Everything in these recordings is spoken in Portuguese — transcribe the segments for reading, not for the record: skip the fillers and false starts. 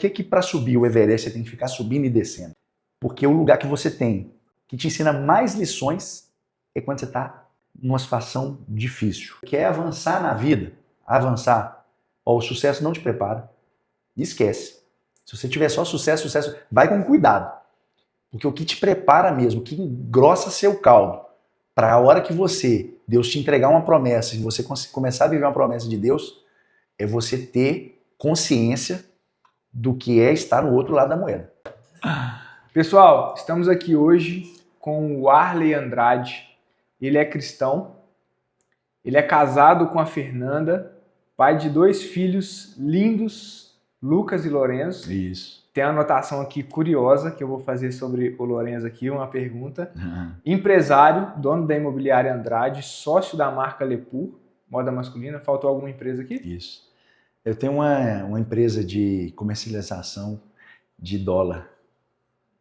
que para subir o Everest você tem que ficar subindo e descendo? Porque o lugar que você tem que te ensina mais lições é quando você está numa situação difícil. Quer avançar na vida? Avançar. Ó, o sucesso não te prepara. Esquece. Se você tiver só sucesso, vai com cuidado. Porque o que te prepara mesmo, o que engrossa seu caldo, para a hora que Deus te entregar uma promessa, e você começar a viver uma promessa de Deus, é você ter consciência do que é estar no outro lado da moeda. Pessoal, estamos aqui hoje com o Warley Andrade. Ele é cristão, ele é casado com a Fernanda, pai de 2 filhos lindos, Lucas e Lorenzo. Isso. Tem uma anotação aqui curiosa que eu vou fazer sobre o Lorenzo aqui, uma pergunta. Empresário, dono da imobiliária Andrade, sócio da marca Lepur, moda masculina. Faltou alguma empresa aqui? Isso. Eu tenho uma empresa de comercialização de dólar.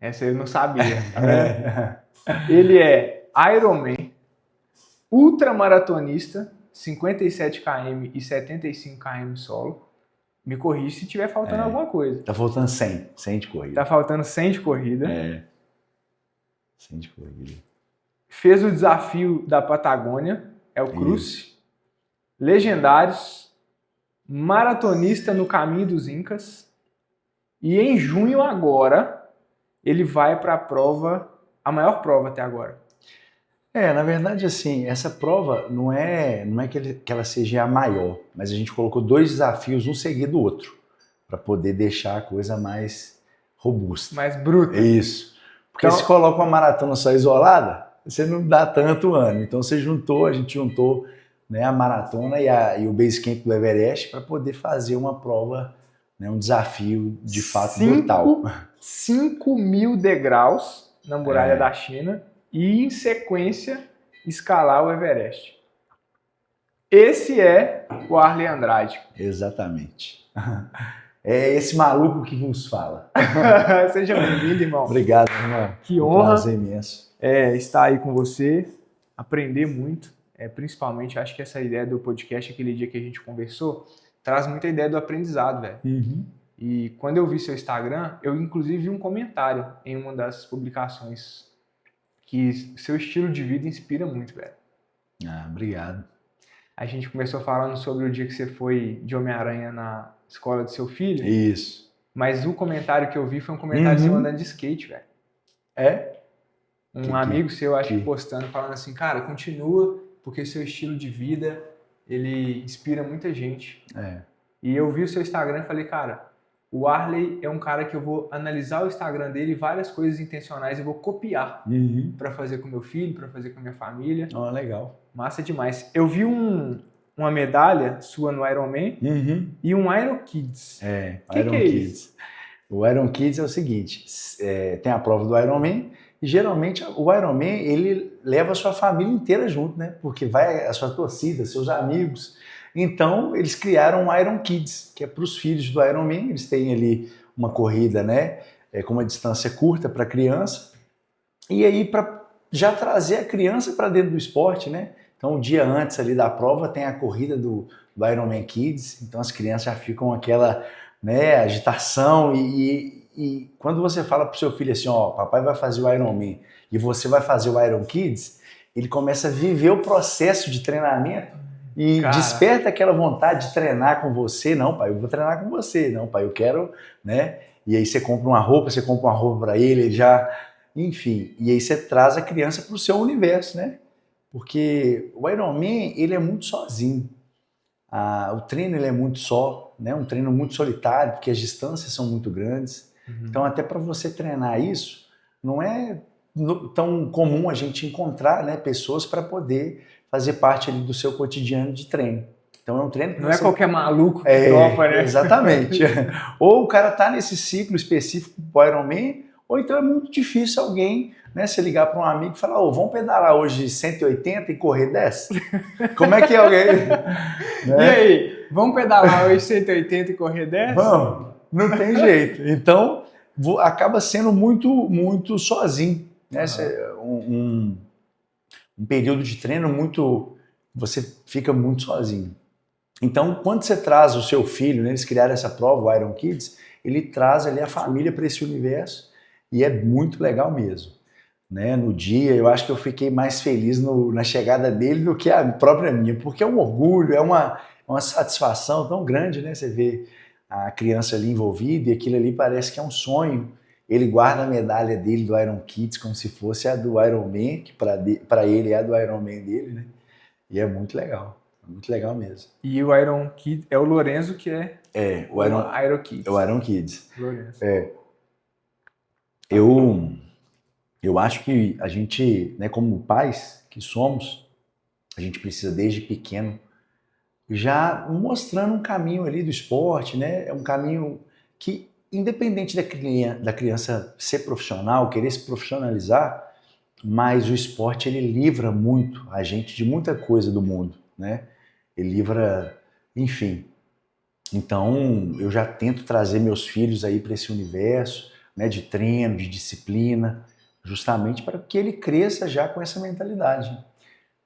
Essa eu não sabia. Tá vendo? Ele é Ironman, ultramaratonista, 57 km e 75 km solo. Me corrija se estiver faltando alguma coisa. Tá faltando 100 de corrida. Tá faltando 100 de corrida. 100 de corrida. Fez o desafio da Patagônia, é o Cruze. Legendários, maratonista no Caminho dos Incas. E em junho agora, ele vai para a prova, a maior prova até agora. Na verdade, assim, essa prova não é que ela seja a maior, mas a gente colocou 2 desafios, um seguido do outro, para poder deixar a coisa mais robusta. Mais bruta. Isso. Porque então, se coloca uma maratona só isolada, você não dá tanto ânimo. Então a gente juntou, né, a maratona e o base camp do Everest para poder fazer uma prova, né, um desafio de fato brutal. 5.000 degraus na muralha da China. E, em sequência, escalar o Everest. Esse é o Warley Andrade. Exatamente. É esse maluco que vos fala. Seja bem-vindo, irmão. Obrigado, irmão. Que honra. Um prazer imenso. Estar aí com você, aprender muito. Principalmente, acho que essa ideia do podcast, aquele dia que a gente conversou, traz muita ideia do aprendizado, velho. E quando eu vi seu Instagram, eu inclusive vi um comentário em uma das publicações que seu estilo de vida inspira muito, velho. Obrigado. A gente começou falando sobre o dia que você foi de Homem-Aranha na escola do seu filho. Isso. Mas o comentário que eu vi foi um comentário de você andando de skate, velho. Um amigo seu, acho que postando, falando assim, cara, continua, porque seu estilo de vida, ele inspira muita gente. E eu vi o seu Instagram e falei, cara, o Warley é um cara que eu vou analisar o Instagram dele, várias coisas intencionais eu vou copiar para fazer com meu filho, para fazer com a minha família. Legal. Massa demais. Eu vi uma medalha sua no Ironman e um Iron Kids. Iron Kids. O Iron Kids é o seguinte, tem a prova do Ironman e geralmente o Ironman ele leva a sua família inteira junto, né? Porque vai a sua torcida, seus amigos. Então, eles criaram o Iron Kids, que é para os filhos do Ironman. Eles têm ali uma corrida, né, com uma distância curta para a criança. E aí, para já trazer a criança para dentro do esporte, né? Então, um dia antes ali da prova, tem a corrida do Ironman Kids. Então, as crianças já ficam aquela, né, agitação. E quando você fala para o seu filho assim, papai vai fazer o Ironman e você vai fazer o Iron Kids, ele começa a viver o processo de treinamento. E desperta aquela vontade de treinar com você. Não, pai, eu vou treinar com você. Não, pai, eu quero, né? E aí você compra uma roupa para ele já... Enfim, e aí você traz a criança para o seu universo, né? Porque o Ironman, ele é muito sozinho. O treino, ele é muito só, né? Um treino muito solitário, porque as distâncias são muito grandes. Então, até para você treinar isso, não é tão comum a gente encontrar, né, pessoas para poder fazer parte ali do seu cotidiano de treino. Então é um treino que não é qualquer maluco que topa, né? Exatamente. Ou o cara tá nesse ciclo específico do Ironman, ou então é muito difícil alguém, né, se ligar para um amigo e falar, vamos pedalar hoje 180 e correr 10? Como é que é alguém... né? E aí, vamos pedalar hoje 180 e correr 10? Vamos, não tem jeito. Então acaba sendo muito sozinho, né? Um período de treino você fica muito sozinho. Então, quando você traz o seu filho, né, eles criaram essa prova, o Iron Kids, ele traz ali a família para esse universo e é muito legal mesmo. Né? No dia, eu acho que eu fiquei mais feliz na chegada dele do que a própria minha, porque é um orgulho, é uma satisfação tão grande, né? Você vê a criança ali envolvida e aquilo ali parece que é um sonho. Ele guarda a medalha dele do Iron Kids como se fosse a do Iron Man, que para ele é a do Iron Man dele, né? E é muito legal mesmo. E o Iron Kid é o Lorenzo que é o Iron Kids. É o Iron Kids. Lorenzo. Eu acho que a gente, né, como pais que somos, a gente precisa desde pequeno já mostrando um caminho ali do esporte, né? É um caminho que, independente da criança ser profissional, querer se profissionalizar, mas o esporte ele livra muito a gente de muita coisa do mundo, né? Ele livra, enfim. Então, eu já tento trazer meus filhos aí para esse universo, né, de treino, de disciplina, justamente para que ele cresça já com essa mentalidade.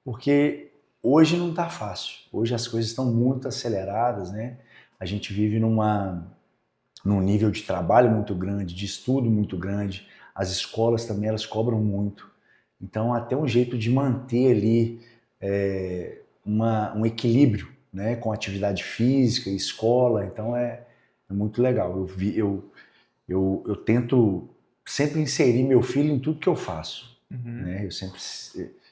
Porque hoje não está fácil. Hoje as coisas estão muito aceleradas, né? A gente vive num nível de trabalho muito grande, de estudo muito grande. As escolas também, elas cobram muito. Então, até um jeito de manter ali um equilíbrio, né, com atividade física, escola. Então, é muito legal. Eu tento sempre inserir meu filho em tudo que eu faço. Né?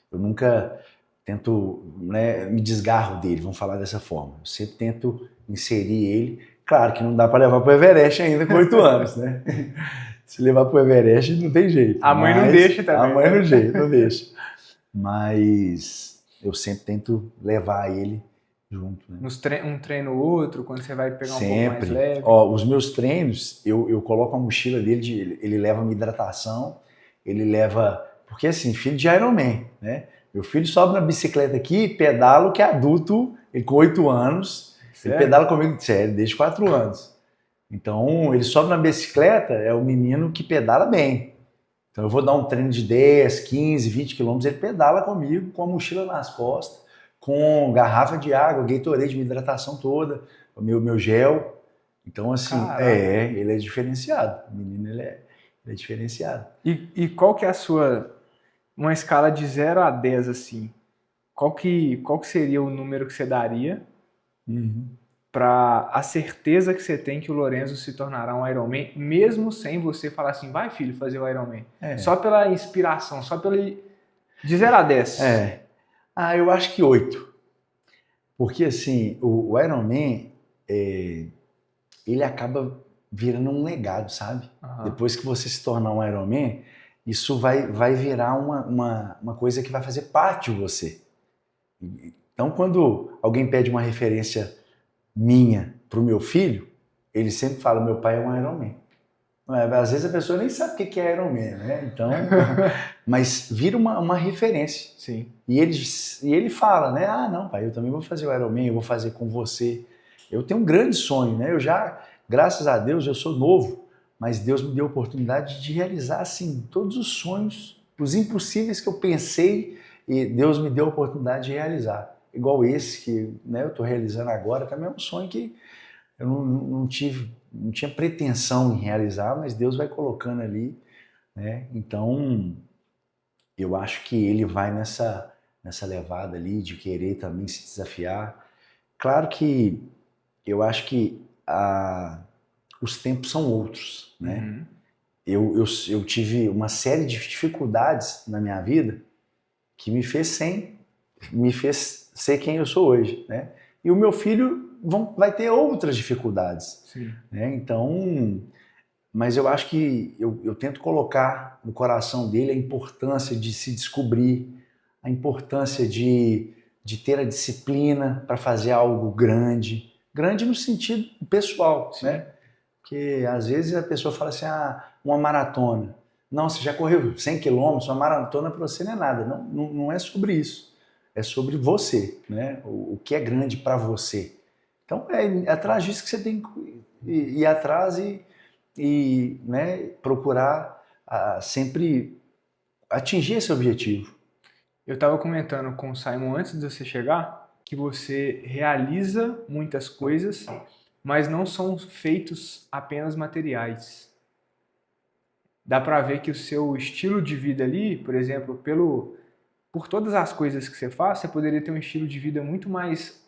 Eu nunca tento, né, me desgarro dele, vamos falar dessa forma. Eu sempre tento inserir ele. Claro que não dá para levar para o Everest ainda com 8 anos, né? Se levar para o Everest não tem jeito. A mãe não deixa também. A mãe não deixa. Mas eu sempre tento levar ele junto. Né? Um treino ou outro, quando você vai pegar sempre. Um pouco mais leve. Os meus treinos, eu coloco a mochila dele, ele leva uma hidratação, ele leva... Porque assim, filho de Iron Man, né? Meu filho sobe na bicicleta aqui, pedala que é adulto, ele com 8 anos, sério? Ele pedala comigo, sério, desde 4 anos. Então, ele sobe na bicicleta, é o menino que pedala bem. Então, eu vou dar um treino de 10, 15, 20 quilômetros, ele pedala comigo, com a mochila nas costas, com garrafa de água, Gatorade, minha hidratação toda, o meu gel. Então, assim, ele é diferenciado. O menino, ele é diferenciado. E qual que é a sua... Uma escala de 0 a 10, assim, qual que seria o número que você daria para a certeza que você tem que o Lorenzo se tornará um Ironman, mesmo sem você falar assim, vai filho, fazer o Ironman. Só pela inspiração, só pelo... De 0 a 10. Eu acho que 8. Porque, assim, o Ironman, ele acaba virando um legado, sabe? Depois que você se tornar um Ironman, isso vai virar uma coisa que vai fazer parte de você. Então, quando alguém pede uma referência minha para o meu filho, ele sempre fala, meu pai é um Ironman. Às vezes a pessoa nem sabe o que é Ironman, né? Então, mas vira uma referência. Sim. E ele fala, né? Não, pai, eu também vou fazer o Ironman, eu vou fazer com você. Eu tenho um grande sonho, né? Graças a Deus, eu sou novo, mas Deus me deu a oportunidade de realizar, assim, todos os sonhos, os impossíveis que eu pensei, e Deus me deu a oportunidade de realizar. Igual esse que, né, eu estou realizando agora, também é um sonho que eu não tinha pretensão em realizar, mas Deus vai colocando ali, né? Então, eu acho que ele vai nessa levada ali de querer também se desafiar. Claro que eu acho que os tempos são outros, né? Eu tive uma série de dificuldades na minha vida que me fez ser quem eu sou hoje, né? E o meu filho vai ter outras dificuldades. Sim. Né? Então, mas eu acho que eu tento colocar no coração dele a importância de se descobrir, a importância de ter a disciplina para fazer algo grande no sentido pessoal, né? Porque às vezes a pessoa fala assim, uma maratona. Não, você já correu 100 quilômetros, uma maratona para você não é nada. Não é sobre isso. É sobre você, né? O que é grande para você. Então é atrás disso que você tem que ir atrás e né, procurar sempre atingir esse objetivo. Eu estava comentando com o Simon antes de você chegar que você realiza muitas coisas mas não são feitos apenas materiais. Dá para ver que o seu estilo de vida ali, por exemplo, por todas as coisas que você faz, você poderia ter um estilo de vida muito mais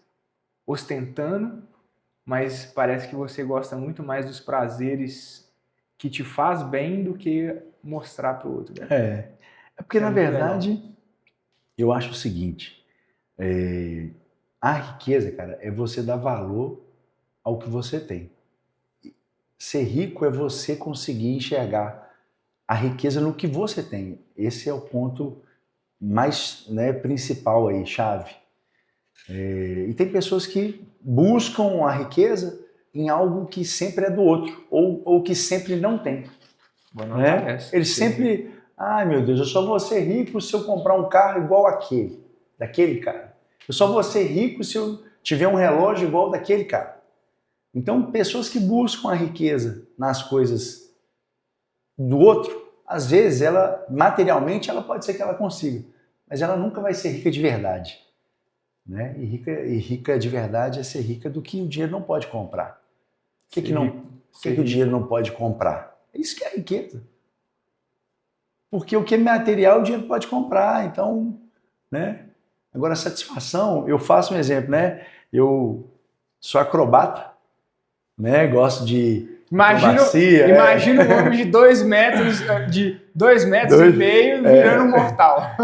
ostentando, mas parece que você gosta muito mais dos prazeres que te faz bem do que mostrar para o outro. Né? É porque, na verdade, eu acho o seguinte, a riqueza, cara, é você dar valor ao que você tem. Ser rico é você conseguir enxergar a riqueza no que você tem. Esse é o ponto mais, né, principal aí, chave. E tem pessoas que buscam a riqueza em algo que sempre é do outro, ou que sempre não tem. Né? Eles sempre, ai meu Deus, eu só vou ser rico se eu comprar um carro igual daquele cara. Eu só vou ser rico se eu tiver um relógio igual daquele cara. Então, pessoas que buscam a riqueza nas coisas do outro, às vezes, materialmente, ela pode ser que ela consiga, mas ela nunca vai ser rica de verdade. Né? E rica de verdade é ser rica do que o dinheiro não pode comprar. O que o dinheiro não pode comprar? Isso que é riqueza. Porque o que é material, o dinheiro pode comprar. Então, né? Agora, satisfação, eu faço um exemplo, né? Eu sou acrobata, né? Gosto de Imagina um homem de 2 metros, e meio virando um mortal.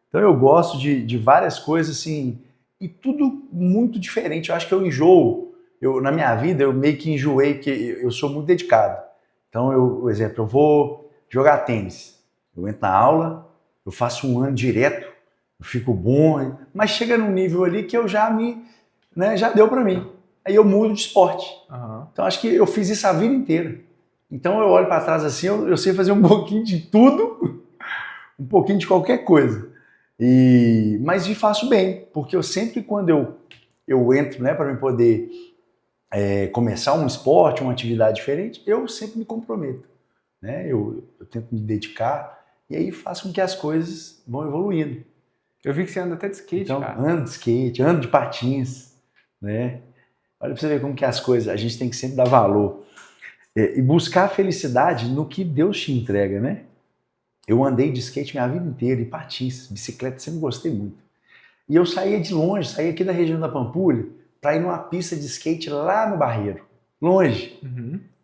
Então eu gosto de várias coisas assim, e tudo muito diferente. Eu acho que eu enjoo. Na minha vida eu meio que enjoei, porque eu sou muito dedicado. Então, por exemplo, eu vou jogar tênis. Eu entro na aula, eu faço um ano direto, eu fico bom, mas chega num nível ali que eu já deu para mim. Aí eu mudo de esporte. Uhum. Então acho que eu fiz isso a vida inteira. Então eu olho para trás assim, eu sei fazer um pouquinho de tudo, um pouquinho de qualquer coisa. Mas faço bem, porque eu sempre, quando eu entro, né, para me poder começar um esporte, uma atividade diferente, eu sempre me comprometo. Né? Eu tento me dedicar e aí faço com que as coisas vão evoluindo. Eu vi que você anda até de skate, então, cara. Ando de skate, ando de patins, né? Olha para você ver como que as coisas, a gente tem que sempre dar valor. E buscar a felicidade no que Deus te entrega, né? Eu andei de skate minha vida inteira, e patins, bicicleta, sempre gostei muito. E eu saía de longe, saía aqui da região da Pampulha, para ir numa pista de skate lá no Barreiro, longe,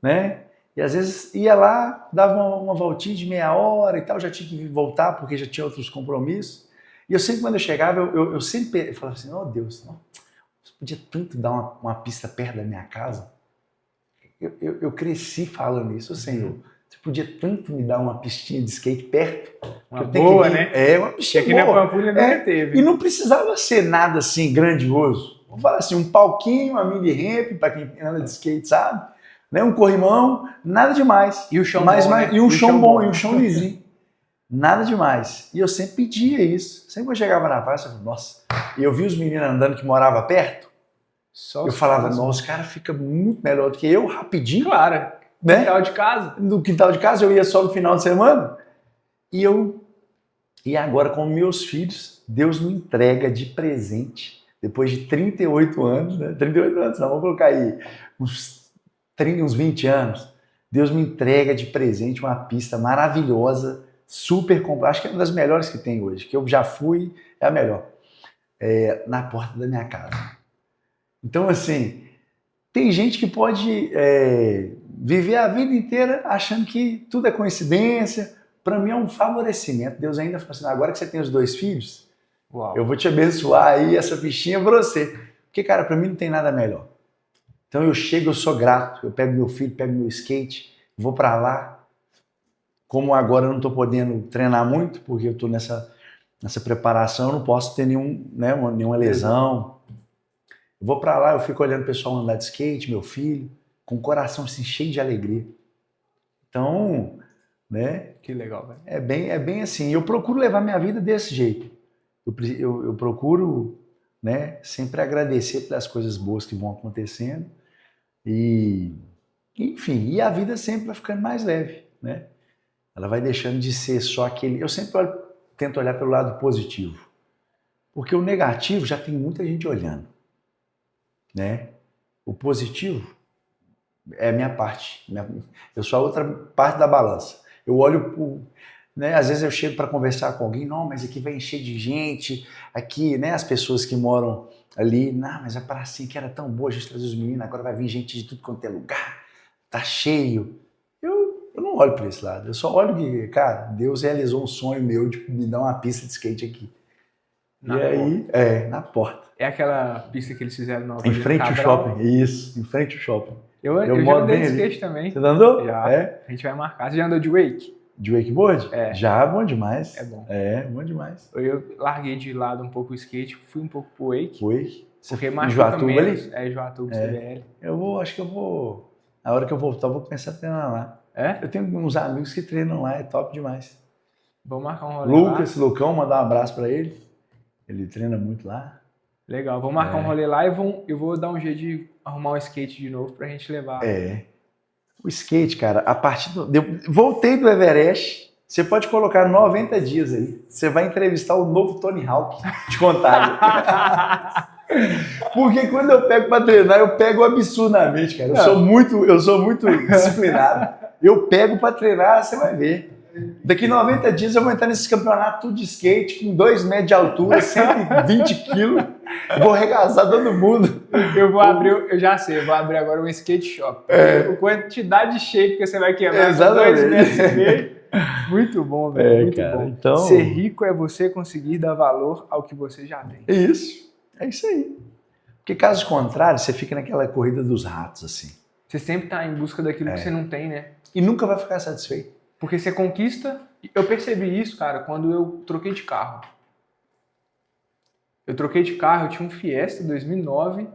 né? E às vezes ia lá, dava uma voltinha de meia hora e tal, já tinha que voltar porque já tinha outros compromissos. E eu sempre, quando eu chegava, eu sempre falava assim, oh Deus, não, você podia tanto dar uma pista perto da minha casa. Eu cresci falando isso, Senhor. Você podia tanto me dar uma pistinha de skate perto. Uma boa, né? Uma pistinha aqui boa. Na Pampulha nunca teve. E não precisava ser nada assim grandioso. Vamos falar assim, um palquinho, uma mini ramp para quem anda de skate, sabe? Né? Um corrimão, nada demais. E o chão bom, né? E um chão bom, e um chão lisinho. Nada demais. E eu sempre pedia isso. Sempre que eu chegava na praça, eu falava, nossa. E eu vi os meninos andando que moravam perto. Eu falava, nossa, os caras ficam muito melhor do que eu, rapidinho. Claro, né? Quintal de casa. No quintal de casa, eu ia só no final de semana. E agora, com meus filhos, Deus me entrega de presente, depois de 38 anos, né? 38 anos não, vamos colocar aí, uns 20 anos. Deus me entrega de presente uma pista maravilhosa, super completa, acho que é uma das melhores que tem hoje, que eu já fui, é a melhor, na porta da minha casa. Então, assim, tem gente que pode viver a vida inteira achando que tudo é coincidência. Para mim é um favorecimento. Deus ainda fala assim, agora que você tem os 2 filhos, uau, eu vou te abençoar aí essa fichinha para você. Porque, cara, para mim não tem nada melhor. Então eu chego, eu sou grato, eu pego meu filho, pego meu skate, vou para lá. Como agora eu não estou podendo treinar muito, porque eu estou nessa preparação, eu não posso ter nenhuma lesão. Eu vou para lá, eu fico olhando o pessoal andar de skate, meu filho, com o coração assim, cheio de alegria. Então, né? Que legal, velho. É bem assim. Eu procuro levar minha vida desse jeito. Eu procuro, né, sempre agradecer pelas coisas boas que vão acontecendo. Enfim, e a vida sempre vai ficando mais leve, né? Ela vai deixando de ser só aquele... Eu sempre tento olhar pelo lado positivo. Porque o negativo já tem muita gente olhando. Né? O positivo é a minha parte. Eu sou a outra parte da balança. Eu olho, né, às vezes eu chego para conversar com alguém, não, mas aqui vai encher de gente, aqui, né, as pessoas que moram ali, não, mas a pracinha que era tão boa, a gente trazia os meninos, agora vai vir gente de tudo quanto é lugar, tá cheio. Eu não olho para esse lado, eu só olho que, cara, Deus realizou um sonho meu de me dar uma pista de skate aqui. Na porta. É aquela pista que eles fizeram nova. Em frente ao shopping, isso, em frente ao shopping. Eu já andei de skate também. Você andou? Já. A gente vai marcar. Você já andou de wake? De wakeboard? É. Já, bom demais. É bom. É, bom demais. Eu larguei de lado um pouco o skate, fui um pouco pro wake. Wake? Porque machuca menos. É, Joatuba, CBL. Acho que eu vou, na hora que eu voltar, eu vou começar a treinar lá. É? Eu tenho uns amigos que treinam lá, é top demais. Vou marcar um rolê lá. Lucão, mandar um abraço pra ele. Ele treina muito lá. Legal, vou marcar um rolê lá e eu vou dar um jeito de arrumar um skate de novo pra gente levar. O skate, cara, a partir do... Voltei do Everest, você pode colocar 90 dias aí. Você vai entrevistar o novo Tony Hawk de Contagem. Porque quando eu pego pra treinar, eu pego absurdamente, cara. Eu sou muito disciplinado. Eu pego pra treinar, você vai ver. Daqui 90 dias eu vou entrar nesse campeonato de skate com 2 metros de altura, 120 quilos. Vou arregaçar todo mundo. Eu vou abrir agora um skate shop. A quantidade de shape que você vai quebrar. Exatamente. 2 metros e meio. Muito bom, velho. Muito bom. Então... Ser rico é você conseguir dar valor ao que você já tem. É isso aí. Porque caso contrário, você fica naquela corrida dos ratos, assim. Você sempre tá em busca daquilo que você não tem, né? E nunca vai ficar satisfeito. Porque você conquista... Eu percebi isso, cara, quando eu troquei de carro. Eu troquei de carro, eu tinha um Fiesta 2009.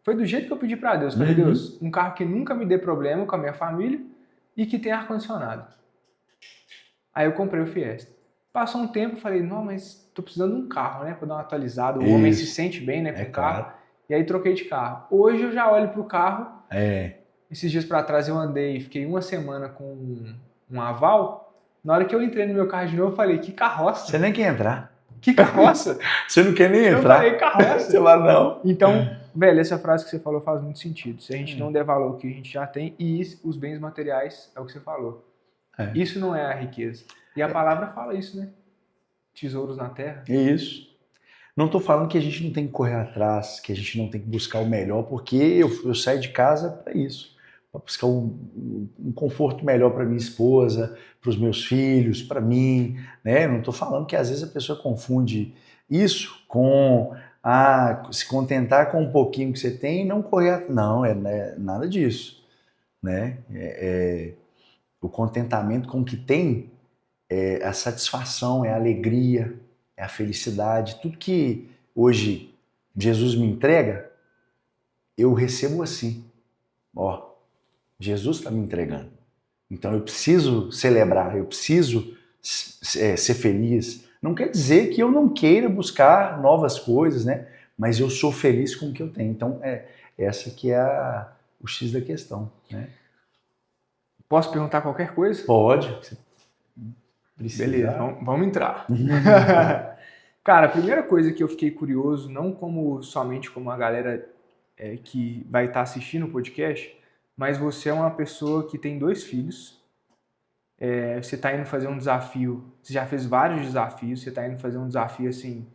Foi do jeito que eu pedi pra Deus. Falei, Deus, um carro que nunca me dê problema com a minha família e que tenha ar-condicionado. Aí eu comprei o Fiesta. Passou um tempo, falei, não, mas tô precisando de um carro, né? Pra dar uma atualizada. O homem se sente bem, né, com o carro. Claro. E aí troquei de carro. Hoje eu já olho pro carro. Esses dias pra trás eu andei, fiquei uma semana com um aval. Na hora que eu entrei no meu carro de novo, eu falei, que carroça. Você nem quer entrar. Que carroça? Você não quer nem entrar. Eu falei, carroça. Você fala, não. Então, velho, essa frase que você falou faz muito sentido. Se a gente não der valor ao que a gente já tem, e os bens materiais é o que você falou. Isso não é a riqueza. E a palavra fala isso, né? Tesouros na terra. É isso. Não estou falando que a gente não tem que correr atrás, que a gente não tem que buscar o melhor, porque eu saio de casa para isso. Para buscar um conforto melhor para minha esposa, para os meus filhos, para mim, né? Não estou falando que às vezes a pessoa confunde isso com se contentar com um pouquinho que você tem e não correr. Não, é nada disso, né? O contentamento com o que tem é a satisfação, é a alegria, é a felicidade. Tudo que hoje Jesus me entrega, eu recebo assim. Jesus está me entregando. Então eu preciso celebrar, eu preciso ser feliz. Não quer dizer que eu não queira buscar novas coisas, né? Mas eu sou feliz com o que eu tenho. Então essa que é o X da questão, né? Posso perguntar qualquer coisa? Pode. Beleza, vamos entrar. Cara, a primeira coisa que eu fiquei curioso, não somente como a galera que vai estar assistindo o podcast, mas você é uma pessoa que tem 2 filhos, você está indo fazer um desafio, você já fez vários desafios, você está indo fazer um desafio assim,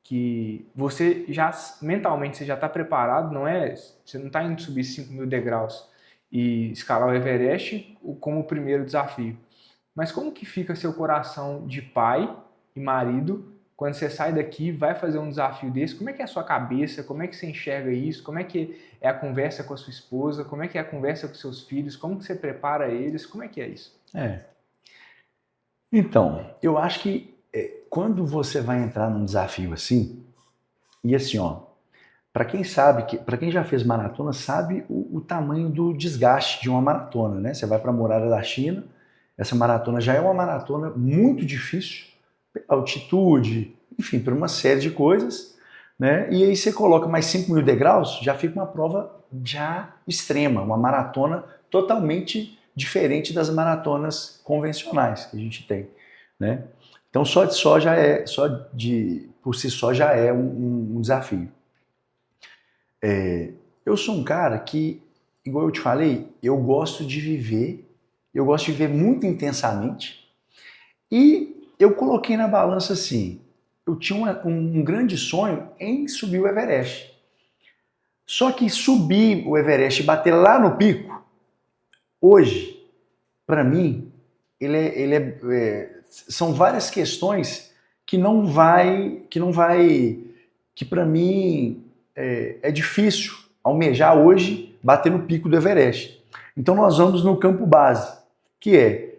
que você já, mentalmente, você já está preparado, você não está indo subir 5.000 degraus e escalar o Everest como o primeiro desafio. Mas como que fica seu coração de pai e marido quando você sai daqui, vai fazer um desafio desse? Como é que é a sua cabeça? Como é que você enxerga isso? Como é que é a conversa com a sua esposa? Como é que é a conversa com seus filhos? Como que você prepara eles? Como é que é isso? Então, eu acho que quando você vai entrar num desafio assim, e assim, para quem já fez maratona, sabe o tamanho do desgaste de uma maratona, né? Você vai para a muralha da China, essa maratona já é uma maratona muito difícil, altitude, enfim, por uma série de coisas, né? E aí você coloca mais 5.000 degraus, já fica uma prova já extrema, uma maratona totalmente diferente das maratonas convencionais que a gente tem, né? Então por si só já é um desafio. Eu sou um cara que, igual eu te falei, eu gosto de viver muito intensamente. E eu coloquei na balança assim, eu tinha um grande sonho em subir o Everest. Só que subir o Everest e bater lá no pico, hoje, para mim, são várias questões que para mim é difícil almejar hoje bater no pico do Everest. Então nós vamos no campo base, que é,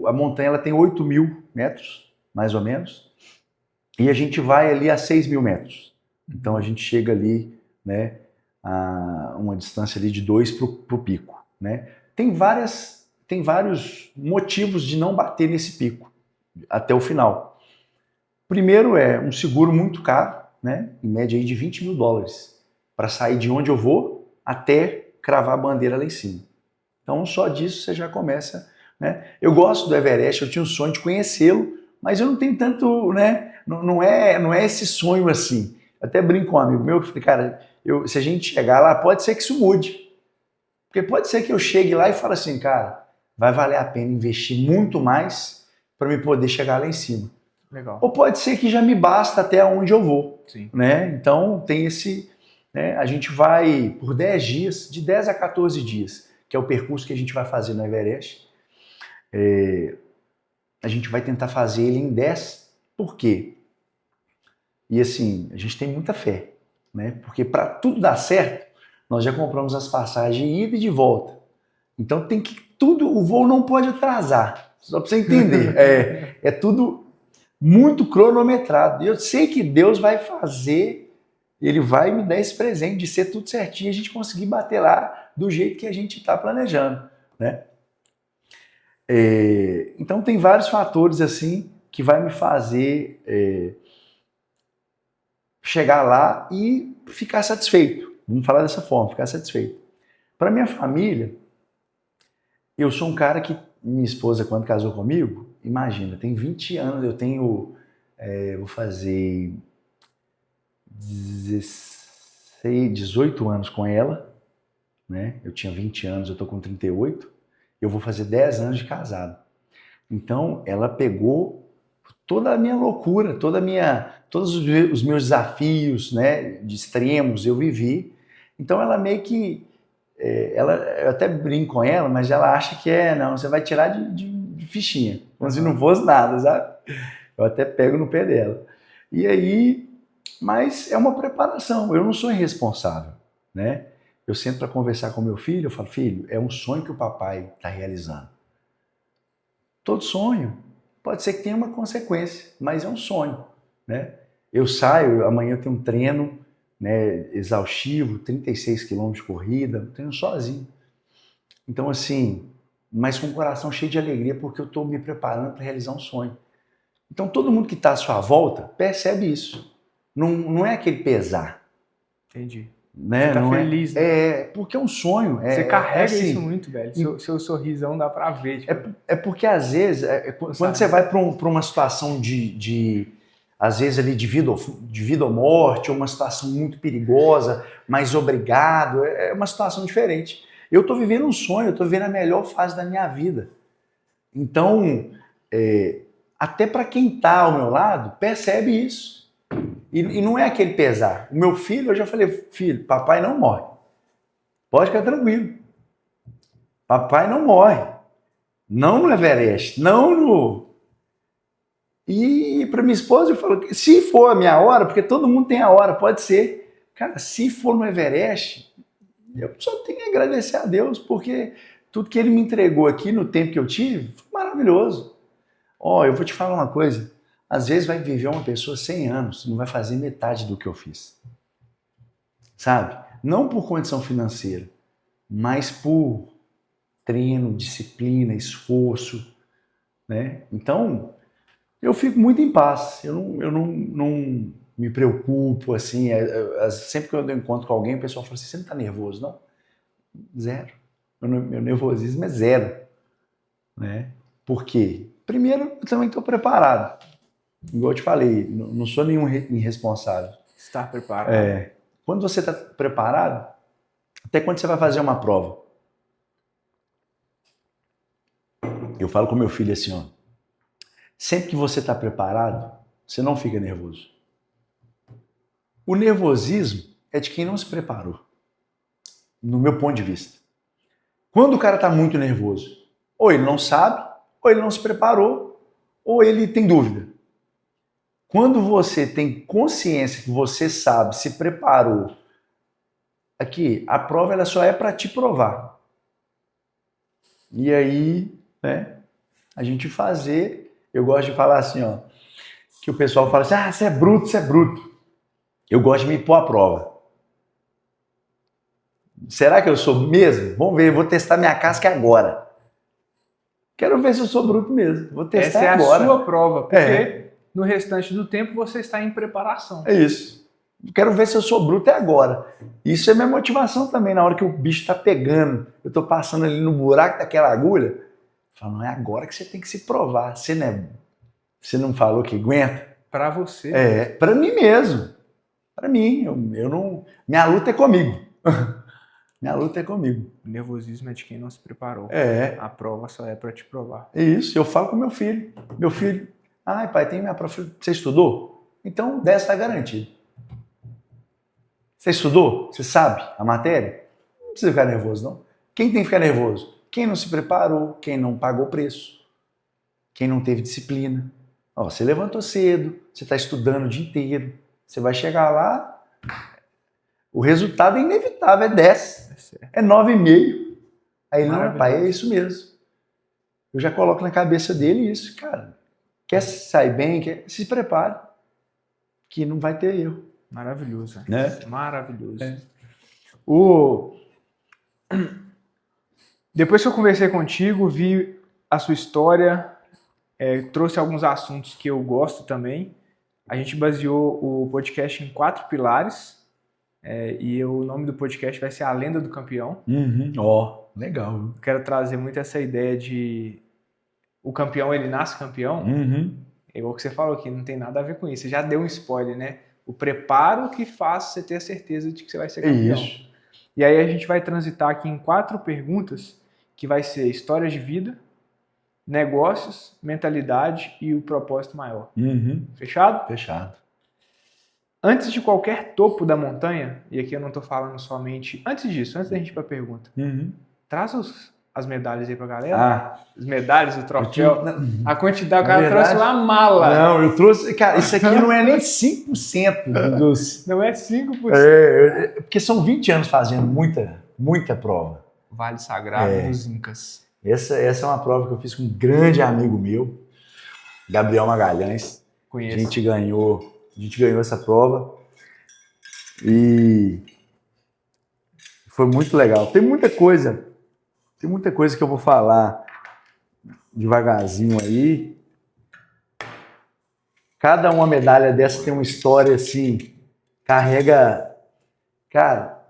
a montanha ela tem 8.000 metros, mais ou menos, e a gente vai ali a 6.000 metros. Então a gente chega ali, né, a uma distância ali de 2 para o pico, né? Tem vários motivos de não bater nesse pico até o final. Primeiro é um seguro muito caro, né? Em média aí de $20.000, para sair de onde eu vou até cravar a bandeira lá em cima. Então só disso você já começa, né? Eu gosto do Everest, eu tinha um sonho de conhecê-lo, mas eu não tenho tanto, né? Não é esse sonho assim. Até brinco com um amigo meu que falei, cara, se a gente chegar lá, pode ser que isso mude. Porque pode ser que eu chegue lá e fale assim, cara, vai valer a pena investir muito mais para me poder chegar lá em cima. Legal. Ou pode ser que já me basta até onde eu vou. Sim. Né? Então tem né? A gente vai por 10 dias, de 10 a 14 dias, que é o percurso que a gente vai fazer no Everest. A gente vai tentar fazer ele em 10. Por quê? E assim, a gente tem muita fé, né? Porque para tudo dar certo, nós já compramos as passagens de ida e de volta. Então tem que o voo não pode atrasar. Só para você entender. É tudo muito cronometrado. E eu sei que Deus vai fazer, Ele vai me dar esse presente de ser tudo certinho e a gente conseguir bater lá do jeito que a gente está planejando, né? Então tem vários fatores assim que vai me fazer chegar lá e ficar satisfeito. Vamos falar dessa forma, ficar satisfeito. Para minha família, eu sou um cara que, minha esposa, quando casou comigo, imagina, tem 20 anos, eu tenho, vou fazer 18 anos com ela, né? Eu tinha 20 anos, eu estou com 38, eu vou fazer 10 anos de casado. Então, ela pegou toda a minha loucura, todos os meus desafios, né, de extremos, eu vivi. Então, ela meio que eu até brinco com ela, mas ela acha que não, você vai tirar de fichinha, como se não fosse nada, sabe? Eu até pego no pé dela. E aí, mas é uma preparação, eu não sou irresponsável, né? Eu sento para conversar com meu filho, eu falo, filho, é um sonho que o papai está realizando. Todo sonho pode ser que tenha uma consequência, mas é um sonho, né? Eu saio, amanhã eu tenho um treino, né, exaustivo, 36 quilômetros de corrida, treino sozinho. Então, assim, mas com o coração cheio de alegria, porque eu estou me preparando para realizar um sonho. Então, todo mundo que está à sua volta percebe isso. Não é aquele pesar. Entendi. Né? Você tá não feliz, né? Porque é um sonho. Você carrega assim, isso muito, velho. Seu sorrisão dá pra ver. Tipo. Porque, às vezes, quando você vai para uma situação às vezes ali de vida ou morte, ou uma situação muito perigosa, mas obrigado, é uma situação diferente. Eu estou vivendo um sonho, eu estou vivendo a melhor fase da minha vida. Então, até para quem está ao meu lado, percebe isso. E não é aquele pesar. O meu filho, eu já falei, filho, papai não morre. Pode ficar tranquilo. Papai não morre. Não no Everest, não no... E para minha esposa eu falo, se for a minha hora, porque todo mundo tem a hora, pode ser. Cara, se for no Everest, eu só tenho que agradecer a Deus, porque tudo que Ele me entregou aqui no tempo que eu tive, foi maravilhoso. Eu vou te falar uma coisa, às vezes vai viver uma pessoa 100 anos, não vai fazer metade do que eu fiz. Sabe? Não por condição financeira, mas por treino, disciplina, esforço, né? Então, eu fico muito em paz. Eu não me preocupo, assim. Sempre que eu encontro com alguém, o pessoal fala assim, você não está nervoso, não? Zero. Meu nervosismo é zero. Né? Por quê? Primeiro, eu também estou preparado. Igual eu te falei, não sou nenhum irresponsável. Estar preparado. quando você está preparado, até quando você vai fazer uma prova. Eu falo com meu filho assim, ó, sempre que você está preparado, você não fica nervoso. O nervosismo é de quem não se preparou, no meu ponto de vista. Quando o cara está muito nervoso, ou ele não sabe, ou ele não se preparou, ou ele tem dúvida. Quando você tem consciência que você sabe, se preparou, aqui, a prova ela só é para te provar. E aí, né, a gente fazer, eu gosto de falar assim, ó, que o pessoal fala assim, você é bruto, você é bruto. Eu gosto de me pôr à prova. Será que eu sou mesmo? Vamos ver, eu vou testar minha casca agora. Quero ver se eu sou bruto mesmo. Vou testar agora. Essa é a sua prova, porque no restante do tempo você está em preparação. É isso. Quero ver se eu sou bruto agora. Isso é minha motivação também, na hora que o bicho está pegando. Eu estou passando ali no buraco daquela agulha. Eu falo, não é agora que você tem que se provar. Você não falou que aguenta? Para você. É, para mim mesmo. Para mim. Eu não. Minha luta é comigo. Minha luta é comigo. O nervosismo é de quem não se preparou. É. A prova só é para te provar. É isso. Eu falo com meu filho. Meu filho, ai pai, tem minha prova. Você estudou? Então 10 está garantido. Você estudou? Você sabe a matéria? Não precisa ficar nervoso, não. Quem tem que ficar nervoso? Quem não se preparou, quem não pagou preço, quem não teve disciplina. Ó, você levantou cedo, você está estudando o dia inteiro, você vai chegar lá, o resultado é inevitável, é 10, é 9,5. Aí não, pai, é isso mesmo. Eu já coloco na cabeça dele isso, cara. Quer sair bem, se prepare, que não vai ter erro. Maravilhoso. Né? Maravilhoso. É. Depois que eu conversei contigo, vi a sua história, trouxe alguns assuntos que eu gosto também. A gente baseou o podcast em 4 pilares. E o nome do podcast vai ser A Lenda do Campeão. Legal. Quero trazer muito essa ideia de o campeão, ele nasce campeão. É igual que você falou aqui, não tem nada a ver com isso. Você já deu um spoiler, né? O preparo que faz você ter a certeza de que você vai ser campeão. Isso. E aí a gente vai transitar aqui em 4 perguntas, que vai ser histórias de vida, negócios, mentalidade e o propósito maior. Fechado? Fechado. Antes de qualquer topo da montanha, e aqui eu não estou falando somente... Antes disso, antes da gente ir para a pergunta, traz as medalhas aí pra galera. As medalhas, o troféu. A quantidade, o cara trouxe uma mala. Não, eu trouxe... Cara, isso aqui não é nem 5% dos... Não é 5%. Porque são 20 anos fazendo muita prova. Vale Sagrado dos Incas. Essa é uma prova que eu fiz com um grande amigo meu, Gabriel Magalhães. Conheço. A gente ganhou essa prova e foi muito legal. Tem muita coisa que eu vou falar devagarzinho aí. Cada uma medalha dessa tem uma história assim, carrega... Cara,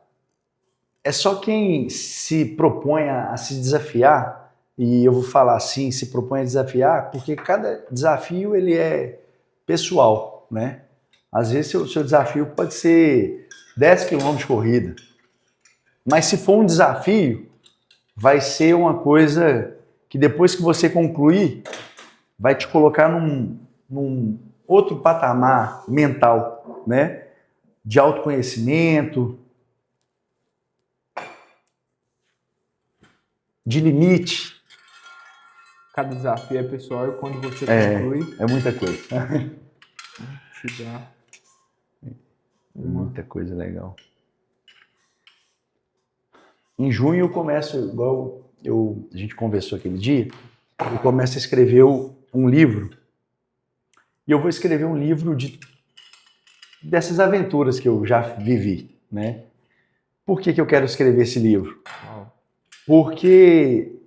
é só quem se propõe a se desafiar, e eu vou falar assim, se propõe a desafiar, porque cada desafio ele é pessoal, né? Às vezes o seu desafio pode ser 10 km de corrida, mas se for um desafio, vai ser uma coisa que depois que você concluir, vai te colocar num outro patamar mental, né? De autoconhecimento, de limite. Cada desafio é pessoal e quando você conclui... É muita coisa. Te dá muita coisa legal. Em junho eu começo, igual a gente conversou aquele dia, eu começo a escrever um livro. E eu vou escrever um livro dessas aventuras que eu já vivi, né? Por que eu quero escrever esse livro? Porque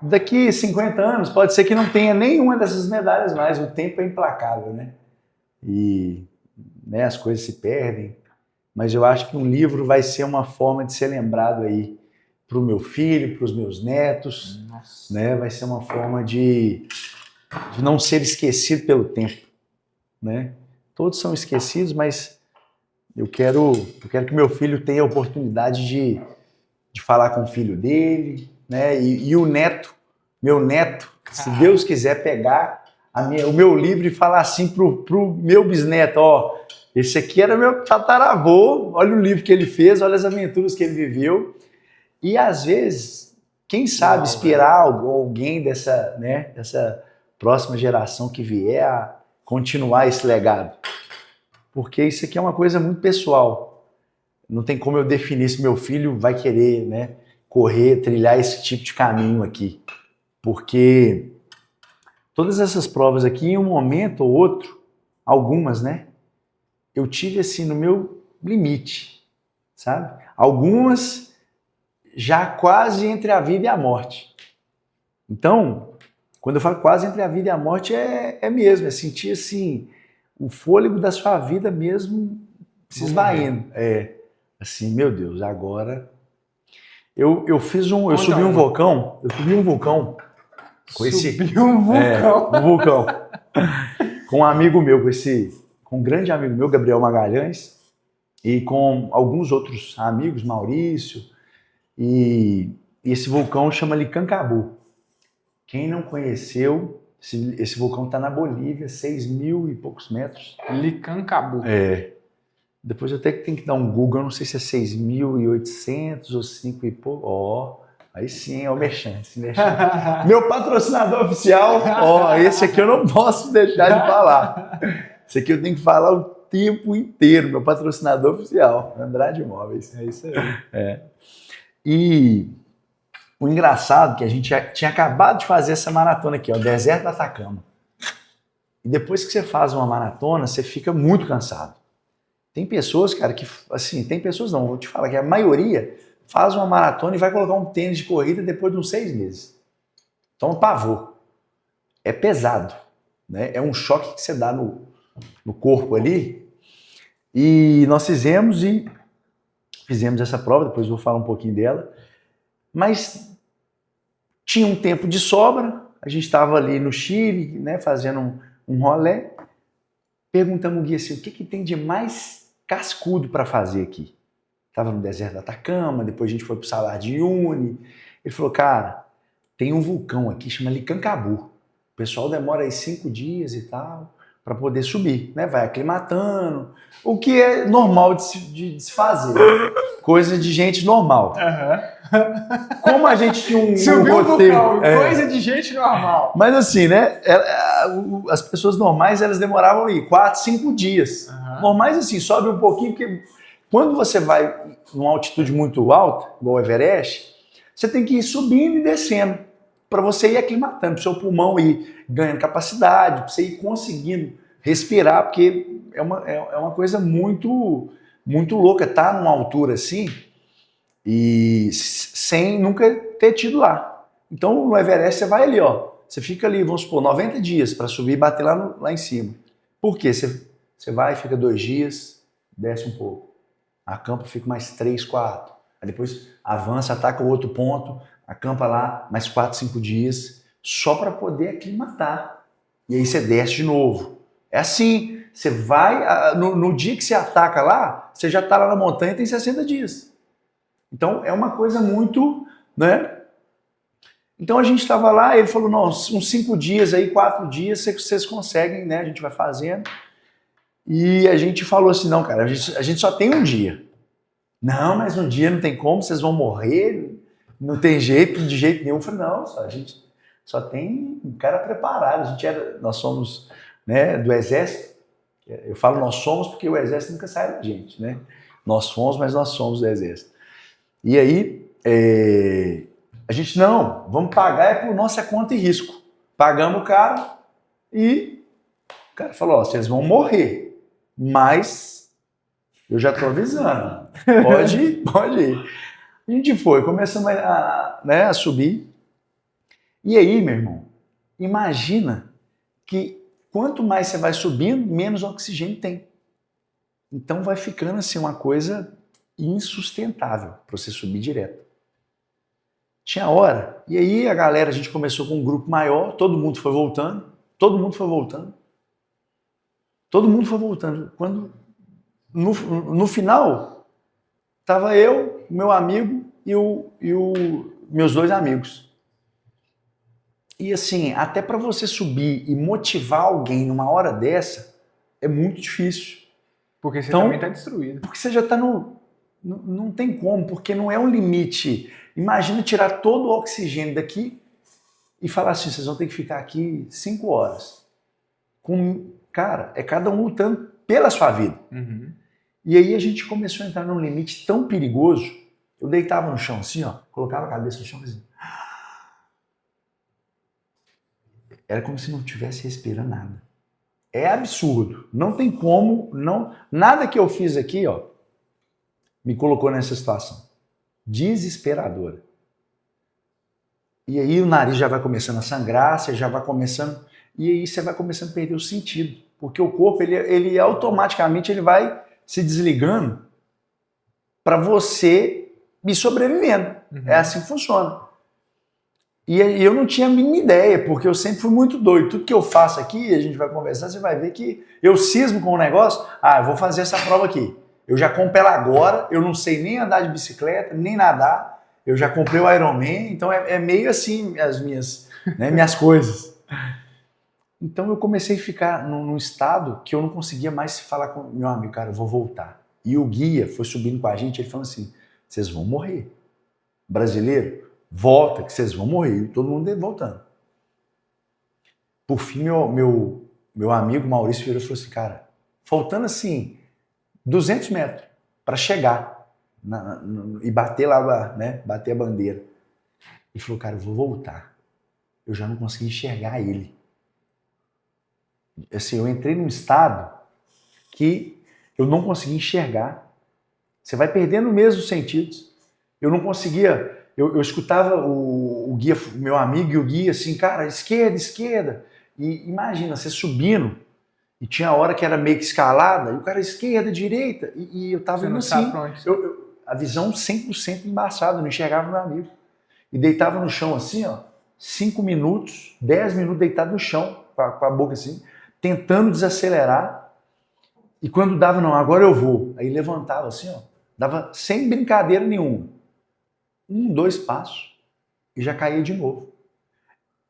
daqui 50 anos pode ser que não tenha nenhuma dessas medalhas mais. O tempo é implacável, né? E as coisas se perdem. Mas eu acho que um livro vai ser uma forma de ser lembrado aí para o meu filho, para os meus netos. Nossa. Né? Vai ser uma forma de não ser esquecido pelo tempo. Né? Todos são esquecidos, mas Eu quero que meu filho tenha a oportunidade de falar com o filho dele, né? E o neto, meu neto, se Deus quiser pegar o meu livro e falar assim pro meu bisneto, ó, esse aqui era meu tataravô, olha o livro que ele fez, olha as aventuras que ele viveu. E às vezes, quem sabe inspirar alguém dessa próxima geração que vier a continuar esse legado. Porque isso aqui é uma coisa muito pessoal. Não tem como eu definir se meu filho vai querer, né, correr, trilhar esse tipo de caminho aqui. Porque todas essas provas aqui, em um momento ou outro, algumas, né, eu tive assim no meu limite, sabe? Algumas já quase entre a vida e a morte. Então, quando eu falo quase entre a vida e a morte, é mesmo, é sentir assim, o fôlego da sua vida mesmo se esvaindo. É, assim, meu Deus, agora... Eu subi um vulcão, com esse... Subiu um vulcão? Um vulcão. Com um amigo meu, com um grande amigo meu, Gabriel Magalhães, e com alguns outros amigos, Maurício, e esse vulcão chama Licancabu. Quem não conheceu, esse vulcão está na Bolívia, 6.000 e poucos metros. Licancabu. É. Depois eu até tenho que dar um Google, eu não sei se é 6.800 ou 5 e pouco. Ó, aí sim, é o Merchan. Meu patrocinador oficial, ó, esse aqui eu não posso deixar de falar. Esse aqui eu tenho que falar o tempo inteiro, meu patrocinador oficial, Andrade Imóveis. É isso aí. É. E o engraçado é que a gente tinha acabado de fazer essa maratona aqui, ó, Deserto do Atacama. E depois que você faz uma maratona, você fica muito cansado. Tem pessoas, cara, que, assim, tem pessoas não, vou te falar que a maioria faz uma maratona e vai colocar um tênis de corrida depois de uns 6 meses. Então, pavor. É pesado, né? É um choque que você dá no corpo ali. E nós fizemos essa prova, depois eu vou falar um pouquinho dela. Mas tinha um tempo de sobra, a gente estava ali no Chile, né, fazendo um rolê. Perguntamos ao guia assim, o que tem de mais cascudo para fazer aqui? Estava no deserto do Atacama, depois a gente foi para o Salar de Uyuni. Ele falou, cara, tem um vulcão aqui, chama Licancabu. O pessoal demora aí 5 dias e tal, para poder subir, né? Vai aclimatando, o que é normal de se fazer. Coisa de gente normal. Uhum. Como a gente tinha um roteiro... Coisa de gente normal. Mas assim, né? As pessoas normais, elas demoravam ali 4, 5 dias. Uhum. Normais assim, sobe um pouquinho, porque quando você vai numa altitude muito alta, igual o Everest, você tem que ir subindo e descendo, para você ir aclimatando, para o seu pulmão ir ganhando capacidade, para você ir conseguindo respirar, porque é uma coisa muito, muito louca, tá numa altura assim, e sem nunca ter tido lá. Então no Everest você vai ali, ó, você fica ali, vamos supor, 90 dias para subir e bater lá em cima. Por quê? Você vai, fica 2 dias, desce um pouco, acampa, fica mais 3, 4, aí depois avança, ataca o outro ponto, acampa lá mais 4, 5 dias, só para poder aclimatar. E aí você desce de novo. É assim, você vai, no dia que você ataca lá, você já está lá na montanha e tem 60 dias. Então é uma coisa muito, né? Então a gente estava lá, ele falou, não, uns 5 dias aí, 4 dias, vocês conseguem, né? A gente vai fazendo. E a gente falou assim, não, cara, a gente só tem um dia. Não, mas um dia não tem como, vocês vão morrer, não tem jeito, de jeito nenhum. Eu falei, não, a gente só tem um cara preparado. Nós somos, né, do Exército. Eu falo nós somos porque o Exército nunca sai da gente, né? Nós fomos, mas nós somos do Exército. E aí, a gente, não, vamos pagar por nossa conta e risco. Pagamos o cara e o cara falou, ó, vocês vão morrer, mas eu já estou avisando, pode ir. A gente foi, começamos a subir. E aí, meu irmão, imagina que quanto mais você vai subindo, menos oxigênio tem. Então vai ficando assim uma coisa insustentável para você subir direto. Tinha hora, e aí a gente começou com um grupo maior, todo mundo foi voltando. Quando no final, tava eu, meu amigo e meus 2 amigos. E assim, até para você subir e motivar alguém numa hora dessa, é muito difícil. Porque você também está destruído. Porque você já está não tem como, porque não é um limite. Imagina tirar todo o oxigênio daqui e falar assim, vocês vão ter que ficar aqui 5 horas. Cara, é cada um lutando pela sua vida. Uhum. E aí a gente começou a entrar num limite tão perigoso. Eu deitava no chão assim, ó, colocava a cabeça no chão assim. Era como se não estivesse respirando nada. É absurdo. Não tem como, nada que eu fiz aqui, ó, me colocou nessa situação. Desesperadora. E aí o nariz já vai começando a sangrar, você já vai começando... E aí você vai começando a perder o sentido. Porque o corpo, ele automaticamente ele vai se desligando para você ir sobrevivendo. Uhum. É assim que funciona. E eu não tinha a mínima ideia, porque eu sempre fui muito doido. Tudo que eu faço aqui, a gente vai conversar, você vai ver que eu cismo com o negócio. Eu vou fazer essa prova aqui. Eu já comprei ela agora, eu não sei nem andar de bicicleta, nem nadar. Eu já comprei o Ironman, então é meio assim as minhas coisas. Então eu comecei a ficar num estado que eu não conseguia mais falar com meu amigo, cara, eu vou voltar. E o guia foi subindo com a gente, ele falou assim, vocês vão morrer. Brasileiro, volta que vocês vão morrer. E todo mundo voltando. Por fim, meu amigo Maurício virou e falou assim, cara, faltando assim 200 metros para chegar e bater lá, né, bater a bandeira. Ele falou, cara, eu vou voltar. Eu já não consegui enxergar ele. Assim, eu entrei num estado que eu não conseguia enxergar. Você vai perdendo mesmo os sentidos. Eu não conseguia... Eu escutava o guia, meu amigo e o guia assim, cara, esquerda. E imagina, você subindo, e tinha hora que era meio que escalada, e o cara esquerda, direita, e eu tava indo assim. A visão 100% embaçada, eu não enxergava meu amigo. E deitava no chão assim, ó, 5 minutos, 10 minutos deitado no chão, com a boca assim, tentando desacelerar. E quando dava, não, agora eu vou. Aí levantava assim, ó, dava sem brincadeira nenhuma. 1, 2 passos e já caía de novo.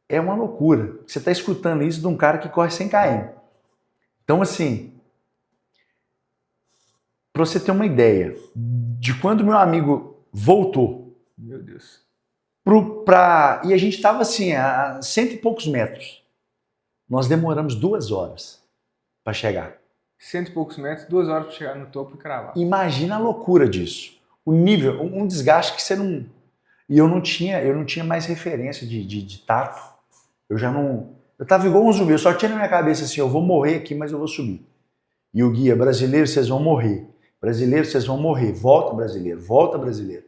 É uma loucura. Você está escutando isso de um cara que corre 100 km. Então, assim, para você ter uma ideia de quando meu amigo voltou, meu Deus, e a gente estava assim, a 100 e poucos metros. Nós demoramos 2 horas para chegar. 100 e poucos metros, 2 horas para chegar no topo e cravar. Imagina a loucura disso. O nível, um desgaste que você não... E eu não tinha mais referência de tato. Eu tava igual um zumbi, eu só tinha na minha cabeça assim, eu vou morrer aqui, mas eu vou subir. E o guia, brasileiro, vocês vão morrer. Brasileiro, vocês vão morrer. Volta, brasileiro, volta, brasileiro.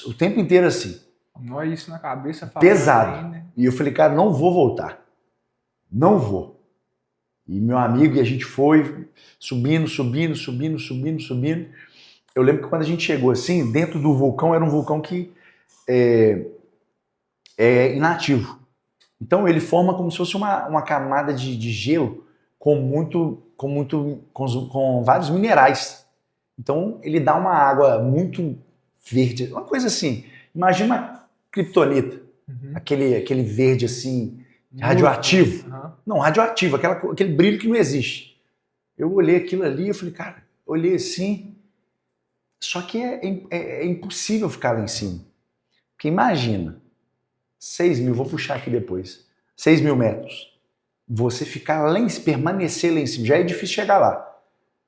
O tempo inteiro assim. Não é isso na cabeça. Pesado. Aí, né? E eu falei, cara, não vou voltar. Não vou. E meu amigo, e a gente foi subindo. Eu lembro que quando a gente chegou assim, dentro do vulcão, era um vulcão que é inativo. Então ele forma como se fosse uma camada de gelo com vários minerais. Então ele dá uma água muito verde, uma coisa assim. Imagina uma criptonita, aquele verde assim, radioativo. Não, radioativo, aquele brilho que não existe. Eu olhei aquilo ali e falei, cara, olhei assim, só que é impossível ficar lá em cima. Porque imagina, 6 mil, vou puxar aqui depois, 6 mil metros. Você ficar lá permanecer lá em cima, já é difícil chegar lá.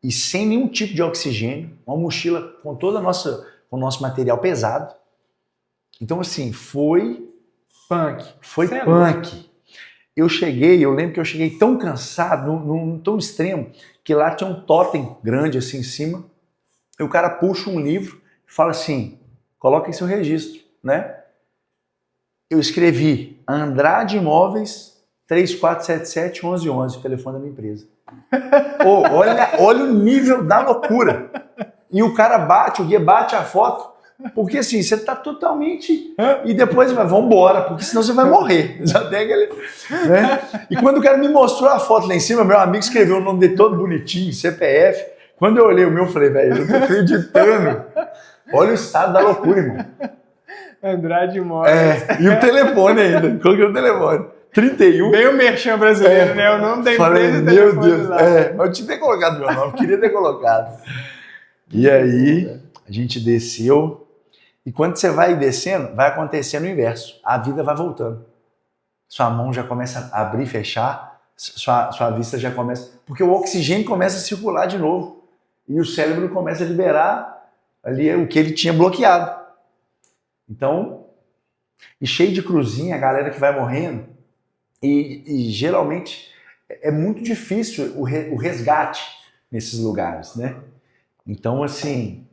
E sem nenhum tipo de oxigênio, uma mochila com todo o nosso material pesado. Então assim, foi punk. Foi punk. Eu lembro que eu cheguei tão cansado, tão extremo, que lá tinha um totem grande assim em cima, e o cara puxa um livro e fala assim, coloca em seu registro, né? Eu escrevi Andrade Imóveis 3477-1111, telefone da minha empresa. Olha o nível da loucura. E o cara o guia bate a foto, porque assim, você tá totalmente... E depois vamos embora, porque senão você vai morrer. Já tem aquele... Né? E quando o cara me mostrou a foto lá em cima, meu amigo escreveu o nome dele todo bonitinho, CPF, Quando eu olhei o meu, eu falei, velho, eu não tô acreditando. Olha o estado da loucura, irmão. Andrade Moraes. E o telefone ainda. Coloquei o telefone. 31. Bem o merchan brasileiro, né? O nome da empresa. Falei, meu Deus. Mas eu tinha que ter colocado meu nome, queria ter colocado. E aí, a gente desceu. E quando você vai descendo, vai acontecendo o inverso. A vida vai voltando. Sua mão já começa a abrir e fechar. Sua vista já começa... Porque o oxigênio começa a circular de novo. E o cérebro começa a liberar ali o que ele tinha bloqueado. Então, e cheio de cruzinha, a galera que vai morrendo. E geralmente é muito difícil o resgate nesses lugares, né? Então, assim,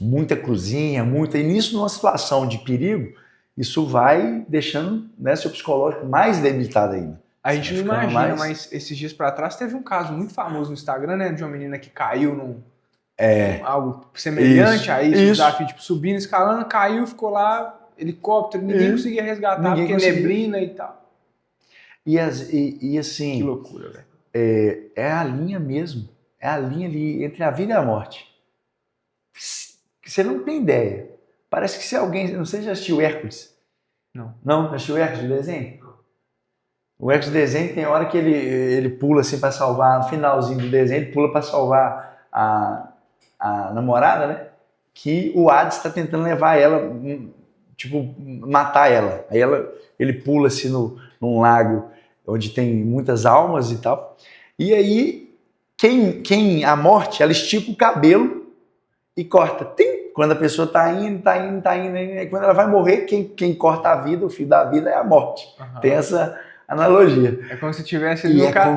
muita cruzinha, e nisso, numa situação de perigo, isso vai deixando, né, seu psicológico mais debilitado ainda. A gente não imagina, mas esses dias pra trás teve um caso muito famoso no Instagram, né, de uma menina que caiu num algo semelhante a isso, um desafio, tipo, subindo, escalando, caiu, ficou lá, helicóptero, ninguém conseguia resgatar, porque neblina e tal. E assim... Que loucura, velho. É a linha mesmo. É a linha ali entre a vida e a morte. Você não tem ideia. Parece que se alguém... Não sei se já assistiu Hércules. Não. Não? Já assistiu Hércules, o desenho? O Hércules, do desenho, tem hora que ele pula assim para salvar, no finalzinho do desenho, ele pula para salvar a namorada, né? Que o Hades está tentando levar ela, tipo, matar ela. Aí ele pula assim num lago onde tem muitas almas e tal. E aí, a morte, ela estica o cabelo e corta. Quando a pessoa tá indo. Quando ela vai morrer, quem corta a vida, o fio da vida, é a morte. Uhum. Tem essa analogia. É como se tivesse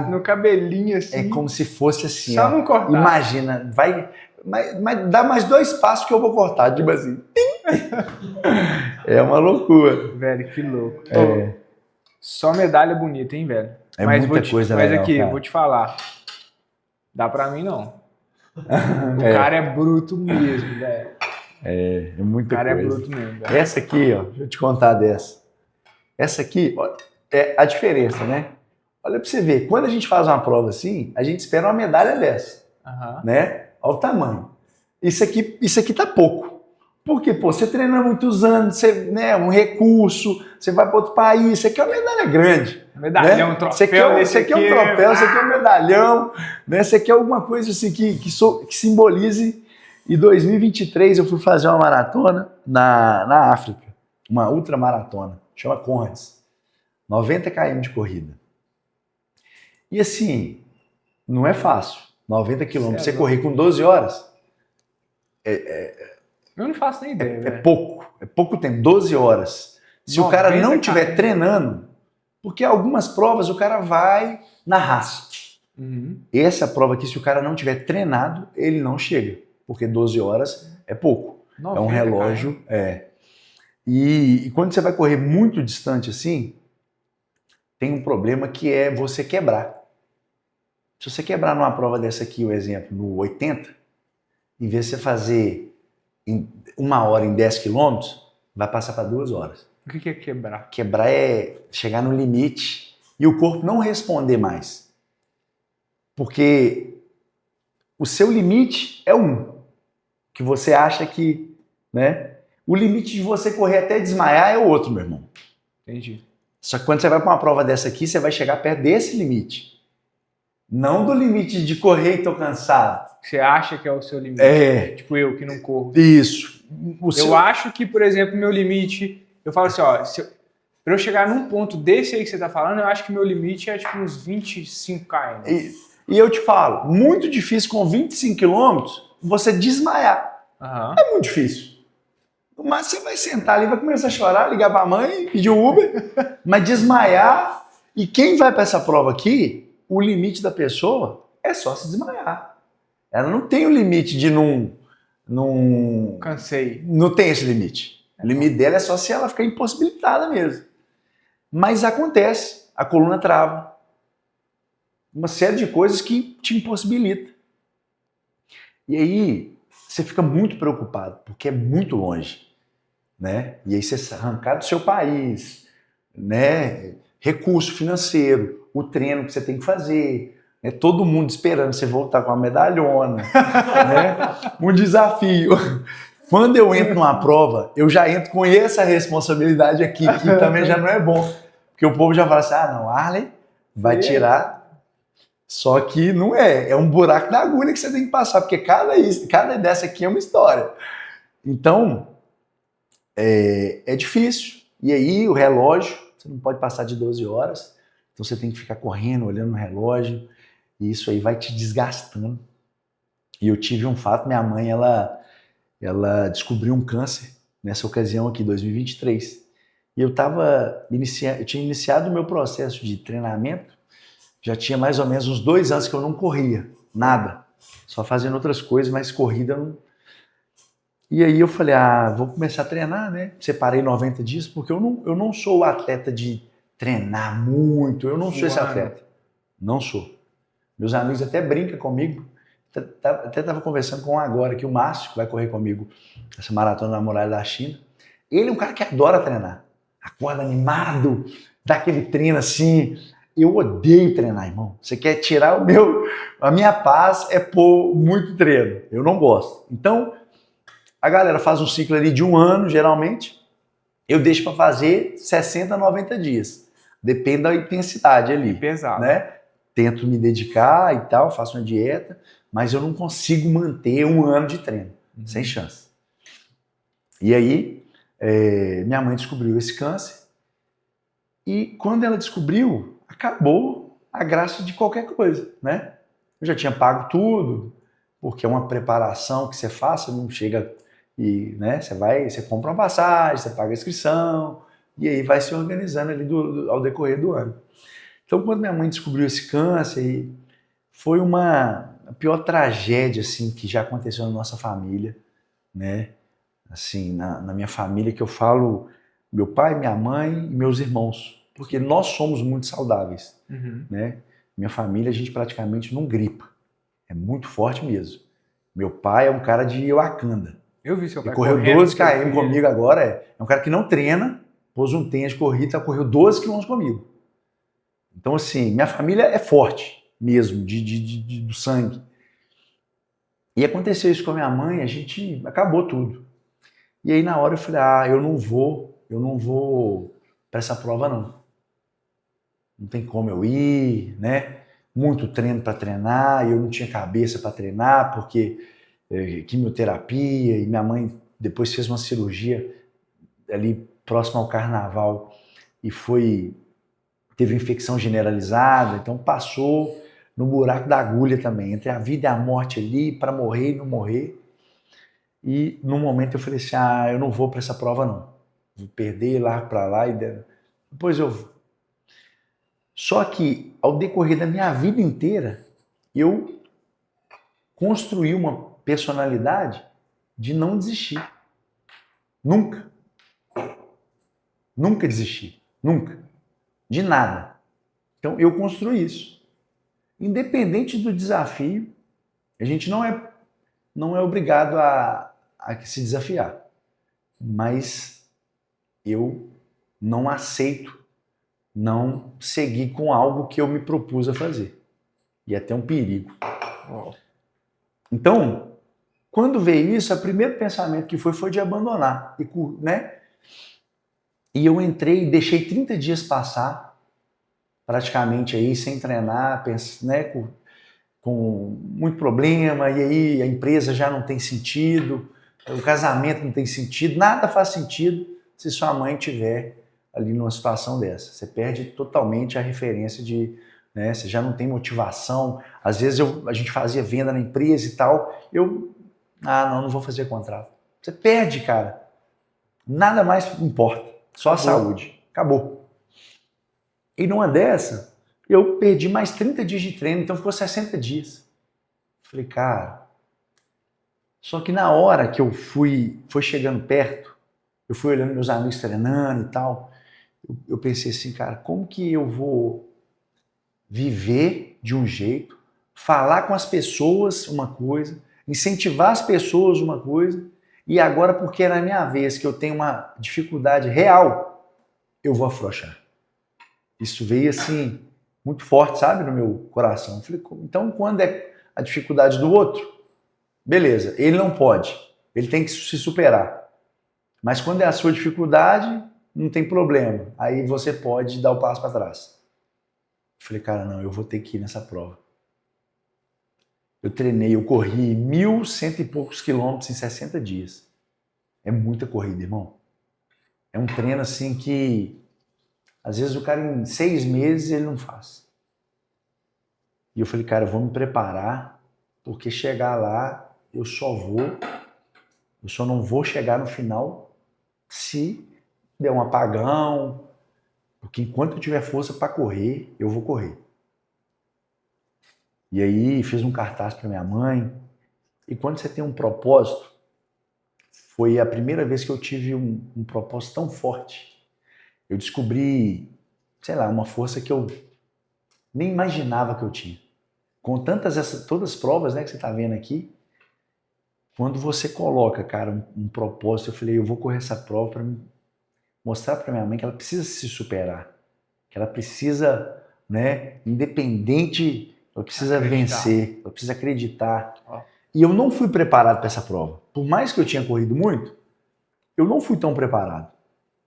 no cabelinho, assim. É como se fosse assim, só não cortar. Imagina, mas dá mais 2 passos que eu vou cortar, tipo assim. É uma loucura. Velho, que louco. Só medalha bonita, hein, velho? Mas muita coisa legal, mas aqui, cara. Vou te falar. Dá pra mim, não. O cara é bruto mesmo, velho. É muita coisa. O cara é bruto mesmo, velho. Essa aqui, ó, deixa eu te contar dessa. Essa aqui, ó, é a diferença, né? Olha pra você ver, quando a gente faz uma prova assim, a gente espera uma medalha dessa, né? Olha o tamanho. Isso aqui tá pouco. Porque, você treina muitos anos, né, um recurso, você vai para outro país, isso aqui é uma medalha grande. Medalhão, né? um troféu. Isso aqui é um troféu, isso aqui é um medalhão, né? Isso aqui é alguma coisa assim que simbolize. Em 2023 eu fui fazer uma maratona na África, uma ultramaratona, chama Conrads, 90 km de corrida. E assim, não é fácil, 90 km, você correr com 12 horas, eu não faço nem ideia, é pouco tempo, 12 horas. Se o cara não estiver treinando, porque algumas provas o cara vai na raça. Essa prova aqui, se o cara não tiver treinado, ele não chega, porque 12 horas é pouco. É um relógio. E quando você vai correr muito distante assim, tem um problema que é você quebrar. Se você quebrar numa prova dessa aqui, o exemplo, no 80, em vez de você fazer em 1 hora em 10 quilômetros, vai passar para 2 horas. O que é quebrar? Quebrar é chegar no limite e o corpo não responder mais. Porque o seu limite é 1, que você acha que, né? O limite de você correr até desmaiar é o outro, meu irmão. Entendi. Só que quando você vai para uma prova dessa aqui, você vai chegar perto desse limite. Não do limite de correr e tô cansado. Você acha que é o seu limite. Tipo eu, que não corro. Isso. Eu acho que, por exemplo, meu limite... Eu falo assim, ó... Pra eu chegar num ponto desse aí que você tá falando, eu acho que meu limite é tipo uns 25 km. E eu te falo, muito difícil com 25 km você desmaiar. É muito difícil. Mas você vai sentar ali, vai começar a chorar, ligar pra mãe, pedir um Uber, mas desmaiar... E quem vai para essa prova aqui... O limite da pessoa é só se desmaiar. Ela não tem o limite de não... Cansei. Não tem esse limite. O limite dela é só se ela ficar impossibilitada mesmo. Mas acontece. A coluna trava. Uma série de coisas que te impossibilita. E aí você fica muito preocupado, porque é muito longe. Né? E aí você arrancar do seu país, né? Recurso financeiro, o treino que você tem que fazer, né? Todo mundo esperando você voltar com a medalhona, né? Um desafio. Quando eu entro numa prova, eu já entro com essa responsabilidade aqui, que também já não é bom. Porque o povo já fala assim, não, Arley vai tirar. Só que não é. É um buraco na agulha que você tem que passar, porque cada dessa aqui é uma história. Então, é difícil. E aí, o relógio, você não pode passar de 12 horas. Então, você tem que ficar correndo, olhando no relógio. E isso aí vai te desgastando. E eu tive um fato, minha mãe, ela descobriu um câncer nessa ocasião aqui, 2023. E eu tinha iniciado o meu processo de treinamento, já tinha mais ou menos uns 2 anos que eu não corria, nada. Só fazendo outras coisas, mas corrida não. E aí eu falei, vou começar a treinar, né? Separei 90 dias, porque eu não sou o atleta de treinar muito, eu não sou esse atleta. Não sou. Meus amigos até brincam comigo. Até estava conversando com um agora aqui, o Márcio, que vai correr comigo essa maratona na Muralha da China. Ele é um cara que adora treinar. Acorda animado, dá aquele treino assim. Eu odeio treinar, irmão. Você quer tirar a minha paz é pôr muito treino. Eu não gosto. Então, a galera faz um ciclo ali de 1 ano, geralmente. Eu deixo para fazer 60, 90 dias. Depende da intensidade ali. Pesado. Né? Tento me dedicar e tal, faço uma dieta, mas eu não consigo manter 1 ano de treino. Sem chance. E aí, minha mãe descobriu esse câncer. E quando ela descobriu, acabou a graça de qualquer coisa, né? Eu já tinha pago tudo, porque é uma preparação que você faz, você não chega e, né, você compra uma passagem, você paga a inscrição, e aí vai se organizando ali ao decorrer do ano. Então, quando minha mãe descobriu esse câncer, foi a pior tragédia, assim, que já aconteceu na nossa família, né? Assim, na minha família, que eu falo, meu pai, minha mãe e meus irmãos, porque nós somos muito saudáveis, né? Minha família, a gente praticamente não gripa, é muito forte mesmo. Meu pai é um cara de Wakanda. Eu vi seu pai correu 12 km comigo agora, é um cara que não treina, pôs um tênis de corrida, correu 12 km comigo. Então, assim, minha família é forte mesmo, do sangue. E aconteceu isso com a minha mãe, a gente acabou tudo. E aí na hora eu falei, eu não vou para essa prova não. Não tem como eu ir, né? Muito treino para treinar, eu não tinha cabeça para treinar, porque quimioterapia, e minha mãe depois fez uma cirurgia ali próximo ao carnaval e teve infecção generalizada, então passou no buraco da agulha também, entre a vida e a morte ali, para morrer e não morrer. E no momento eu falei assim, eu não vou para essa prova não. Vou perder lá para lá e depois eu vou. Só que ao decorrer da minha vida inteira, eu construí uma personalidade de não desistir. Nunca. Nunca desistir. Nunca. De nada. Então eu construí isso. Independente do desafio, a gente não é obrigado a se desafiar. Mas eu não aceito não seguir com algo que eu me propus a fazer. E é até um perigo. Então, quando veio isso, o primeiro pensamento que foi de abandonar. Né? E eu entrei e deixei 30 dias passar, praticamente aí, sem treinar, né, com muito problema, e aí a empresa já não tem sentido, o casamento não tem sentido, nada faz sentido se sua mãe tiver ali numa situação dessa. Você perde totalmente a referência né, você já não tem motivação. Às vezes a gente fazia venda na empresa e tal, não vou fazer contrato. Você perde, cara. Nada mais importa, só a saúde. Acabou. E numa dessa, eu perdi mais 30 dias de treino, então ficou 60 dias. Falei, cara, só que na hora que eu foi chegando perto, eu fui olhando meus amigos treinando e tal, eu pensei assim, cara, como que eu vou viver de um jeito, falar com as pessoas uma coisa, incentivar as pessoas uma coisa, e agora porque é na minha vez que eu tenho uma dificuldade real, eu vou afrouxar. Isso veio assim, muito forte, sabe, no meu coração. Eu falei, então quando é a dificuldade do outro, beleza, ele não pode, ele tem que se superar. Mas quando é a sua dificuldade, não tem problema. Aí você pode dar o passo para trás. Eu falei, cara, não, eu vou ter que ir nessa prova. Eu treinei, eu corri 1.100 e poucos quilômetros em 60 dias. É muita corrida, irmão. É um treino assim que, às vezes, o cara em 6 meses ele não faz. E eu falei, cara, eu vou me preparar, porque chegar lá, eu só não vou chegar no final se der um apagão, porque enquanto eu tiver força para correr, eu vou correr. E aí fiz um cartaz para minha mãe. E quando você tem um propósito, foi a primeira vez que eu tive um propósito tão forte. Eu descobri, sei lá, uma força que eu nem imaginava que eu tinha. Com todas as provas, né, que você está vendo aqui, quando você coloca, cara, um propósito, eu falei, eu vou correr essa prova para mostrar para minha mãe que ela precisa se superar, que ela precisa, né, independente, ela precisa vencer, ela precisa acreditar. E eu não fui preparado para essa prova. Por mais que eu tinha corrido muito, eu não fui tão preparado.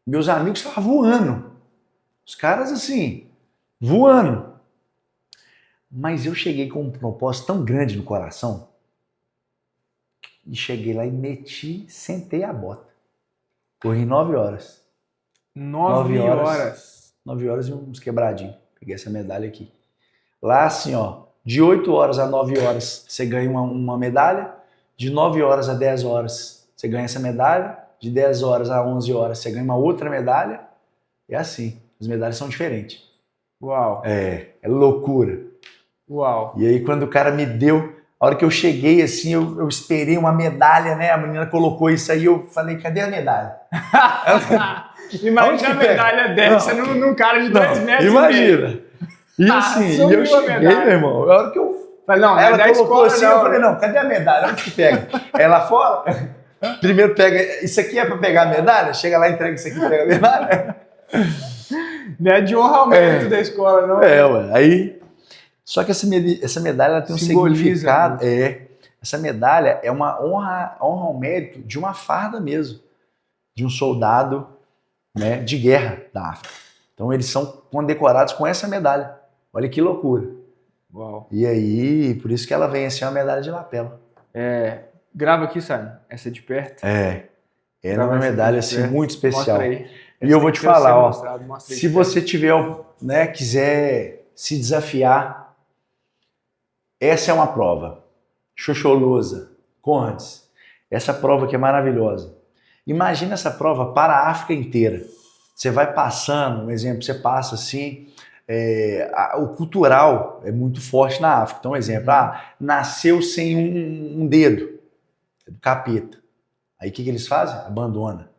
Meus amigos estavam voando. Os caras, assim, voando. Mas eu cheguei com um propósito tão grande no coração e cheguei lá e sentei a bota. Corri 9 horas. 9 horas? 9 horas e uns quebradinhos. Peguei essa medalha aqui. Lá, assim, ó, de 8 horas a 9 horas você ganha uma medalha, de 9 horas a 10 horas você ganha essa medalha, de 10 horas a 11 horas você ganha uma outra medalha, e assim, as medalhas são diferentes. Uau! É loucura. Uau! E aí quando o cara me deu, a hora que eu cheguei assim, eu esperei uma medalha, né, a menina colocou isso aí, eu falei, cadê a medalha? Imagina a medalha dessa num cara de 2 metros imagina. e meio. E assim, e eu cheguei, meu irmão, a hora que eu... Não, ela da colocou escola, assim, eu falei, não, cadê a medalha? Onde que pega? É lá fora? Primeiro pega, isso aqui é pra pegar a medalha? Chega lá e entrega isso aqui e pega a medalha? Não é de honra ao mérito da escola, não. Ué. Aí, só que essa medalha ela tem um significado. Essa medalha é uma honra ao mérito de uma farda mesmo, de um soldado, né, de guerra da África. Então eles são condecorados com essa medalha. Olha que loucura. Uau. E aí, por isso que ela vem assim, uma medalha de lapela. Grava aqui, Simon, essa de perto. Ela é uma medalha assim, muito especial. Mostra aí. E eu vou te falar, ó, se você tiver, né, quiser se desafiar, essa é uma prova. Xoxolosa, Conrads, essa prova que é maravilhosa. Imagina essa prova para a África inteira. Você vai passando, um exemplo, você passa assim, o cultural é muito forte na África. Então, um exemplo, nasceu sem um dedo, é do capeta. Aí o que eles fazem? Abandona.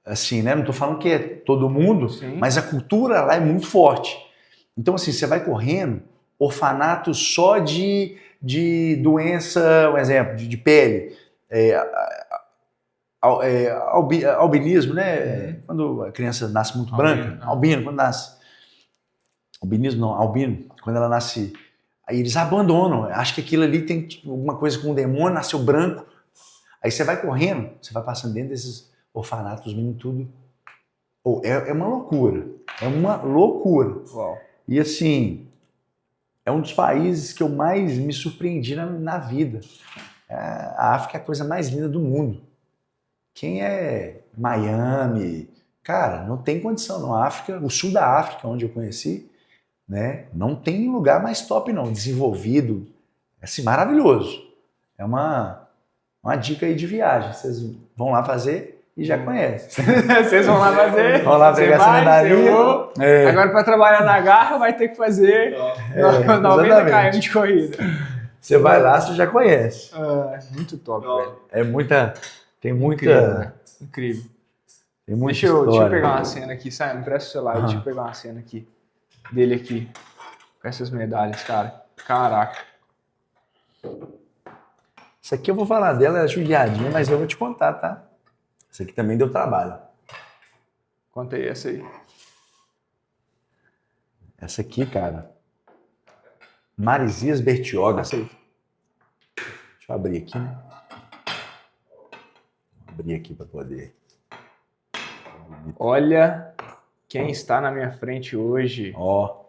Assim, né? Não estou falando que é todo mundo, mas a cultura lá é muito forte. Então, assim, você vai correndo, orfanato só de doença, um exemplo, de pele, albinismo, né? Quando a criança nasce muito branca, albino, quando nasce. Albinismo não, albino, quando ela nasce, aí eles abandonam, acho que aquilo ali tem tipo, alguma coisa com o demônio, nasceu branco, aí você vai correndo, você vai passando dentro desses orfanatos, tudo, é uma loucura, Uau. E assim, é um dos países que eu mais me surpreendi na vida. A África é a coisa mais linda do mundo. Quem é Miami, cara, não tem condição, não. A África, o sul da África, onde eu conheci, né, não tem lugar mais top não, desenvolvido, assim, maravilhoso. É uma dica aí de viagem, vocês vão lá fazer e já conhecem. Vocês vão lá fazer, vão lá pegar essa medalhinha. Agora para trabalhar na garra vai ter que fazer 90 km de corrida. Você vai lá, você já conhece. Muito top, velho. Tem muita... Incrível. Tem muita deixa eu história. pegar uma cena aqui, Simon, presta o celular, deixa eu pegar uma cena aqui. Dele aqui, com essas medalhas, cara. Caraca. Isso aqui eu vou falar dela, é judiadinha, mas eu vou te contar, tá? Isso aqui também deu trabalho. Conta aí essa aí. Essa aqui, cara, Maresias Bertioga. Deixa eu abrir aqui, né? Vou abrir aqui para poder. Olha quem está na minha frente hoje. Ó.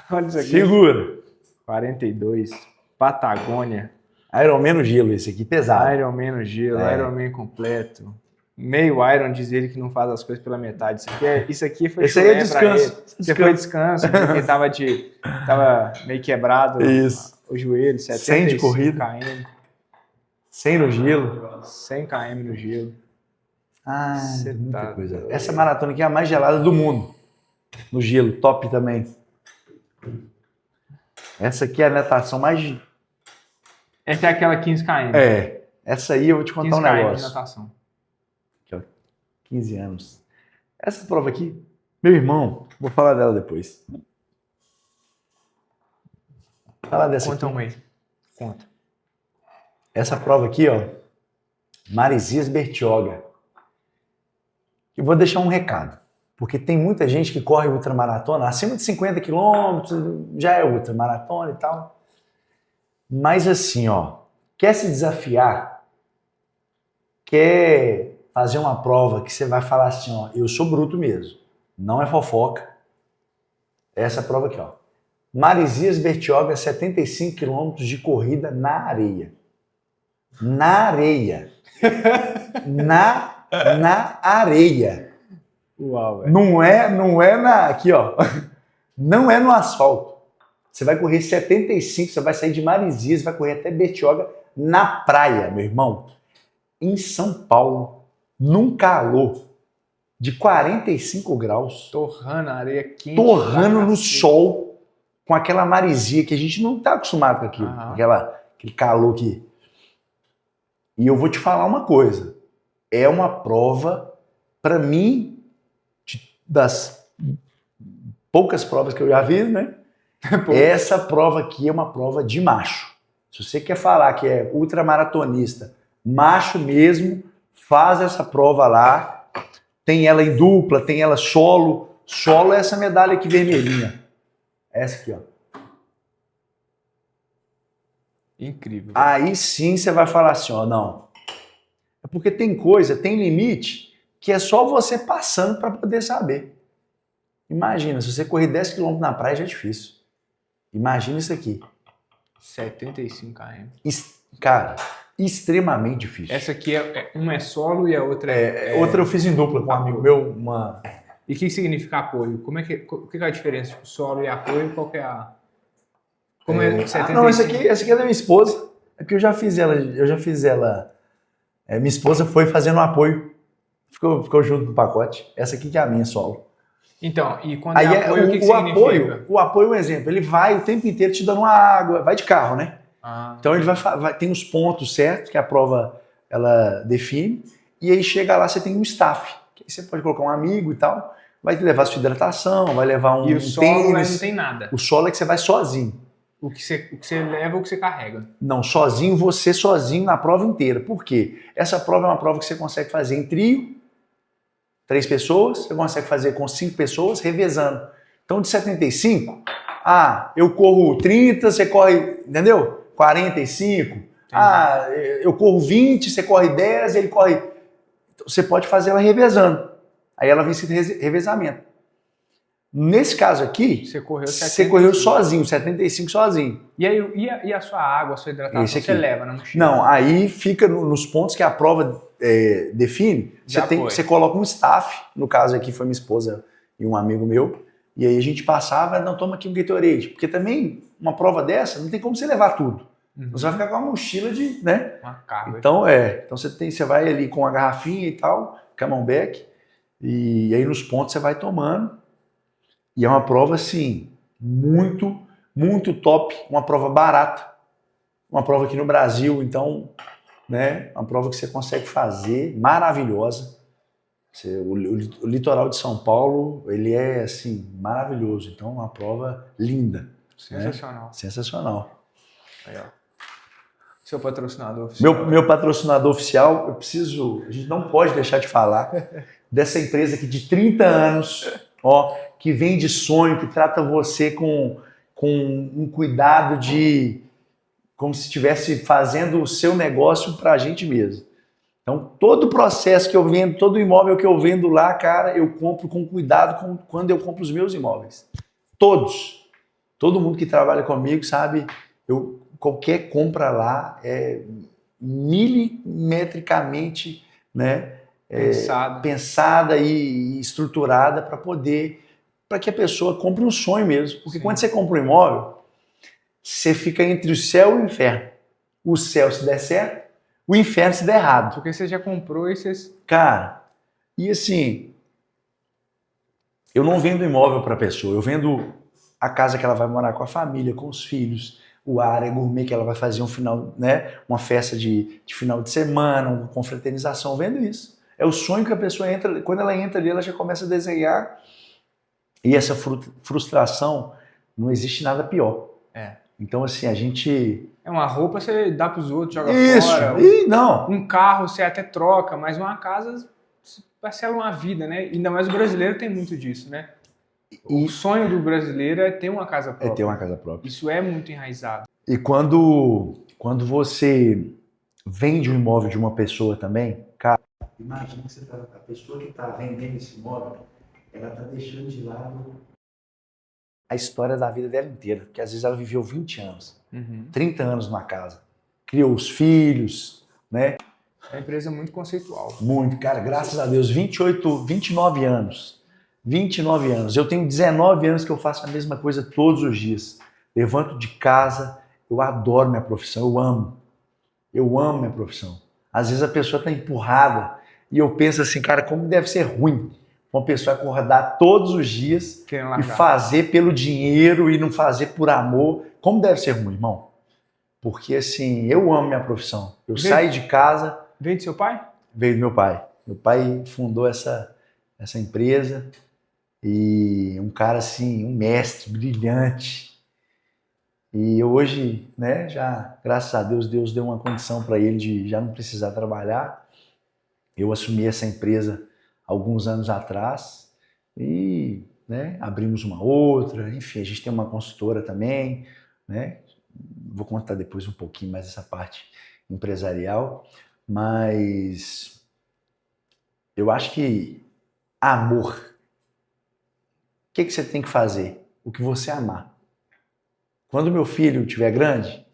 Olha isso aqui. Segura. 42. Patagônia. Ironman no gelo, esse aqui pesado. Ironman no gelo, Ironman completo. Meio Iron diz ele que não faz as coisas pela metade. Isso aqui foi esse aí é descanso. Você foi descanso, porque tava meio quebrado. Isso. O joelho, 100 de corrida. km. 100 no gelo. 100 km no gelo. Ah, muita coisa. Essa maratona aqui é a mais gelada do mundo. No gelo, top também. Essa aqui é a natação mais... Essa é aquela 15 km. É. Essa aí eu vou te contar um negócio. 15 km de natação. Aqui, ó. 15 anos. Essa prova aqui, meu irmão, vou falar dela depois. Fala dessa Conta aqui. um aí. Conta. Essa prova aqui, ó. Maresias Bertioga. Eu vou deixar um recado. Porque tem muita gente que corre ultramaratona, acima de 50 quilômetros, já é ultramaratona e tal. Mas assim, ó, quer se desafiar, quer fazer uma prova que você vai falar assim, ó, eu sou bruto mesmo, não é fofoca. Essa prova aqui, ó. Maresias Bertioga, 75 quilômetros de corrida na areia. Na areia. Na areia. Uau, velho. Não é aqui, ó. Não é no asfalto. Você vai correr 75, você vai sair de Maresias, vai correr até Bertioga na praia, meu irmão. Em São Paulo, num calor de 45 graus. Torrando a areia quente. Torrando no sol, com aquela maresia que a gente não tá acostumado com aquilo. Aquele calor que... E eu vou te falar uma coisa. É uma prova, para mim, das poucas provas que eu já vi, né? Essa prova aqui é uma prova de macho. Se você quer falar que é ultramaratonista, macho mesmo, faz essa prova lá. Tem ela em dupla, tem ela solo. Solo é essa medalha aqui vermelhinha. Essa aqui, ó. Incrível. Aí sim você vai falar assim, ó, não. É porque tem coisa, tem limite, que é só você passando para poder saber. Imagina, se você correr 10 km na praia já é difícil. Imagina isso aqui. 75 km. Cara, extremamente difícil. Essa aqui, uma é solo e a outra outra eu fiz em dupla com um amigo meu. E o que significa apoio? O que é a diferença? Tipo, solo e apoio, qual que é a... Como é 75? Não, essa aqui é da minha esposa. É porque eu já fiz ela. Minha esposa foi fazendo um apoio. Ficou junto no pacote. Essa aqui que é a minha solo. Então, e quando aí apoio, o que significa? O apoio é um exemplo. Ele vai o tempo inteiro te dando uma água. Vai de carro, né? Então ele tem os pontos certos que a prova ela define. E aí chega lá, você tem um staff. Que aí você pode colocar um amigo e tal. Vai levar sua hidratação, vai levar um tênis. E o solo não tem nada. O solo é que você vai sozinho. O que você leva ou o que você carrega? Não, você sozinho na prova inteira. Por quê? Essa prova é uma prova que você consegue fazer em trio, 3 pessoas, você consegue fazer com 5 pessoas, revezando. Então, de 75, eu corro 30, você corre, entendeu? 45. Entendi. Eu corro 20, você corre 10, ele corre... Então, você pode fazer ela revezando. Aí ela vem esse revezamento. Nesse caso aqui, você correu sozinho, 75 sozinho. E aí, e a sua água, a sua hidratação, você leva na mochila? Não, aí fica nos pontos que a prova define, você coloca um staff, no caso aqui foi minha esposa e um amigo meu, e aí a gente passava, não, toma aqui um Gatorade, porque também uma prova dessa não tem como você levar tudo. Você vai ficar com uma mochila de, né? Uma carga. Então você vai ali com a garrafinha e tal, Camelback, e aí nos pontos você vai tomando. E é uma prova, assim, muito, muito top, uma prova barata, uma prova aqui no Brasil, então, né, uma prova que você consegue fazer, maravilhosa. O litoral de São Paulo, ele é, assim, maravilhoso, então uma prova linda. Sensacional. Né? Sensacional. Aí, ó. Seu patrocinador oficial. Meu patrocinador oficial, a gente não pode deixar de falar dessa empresa aqui de 30 anos, ó, que vende sonho, que trata você com um cuidado de como se estivesse fazendo o seu negócio para a gente mesmo. Então, todo o processo que eu vendo, todo imóvel que eu vendo lá, cara, eu compro com cuidado quando eu compro os meus imóveis. Todos. Todo mundo que trabalha comigo sabe, qualquer compra lá é milimetricamente, né, pensada e estruturada para que a pessoa compre um sonho mesmo. Porque quando você compra um imóvel, você fica entre o céu e o inferno. O céu se der certo, o inferno se der errado. Porque você já comprou e você... Cara, e assim, eu não vendo imóvel para a pessoa, eu vendo a casa que ela vai morar com a família, com os filhos, a área gourmet que ela vai fazer uma festa de final de semana, uma confraternização, vendo isso. É o sonho que a pessoa entra, quando ela entra ali, ela já começa a desenhar. E essa frustração, não existe nada pior. Então, assim, a gente... uma roupa você dá para os outros, joga fora. Um carro você até troca, mas uma casa parcela uma vida, né? Ainda mais o brasileiro tem muito disso, né? O sonho do brasileiro é ter uma casa própria. É ter uma casa própria. Isso é muito enraizado. E quando você vende um imóvel de uma pessoa também, cara, imagina que a pessoa que está vendendo esse imóvel, ela está deixando de lado a história da vida dela inteira, porque às vezes ela viveu 20 anos, 30 anos numa casa, criou os filhos, né? É uma empresa muito conceitual. Muito, cara, graças a Deus, 29 anos. 29 anos. Eu tenho 19 anos que eu faço a mesma coisa todos os dias. Levanto de casa, eu adoro minha profissão, eu amo. Eu amo minha profissão. Às vezes a pessoa está empurrada e eu penso assim, cara, como deve ser ruim uma pessoa acordar todos os dias e fazer pelo dinheiro e não fazer por amor. Como deve ser ruim, irmão? Porque assim, eu amo minha profissão. Eu saio de casa... Veio do seu pai? Veio do meu pai. Meu pai fundou essa empresa e um cara assim, um mestre brilhante. E hoje, né, já, graças a Deus, Deus deu uma condição para ele de já não precisar trabalhar. Eu assumi essa empresa alguns anos atrás e, né, abrimos uma outra. Enfim, a gente tem uma consultora também, né? Vou contar depois um pouquinho mais essa parte empresarial, mas eu acho que amor, o que você tem que fazer? O que você amar. Quando meu filho estiver grande,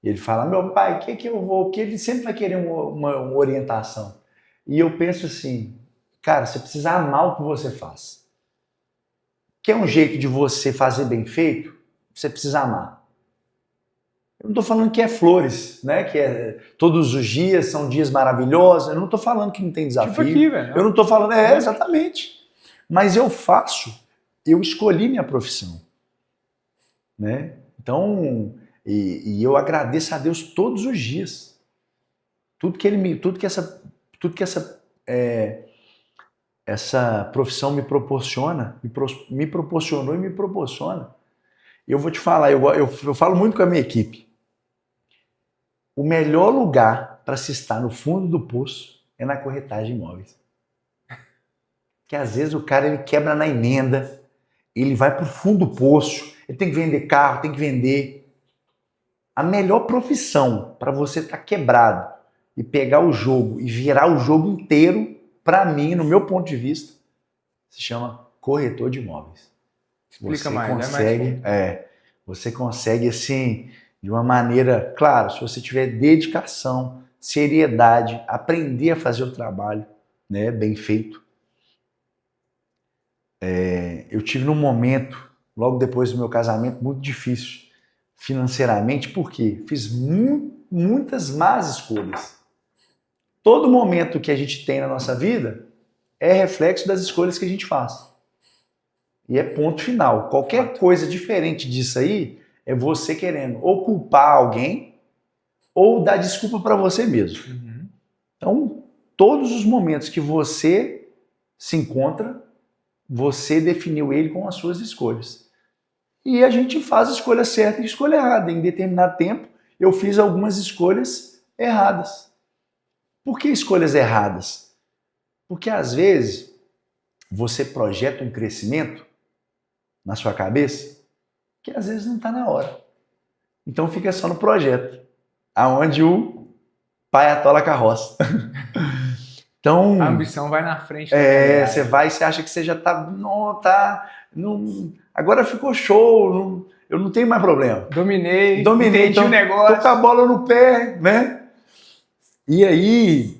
ele fala, meu pai, o que eu vou? Porque ele sempre vai querer uma orientação. E eu penso assim, cara, você precisa amar o que você faz. Quer um jeito de você fazer bem feito? Você precisa amar. Eu não estou falando que é flores, né? Que é todos os dias são dias maravilhosos. Eu não estou falando que não tem desafio. Tipo aqui, velho. Eu não estou falando, exatamente. Mas eu escolhi minha profissão, né? Então, e eu agradeço a Deus todos os dias. Tudo que essa profissão me proporciona, me proporcionou e me proporciona. Eu vou te falar, eu falo muito com a minha equipe. O melhor lugar para se estar no fundo do poço é na corretagem de imóveis. Que às vezes o cara ele quebra na emenda, ele vai para o fundo do poço, ele tem que vender carro, tem que vender. A melhor profissão para você estar quebrado e pegar o jogo e virar o jogo inteiro, para mim, no meu ponto de vista, se chama corretor de imóveis. Explica mais, você consegue assim, de uma maneira, claro, se você tiver dedicação, seriedade, aprender a fazer o trabalho, né, bem feito. Eu tive num momento, logo depois do meu casamento, muito difícil financeiramente, porque fiz muitas más escolhas. Todo momento que a gente tem na nossa vida é reflexo das escolhas que a gente faz. E é ponto final. Qualquer coisa diferente disso aí é você querendo ou culpar alguém ou dar desculpa para você mesmo. Então, todos os momentos que você se encontra, você definiu ele com as suas escolhas. E a gente faz a escolha certa e a escolha errada. Em determinado tempo, eu fiz algumas escolhas erradas. Por que escolhas erradas? Porque às vezes você projeta um crescimento na sua cabeça que às vezes não está na hora. Então fica só no projeto, aonde o pai atola a carroça. Então, a ambição vai na frente. Você acha que você já está, agora ficou show, eu não tenho mais problema. Dominei entendi então, o negócio. Tô com a bola no pé, né? E aí,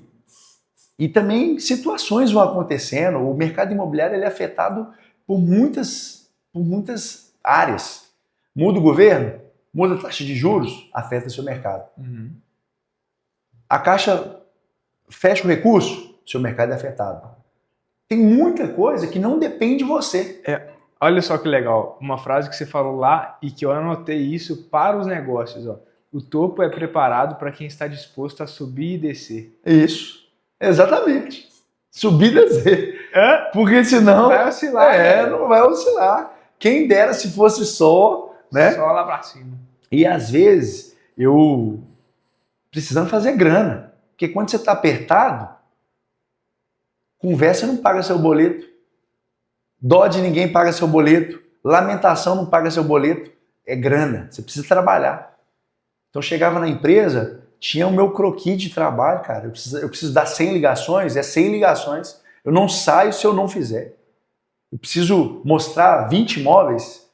e também situações vão acontecendo, o mercado imobiliário ele é afetado por muitas áreas. Muda o governo, muda a taxa de juros, afeta seu mercado. Uhum. A Caixa fecha o recurso, seu mercado é afetado. Tem muita coisa que não depende de você. Olha só que legal, uma frase que você falou lá e que eu anotei isso para os negócios. Ó. O topo é preparado para quem está disposto a subir e descer. Isso, exatamente. Subir e descer. Porque senão... Vai oscilar. Não vai oscilar. Quem dera se fosse só... né? Só lá para cima. E às vezes, eu precisando fazer grana. Porque quando você está apertado, conversa não paga seu boleto. Dó de ninguém paga seu boleto. Lamentação não paga seu boleto. É grana. Você precisa trabalhar. Então, eu chegava na empresa, tinha o meu croquis de trabalho, cara. Eu preciso dar 100 ligações, é 100 ligações. Eu não saio se eu não fizer. Eu preciso mostrar 20 imóveis.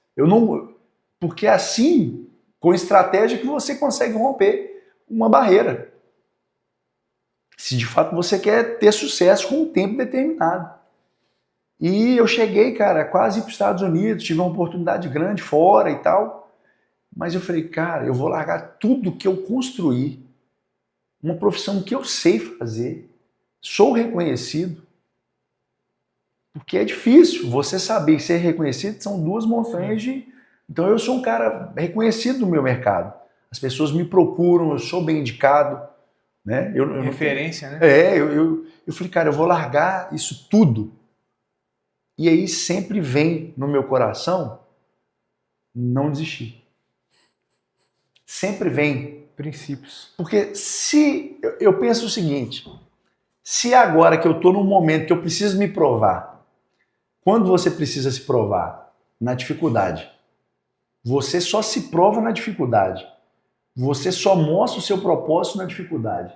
Porque é assim, com estratégia, que você consegue romper uma barreira. Se de fato você quer ter sucesso com um tempo determinado. E eu cheguei, cara, quase para os Estados Unidos, tive uma oportunidade grande fora e tal. Mas eu falei, cara, eu vou largar tudo que eu construí, uma profissão que eu sei fazer, sou reconhecido. Porque é difícil você saber ser reconhecido, são duas montanhas de... Então eu sou um cara reconhecido no meu mercado. As pessoas me procuram, eu sou bem indicado. Né? Referência, né? Eu falei, cara, eu vou largar isso tudo. E aí sempre vem no meu coração não desistir. Sempre vem. Princípios. Porque se... Eu penso o seguinte, se agora que eu estou num momento que eu preciso me provar, quando você precisa se provar? Na dificuldade. Você só se prova na dificuldade. Você só mostra o seu propósito na dificuldade.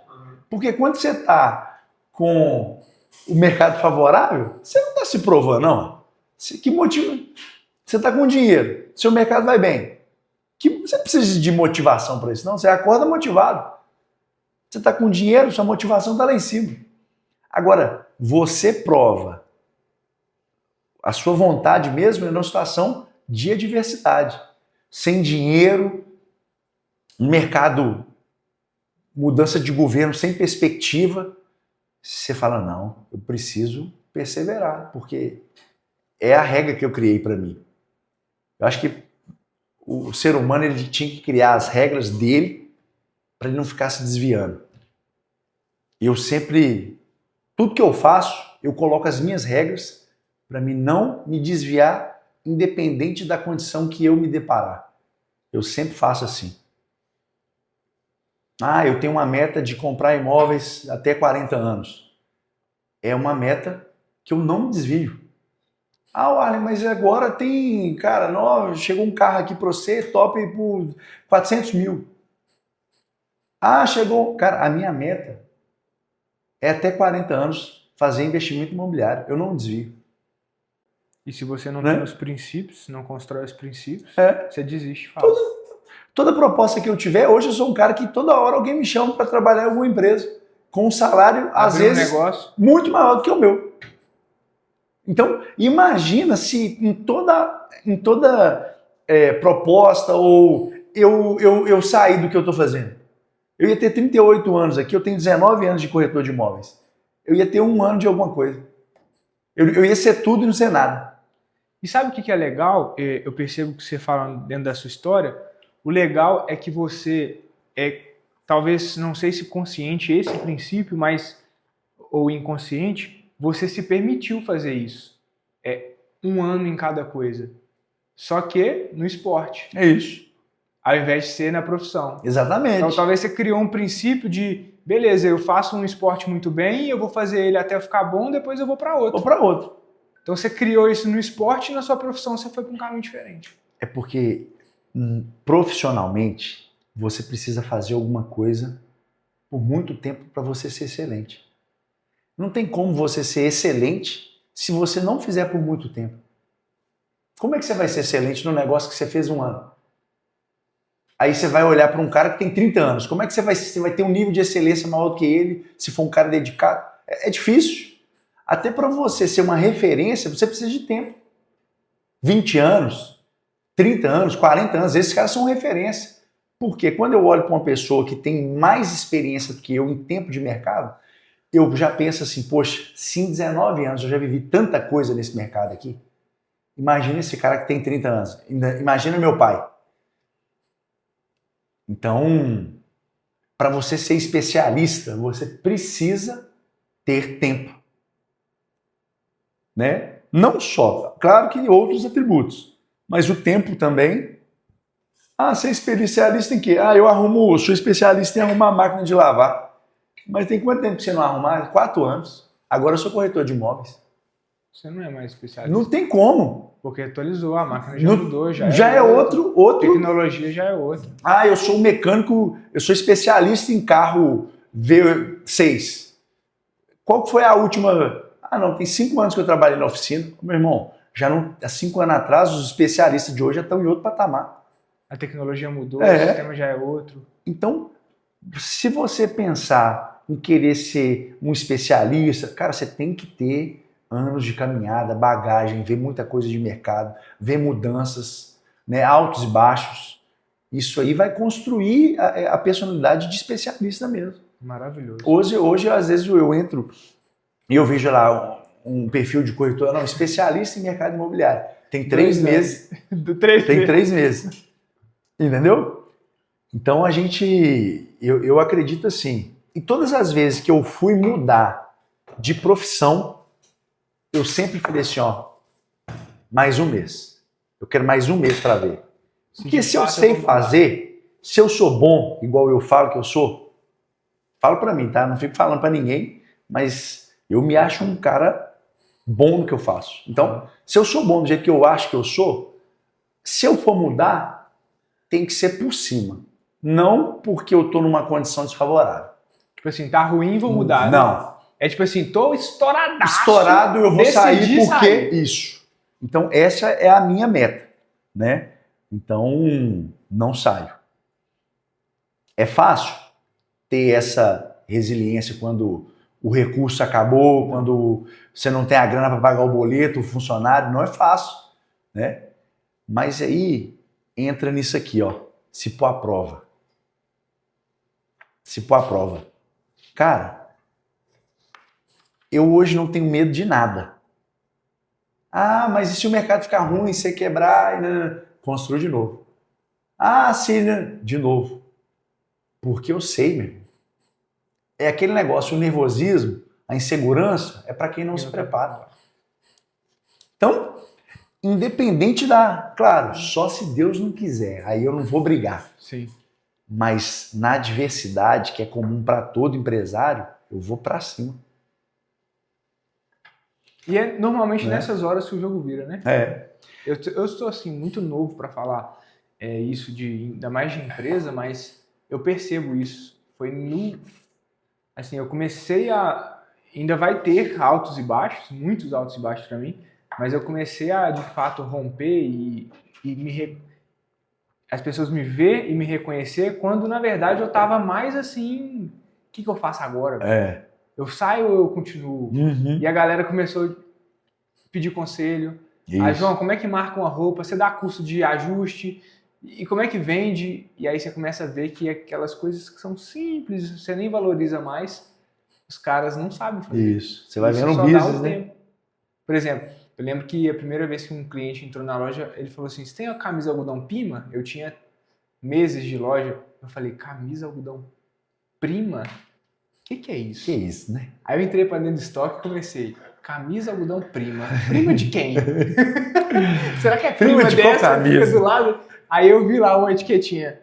Porque quando você está com o mercado favorável, você não está se provando, não. Que motivo? Você está com dinheiro, seu mercado vai bem. Você precisa de motivação para isso, não? Você acorda motivado. Você está com dinheiro, sua motivação está lá em cima. Agora, você prova a sua vontade mesmo numa situação de adversidade. Sem dinheiro, um mercado, mudança de governo sem perspectiva, você fala, não, eu preciso perseverar, porque é a regra que eu criei para mim. Eu acho que o ser humano ele tinha que criar as regras dele para ele não ficar se desviando. Eu sempre, tudo que eu faço, eu coloco as minhas regras para mim não me desviar, independente da condição que eu me deparar. Eu sempre faço assim. Eu tenho uma meta de comprar imóveis até 40 anos. É uma meta que eu não me desvio. Arlen, mas agora tem, cara, chegou um carro aqui para você, top por 400 mil. Chegou, cara, a minha meta é até 40 anos fazer investimento imobiliário. Eu não desvio. E se você não tem os princípios, não constrói os princípios, você desiste. Toda proposta que eu tiver, hoje eu sou um cara que toda hora alguém me chama para trabalhar em alguma empresa, com um salário, às vezes, muito maior do que o meu. Então, imagina se em toda proposta ou eu sair do que eu estou fazendo. Eu ia ter 38 anos aqui, eu tenho 19 anos de corretor de imóveis. Eu ia ter 1 ano de alguma coisa. Eu ia ser tudo e não ser nada. E sabe o que é legal? Eu percebo que você fala dentro da sua história. O legal é que você talvez, não sei se consciente esse princípio, mas ou inconsciente, você se permitiu fazer isso. 1 ano em cada coisa. Só que no esporte. É isso. Ao invés de ser na profissão. Exatamente. Então talvez você criou um princípio de, beleza, eu faço um esporte muito bem, eu vou fazer ele até ficar bom, depois eu vou para outro. Vou para outro. Então você criou isso no esporte e na sua profissão você foi para um caminho diferente. É porque profissionalmente você precisa fazer alguma coisa por muito tempo para você ser excelente. Não tem como você ser excelente se você não fizer por muito tempo. Como é que você vai ser excelente no negócio que você fez 1 ano? Aí você vai olhar para um cara que tem 30 anos. Como é que você vai ter um nível de excelência maior do que ele se for um cara dedicado? É difícil. Até para você ser uma referência, você precisa de tempo. 20 anos, 30 anos, 40 anos, esses caras são referência. Porque quando eu olho para uma pessoa que tem mais experiência do que eu em tempo de mercado, eu já penso assim, poxa, se em 19 anos eu já vivi tanta coisa nesse mercado aqui, imagina esse cara que tem 30 anos, imagina meu pai. Então, para você ser especialista, você precisa ter tempo. Né? Não só, claro que outros atributos, mas o tempo também. Ah, você é especialista em quê? Ah, eu sou especialista em arrumar máquina de lavar. Mas tem quanto tempo que você não arrumar? 4 anos. Agora eu sou corretor de imóveis. Você não é mais especialista. Não tem como. Porque atualizou, a máquina já mudou, já é outro. Tecnologia já é outra. Ah, eu sou mecânico, eu sou especialista em carro V6. Qual foi a última? Ah, não, tem 5 anos que eu trabalhei na oficina. Meu irmão, já não, há 5 anos atrás, os especialistas de hoje já estão em outro patamar. A tecnologia mudou, o sistema já é outro. Então, se você pensar em querer ser um especialista, cara, você tem que ter anos de caminhada, bagagem, ver muita coisa de mercado, ver mudanças, né, altos e baixos. Isso aí vai construir a personalidade de especialista mesmo. Maravilhoso. Hoje às vezes, eu entro e eu vejo lá um perfil de corretor, não, especialista em mercado imobiliário. Tem 3 meses. Tem 3 meses. Entendeu? Então eu acredito assim, e todas as vezes que eu fui mudar de profissão, eu sempre falei assim, ó, mais 1 mês. Eu quero mais 1 mês para ver. Porque se eu sei fazer, se eu sou bom, igual eu falo que eu sou, falo para mim, tá? Não fico falando para ninguém, mas eu me acho um cara bom no que eu faço. Então, se eu sou bom do jeito que eu acho que eu sou, se eu for mudar, tem que ser por cima. Não porque eu tô numa condição desfavorável. Tipo assim, tá ruim, vou mudar. Não. Né? É tipo assim, tô estouradaço. Estourado, eu vou sair porque isso. Então, essa é a minha meta, né? Então, não saio. É fácil ter essa resiliência quando o recurso acabou, quando você não tem a grana para pagar o boleto, o funcionário, não é fácil, né? Mas aí entra nisso aqui, ó, se pôr à prova. Se pôr à prova. Cara, eu hoje não tenho medo de nada. Ah, mas e se o mercado ficar ruim, você quebrar, construir de novo. Ah, sim, de novo. Porque eu sei, meu irmão. É aquele negócio, o nervosismo, a insegurança, é para quem não se prepara. Então, independente da... Claro, só se Deus não quiser, aí eu não vou brigar. Sim. Mas na adversidade, que é comum para todo empresário, eu vou para cima. E é normalmente nessas horas que o jogo vira, né? É. Eu estou assim, muito novo para falar isso, ainda mais de empresa, mas eu percebo isso. Foi no... Assim, eu comecei a... Ainda vai ter altos e baixos, muitos altos e baixos para mim, mas eu comecei a, de fato, romper as pessoas me ver e me reconhecer quando, na verdade, eu estava mais assim... O que eu faço agora? Eu saio ou eu continuo? Uhum. E a galera começou a pedir conselho. Ah, João, como é que marca uma roupa? Você dá curso de ajuste? E como é que vende? E aí você começa a ver que aquelas coisas que são simples, você nem valoriza mais, os caras não sabem fazer. Isso. Você vai vendo o business, né? Por exemplo, eu lembro que a primeira vez que um cliente entrou na loja, ele falou assim, você tem a camisa algodão Pima? Eu tinha meses de loja. Eu falei, camisa algodão Prima? O que é isso? Que é isso, né? Aí eu entrei para dentro do estoque e comecei. Camisa algodão Prima. Prima de quem? Será que é prima de dessa? Qual camisa? Fica do lado. Aí eu vi lá uma etiquetinha.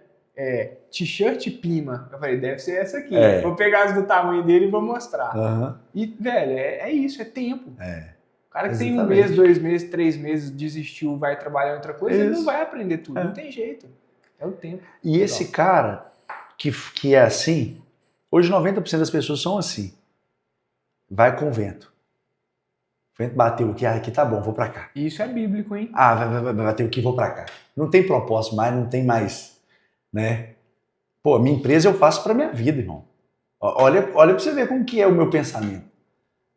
T-shirt Pima. Eu falei, deve ser essa aqui. Vou pegar as do tamanho dele e vou mostrar. Uhum. E, velho, é isso, é tempo. O cara que tem 1 mês, 2 meses, 3 meses, desistiu, vai trabalhar em outra coisa, ele não vai aprender tudo, não tem jeito. É o tempo. E esse cara que é assim, hoje 90% das pessoas são assim. Vai com o vento. O vento bateu aqui, aqui tá bom, vou pra cá. Isso é bíblico, hein? Vai bater aqui, vou pra cá. Não tem propósito mais, não tem mais, né? Pô, minha empresa eu faço pra minha vida, irmão. Olha pra você ver como que é o meu pensamento.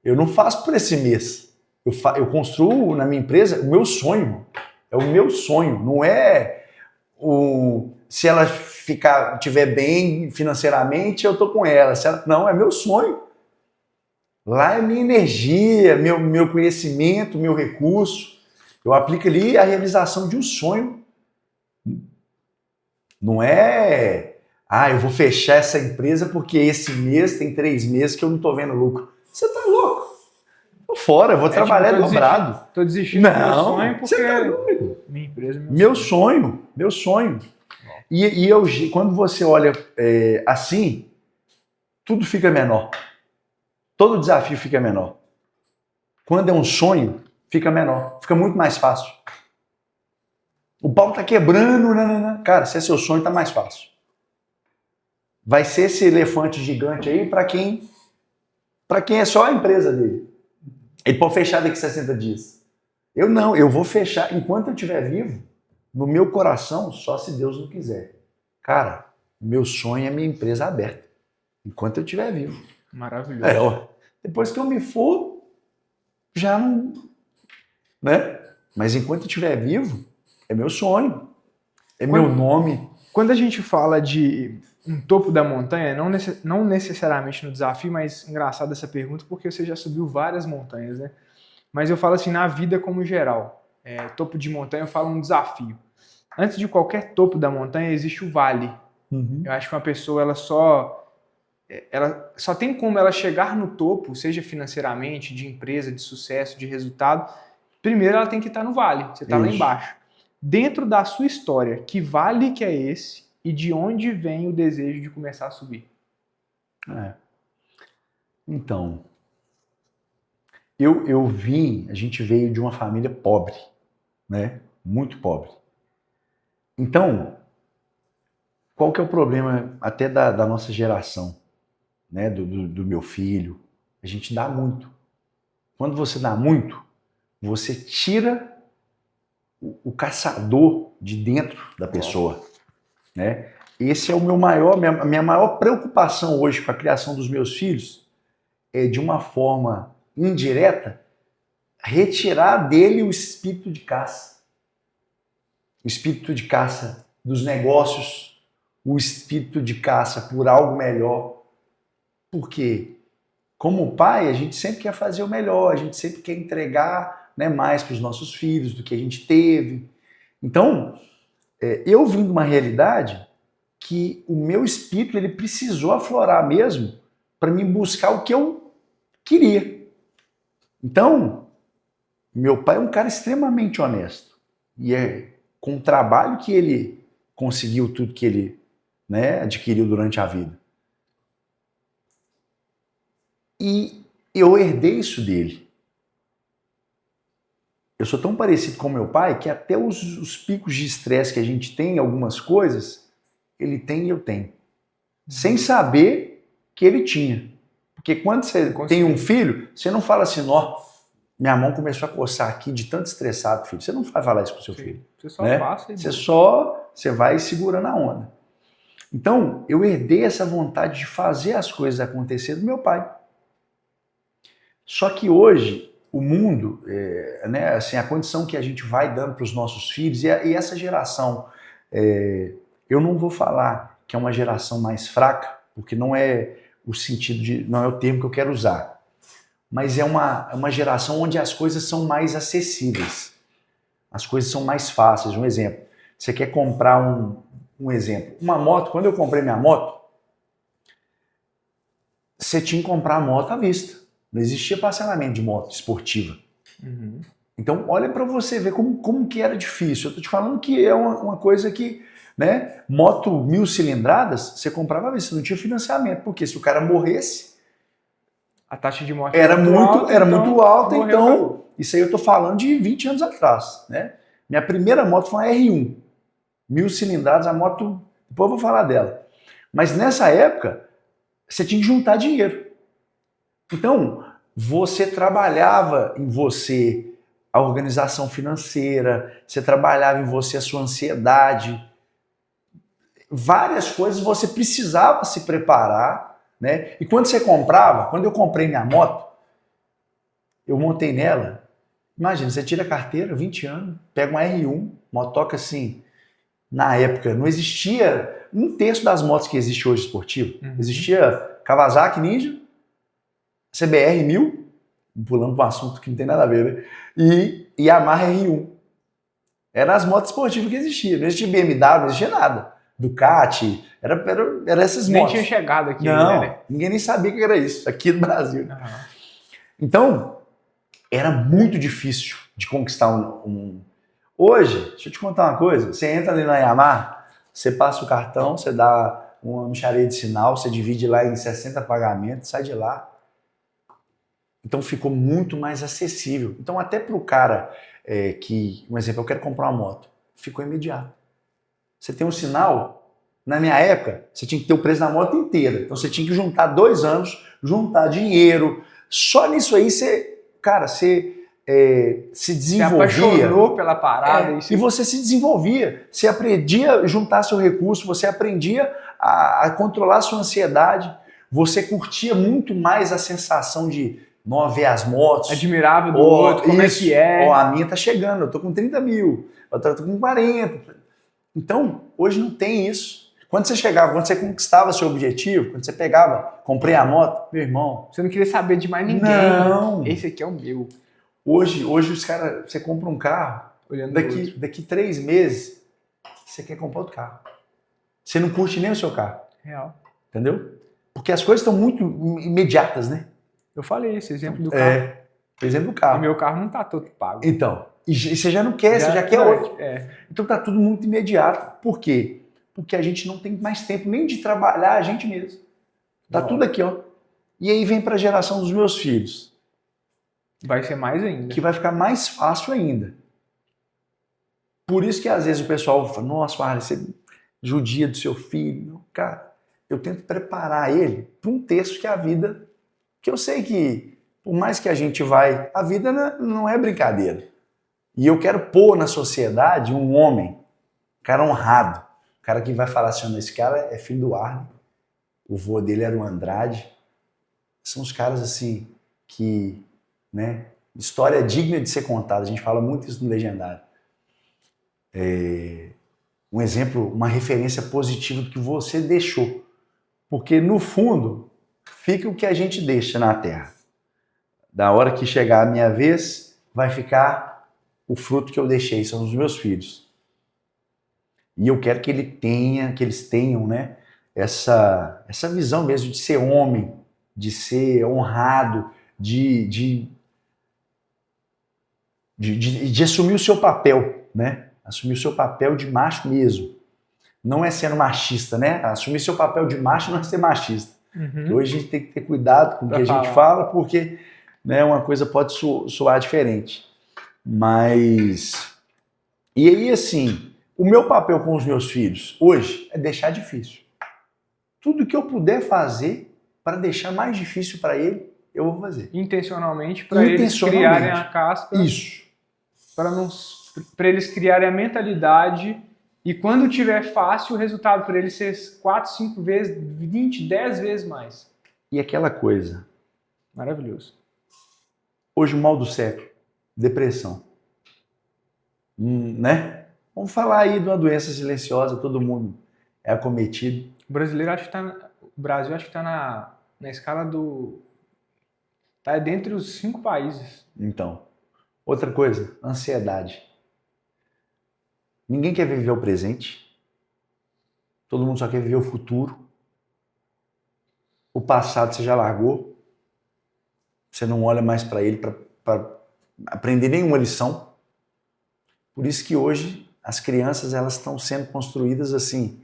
Eu não faço por esse mês. Eu construo na minha empresa o meu sonho, irmão. É o meu sonho, não é se ela estiver bem financeiramente, eu tô com ela. Não, é meu sonho. Lá é minha energia, meu conhecimento, meu recurso. Eu aplico ali a realização de um sonho. Não é, eu vou fechar essa empresa porque esse mês tem 3 meses que eu não tô vendo lucro. Você tá louco? Tô fora, eu vou trabalhar dobrado. Tô desistindo do meu sonho porque você tá doido. Minha empresa, meu sonho. E quando você olha assim, tudo fica menor. Todo desafio fica menor. Quando é um sonho, fica menor. Fica muito mais fácil. O pau tá quebrando. Cara, se é seu sonho, tá mais fácil. Vai ser esse elefante gigante aí para quem é só a empresa dele. Ele pode fechar daqui a 60 dias. Eu não, eu vou fechar enquanto eu estiver vivo, no meu coração, só se Deus não quiser. Cara, meu sonho é minha empresa aberta. Enquanto eu estiver vivo. Maravilhoso. Depois que eu me for, já não... Né? Mas enquanto eu estiver vivo, é meu sonho. Meu nome. Quando a gente fala de um topo da montanha, não necessariamente no desafio, mas engraçado essa pergunta, porque você já subiu várias montanhas, né? Mas eu falo assim, na vida como geral. Topo de montanha, eu falo um desafio. Antes de qualquer topo da montanha, existe o vale. Uhum. Eu acho que uma pessoa, ela só tem como ela chegar no topo, seja financeiramente, de empresa, de sucesso, de resultado. Primeiro ela tem que estar no vale, você está lá embaixo. Dentro da sua história, que vale que é esse e de onde vem o desejo de começar a subir? Então, a gente veio de uma família pobre, né? Muito pobre. Então, qual que é o problema até da nossa geração? Né, do meu filho, a gente dá muito. Quando você dá muito, você tira o caçador de dentro da pessoa. Né? Esse é a minha maior preocupação hoje com a criação dos meus filhos, é de uma forma indireta, retirar dele o espírito de caça. O espírito de caça dos negócios, o espírito de caça por algo melhor. Porque, como pai, a gente sempre quer fazer o melhor, a gente sempre quer entregar, né, mais para os nossos filhos do que a gente teve. Então, eu vim de uma realidade que o meu espírito ele precisou aflorar mesmo para me buscar o que eu queria. Então, meu pai é um cara extremamente honesto. E com o trabalho que ele conseguiu tudo que ele, né, adquiriu durante a vida. E eu herdei isso dele. Eu sou tão parecido com meu pai que até os picos de estresse que a gente tem em algumas coisas, ele tem e eu tenho. Sem saber que ele tinha. Porque quando você tem um filho, você não fala assim, minha mão começou a coçar aqui de tanto estressado, filho. Você não vai falar isso pro seu filho. Você só passa e você vai segurando a onda. Então, eu herdei essa vontade de fazer as coisas acontecer do meu pai. Só que hoje, o mundo, né, assim, a condição que a gente vai dando para os nossos filhos, e essa geração, eu não vou falar que é uma geração mais fraca, porque não é o sentido não é o termo que eu quero usar, mas é uma geração onde as coisas são mais acessíveis, as coisas são mais fáceis. Um exemplo, você quer comprar um exemplo, uma moto. Quando eu comprei minha moto, você tinha que comprar a moto à vista. Não existia parcelamento de moto esportiva. Uhum. Então, olha para você ver como que era difícil. Eu tô te falando que é uma coisa que, né, moto 1000 cilindradas, você comprava à vista, não tinha financiamento. Porque se o cara morresse, a taxa de morte era muito alta. Isso aí eu tô falando de 20 anos atrás, né? Minha primeira moto foi uma R1, 1000 cilindradas, a moto, depois eu vou falar dela. Mas nessa época, você tinha que juntar dinheiro. Então, você trabalhava em você a organização financeira, você trabalhava em você a sua ansiedade, várias coisas você precisava se preparar, né? E quando você comprava, quando eu comprei minha moto, eu montei nela, imagina, você tira a carteira, 20 anos, pega uma R1, motoca assim, na época não existia um terço das motos que existe hoje esportivo. Existia Kawasaki Ninja, CBR 1000, pulando para um assunto que não tem nada a ver, né? E Yamaha R1. Eram as motos esportivas que existiam. Não existia BMW, não existia nada. Ducati, era essas nem motos. Nem tinha chegado aqui não, ainda, né? Ninguém nem sabia que era isso, aqui no Brasil. Então, era muito difícil de conquistar Hoje, deixa eu te contar uma coisa, você entra ali na Yamaha, você passa o cartão, você dá uma mixaria de sinal, você divide lá em 60 pagamentos, sai de lá. Então ficou muito mais acessível. Então até para o cara que, um exemplo, eu quero comprar uma moto, ficou imediato. Você tem um sinal, na minha época, você tinha que ter o preço da moto inteira. Então você tinha que juntar 2 anos, juntar dinheiro. Só nisso aí você se desenvolvia. Você apaixonou pela parada. E você se desenvolvia. Você aprendia a juntar seu recurso, você aprendia a controlar a sua ansiedade. Você curtia muito mais a sensação de não ver as motos. Admirável do outro, como isso, é que é. A minha tá chegando, eu tô com 30 mil, eu tô com 40. Então, hoje não tem isso. Quando você conquistava seu objetivo, quando você pegava, comprei a moto, meu irmão. Você não queria saber de mais ninguém. Não. Esse aqui é o meu. Hoje os caras, você compra um carro, daqui 3 meses, você quer comprar outro carro. Você não curte nem o seu carro. Real. Entendeu? Porque as coisas estão muito imediatas, né? Eu falei esse exemplo do carro. Exemplo do carro. E meu carro não tá todo pago. Então, e você já não quer, você já quer outro. É. Então tá tudo muito imediato. Por quê? Porque a gente não tem mais tempo nem de trabalhar a gente mesmo. Tá tudo aqui, ó. E aí vem para a geração dos meus filhos. Vai ser mais ainda. Que vai ficar mais fácil ainda. Por isso que às vezes o pessoal fala, nossa, Arlen, você judia do seu filho. Cara, eu tento preparar ele para um texto que é a vida, que eu sei que, por mais que a gente vai, a vida não é brincadeira. E eu quero pôr na sociedade um homem, um cara honrado, um cara que vai falar assim, esse cara é filho do Arlen, o vô dele era o Andrade. São os caras assim que, né, história digna de ser contada. A gente fala muito isso no Legendário. Um exemplo, uma referência positiva do que você deixou. Porque no fundo, fica o que a gente deixa na terra. Da hora que chegar a minha vez, vai ficar o fruto que eu deixei, são os meus filhos. E eu quero que eles tenham, né, essa visão mesmo de ser homem, de ser honrado, de assumir o seu papel, né? Assumir o seu papel de macho mesmo. Não é sendo machista, né? Assumir seu papel de macho não é ser machista. Hoje a gente tem que ter cuidado com o que a gente fala, porque, né, uma coisa pode soar diferente. Mas... E aí, assim, o meu papel com os meus filhos hoje é deixar difícil. Tudo que eu puder fazer para deixar mais difícil para ele, eu vou fazer. Intencionalmente, para eles criarem a casca. Isso. Para eles criarem a mentalidade e quando tiver fácil, o resultado para eles ser 4, 5 vezes, 20, 10 vezes mais. E aquela coisa. Maravilhoso. Hoje o mal do século, depressão. Né? Vamos falar aí de uma doença silenciosa, todo mundo é acometido. O brasileiro acho que o Brasil acho que está na escala do... Está dentre os 5 países. Então, outra coisa, ansiedade. Ninguém quer viver o presente. Todo mundo só quer viver o futuro. O passado você já largou. Você não olha mais para ele para aprender nenhuma lição. Por isso que hoje as crianças elas estão sendo construídas assim,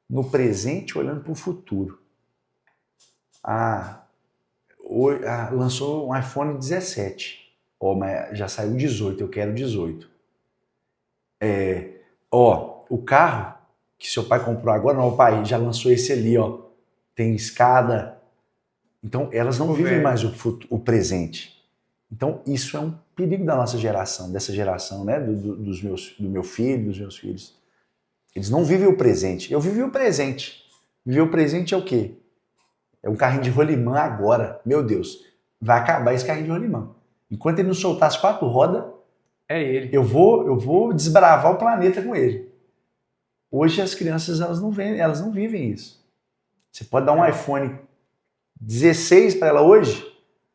no presente, olhando para o futuro. Lançou um iPhone 17. Mas já saiu 18, eu quero 18. O carro que seu pai comprou agora, não, o pai já lançou esse ali, ó. Tem escada. Então, elas não vivem mais o presente. Então, isso é um perigo da nossa geração, dessa geração, né? Do meu filho, dos meus filhos. Eles não vivem o presente. Eu vivi o presente. Viver o presente é o quê? É um carrinho de rolimã agora. Meu Deus, vai acabar esse carrinho de rolimã. Enquanto ele não soltar as 4 rodas, é ele. Eu vou desbravar o planeta com ele. Hoje as crianças elas não vivem isso. Você pode dar um iPhone 16 para ela hoje,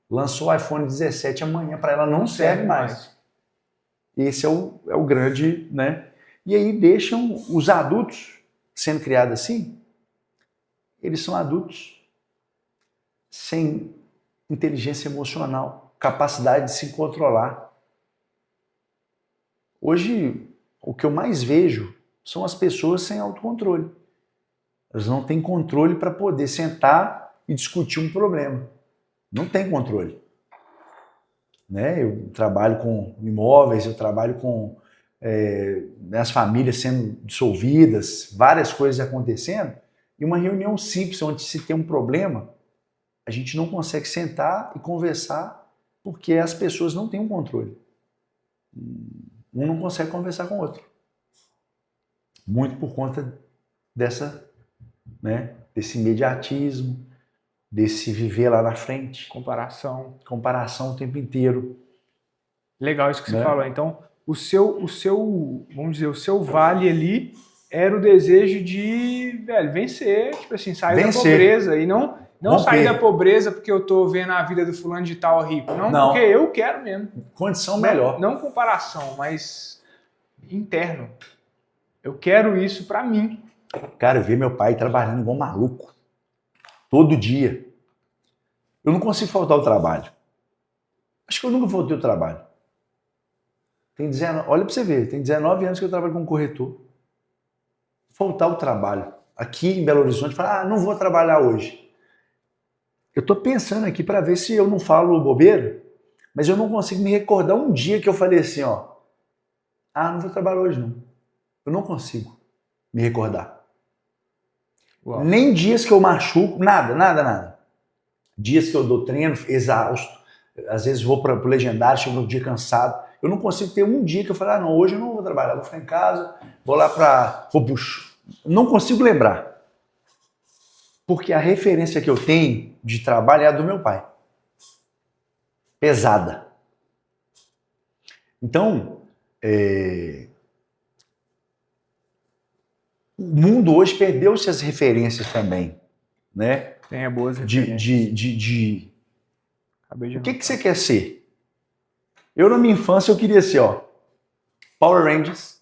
lançou o iPhone 17 amanhã, para ela não serve mais. Esse é o grande, né? E aí deixam os adultos sendo criados assim, eles são adultos sem inteligência emocional, capacidade de se controlar. Hoje, o que eu mais vejo são as pessoas sem autocontrole. Elas não têm controle para poder sentar e discutir um problema. Não tem controle. Né? Eu trabalho com imóveis, eu trabalho com as famílias sendo dissolvidas, várias coisas acontecendo, e uma reunião simples onde se tem um problema, a gente não consegue sentar e conversar porque as pessoas não têm um controle. Um não consegue conversar com o outro. Muito por conta desse imediatismo, desse viver lá na frente. Comparação o tempo inteiro. Legal isso que você falou. Então, o seu, vamos dizer, o seu vale ali era o desejo de, vencer, tipo assim, sair da pobreza. E não sair da pobreza porque eu tô vendo a vida do fulano de tal rico. Não, porque eu quero mesmo. Condição melhor. Não comparação, mas interno. Eu quero isso pra mim. Cara, eu vi meu pai trabalhando igual maluco. Todo dia. Eu não consigo faltar ao trabalho. Acho que eu nunca faltei ao trabalho. Olha pra você ver, tem 19 anos que eu trabalho como corretor. Faltar ao trabalho. Aqui em Belo Horizonte, falar, não vou trabalhar hoje. Eu tô pensando aqui para ver se eu não falo bobeira, mas eu não consigo me recordar um dia que eu falei assim, não vou trabalhar hoje não. Eu não consigo me recordar. Uau. Nem dias que eu machuco, nada. Dias que eu dou treino, exausto, às vezes vou para o legendário, chego no dia cansado. Eu não consigo ter um dia que eu falo, não, hoje eu não vou trabalhar, vou ficar em casa, vou lá para Robucho. Não consigo lembrar. Porque a referência que eu tenho de trabalho é a do meu pai. Pesada. Então, o mundo hoje perdeu-se as referências também, né? Tem boas referências. O que você quer ser? Eu, na minha infância, eu queria ser, Power Rangers.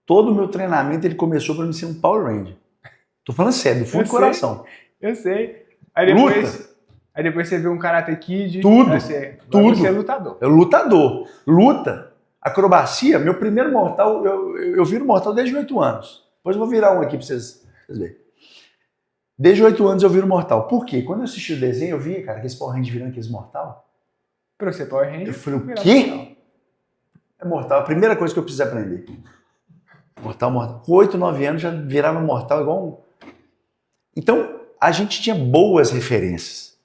Todo o meu treinamento, ele começou para me ser um Power Ranger. Tô falando sério, do fundo do coração. Eu sei. Aí depois você vê um Karate Kid. Tudo. Você é lutador. Eu lutador. Luta. Acrobacia. Meu primeiro mortal, eu viro mortal desde 8 anos. Depois eu vou virar um aqui pra vocês verem. Desde 8 anos eu viro mortal. Por quê? Quando eu assisti o desenho, eu vi, cara, aqueles Power Rangers virando aqueles mortal. Pra você Power Ranger? Eu falei, o quê? É mortal. A primeira coisa que eu preciso aprender. Mortal. Com 8, 9 anos já virava mortal igual um... Então, a gente tinha boas referências,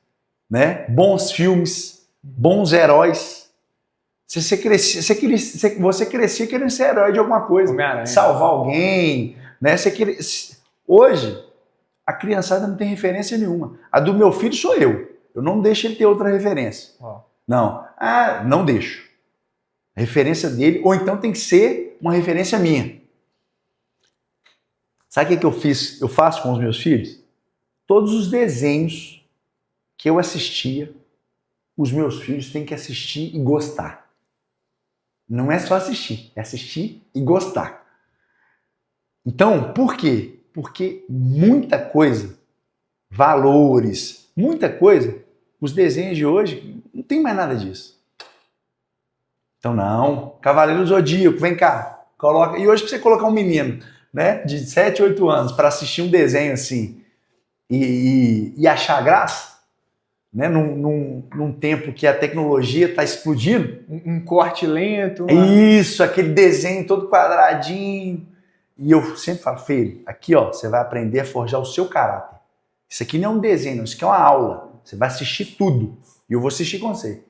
né? Bons filmes, bons heróis. Você crescia querendo ser herói de alguma coisa, salvar alguém, né? Hoje, a criançada não tem referência nenhuma. A do meu filho sou eu. Eu não deixo ele ter outra referência. Não. Não deixo. A referência dele, ou então tem que ser uma referência minha. Sabe o que eu faço com os meus filhos? Todos os desenhos que eu assistia, os meus filhos têm que assistir e gostar. Não é só assistir, é assistir e gostar. Então, por quê? Porque muita coisa, valores, muita coisa, os desenhos de hoje não tem mais nada disso. Então não, Cavaleiro do Zodíaco, vem cá, coloca. E hoje pra você colocar um menino, né, de 7, 8 anos para assistir um desenho assim e achar graça, né? Num tempo que a tecnologia está explodindo. Um corte lento. Isso, aquele desenho todo quadradinho. E eu sempre falo, filho, aqui ó, você vai aprender a forjar o seu caráter. Isso aqui não é um desenho, não, isso aqui é uma aula. Você vai assistir tudo. E eu vou assistir com você.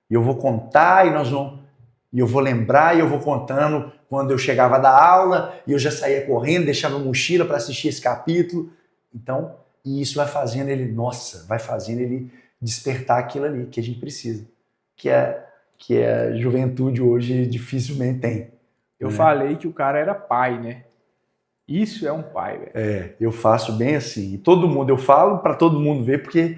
E eu vou contar, e eu vou lembrar, e eu vou contando quando eu chegava da aula, e eu já saía correndo, deixava a mochila para assistir esse capítulo. Então, e isso vai fazendo vai fazendo ele despertar aquilo ali que a gente precisa. Que a juventude hoje dificilmente tem. Eu falei que o cara era pai, né? Isso é um pai, velho. Eu faço bem assim. E eu falo para todo mundo ver, porque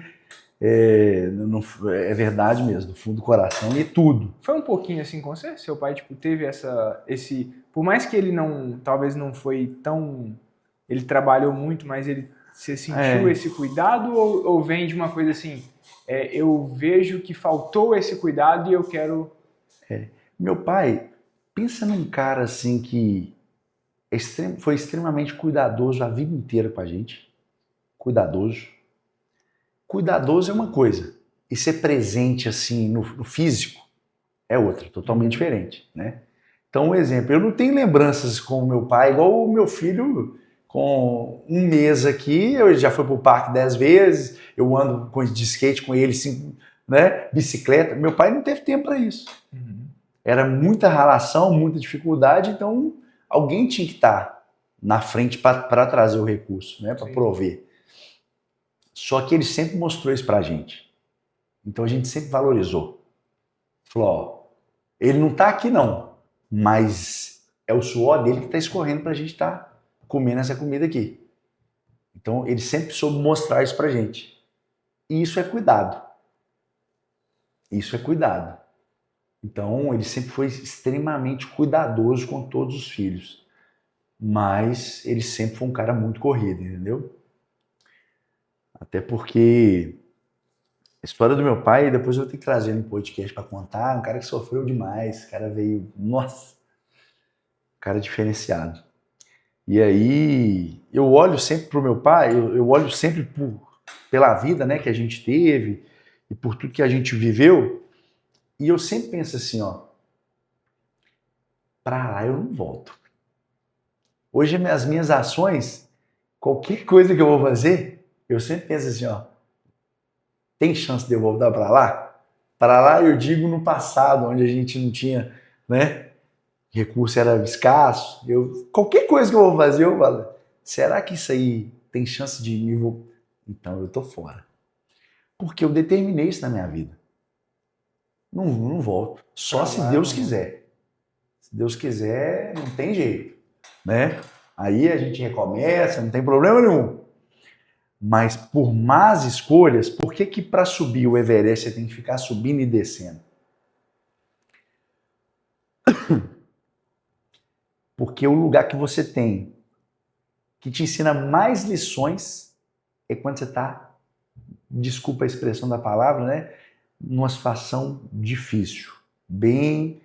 é verdade mesmo, do fundo do coração e tudo. Foi um pouquinho assim com você? Seu pai, tipo, teve esse... Por mais que ele talvez não foi tão... Ele trabalhou muito, mas você sentiu esse cuidado ou vem de uma coisa assim, eu vejo que faltou esse cuidado e eu quero... Meu pai, pensa num cara assim que foi extremamente cuidadoso a vida inteira com a gente. Cuidadoso. Cuidadoso é uma coisa. E ser presente assim no físico é outra, totalmente diferente, né? Então, um exemplo, eu não tenho lembranças com o meu pai, igual o meu filho, com um mês aqui, eu já fui pro parque 10 vezes, eu ando de skate com ele, né? Bicicleta. Meu pai não teve tempo para isso. Era muita ralação, muita dificuldade, então alguém tinha que estar na frente para trazer o recurso, né? Para prover. Só que ele sempre mostrou isso pra gente. Então a gente sempre valorizou. Falou, ó, ele não tá aqui não, mas é o suor dele que tá escorrendo pra gente estar comendo essa comida aqui. Então ele sempre soube mostrar isso pra gente. E isso é cuidado. Isso é cuidado. Então ele sempre foi extremamente cuidadoso com todos os filhos. Mas ele sempre foi um cara muito corrido, entendeu? Até porque a história do meu pai, depois eu vou ter que trazer no podcast para contar, um cara que sofreu demais, o cara veio, nossa, um cara diferenciado. E aí eu olho sempre pro meu pai, eu olho sempre pela vida, né, que a gente teve e por tudo que a gente viveu, e eu sempre penso assim, ó, para lá eu não volto. Hoje as minhas ações, qualquer coisa que eu vou fazer, eu sempre penso assim, ó, tem chance de eu voltar para lá? Para lá eu digo no passado, onde a gente não tinha, né? Recurso era escasso. Qualquer coisa que eu vou fazer, eu falo, será que isso aí tem chance de me... Então eu tô fora. Porque eu determinei isso na minha vida. Não volto. Só se Deus quiser. Se Deus quiser, não tem jeito, né? Aí a gente recomeça, não tem problema nenhum. Mas por más escolhas, por que para subir o Everest você tem que ficar subindo e descendo? Porque o lugar que você tem que te ensina mais lições é quando você está, desculpa a expressão da palavra, né? Numa situação difícil, bem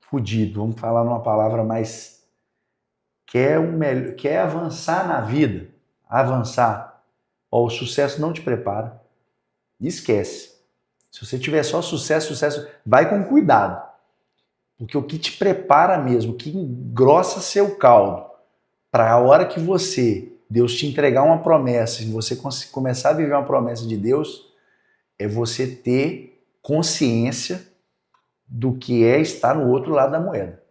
fodido, vamos falar numa palavra mais... Quer avançar na vida, avançar. Ó, o sucesso não te prepara. Esquece. Se você tiver só sucesso, vai com cuidado. Porque o que te prepara mesmo, o que engrossa seu caldo, para a hora que Deus te entregar uma promessa, e você começar a viver uma promessa de Deus, é você ter consciência do que é estar no outro lado da moeda.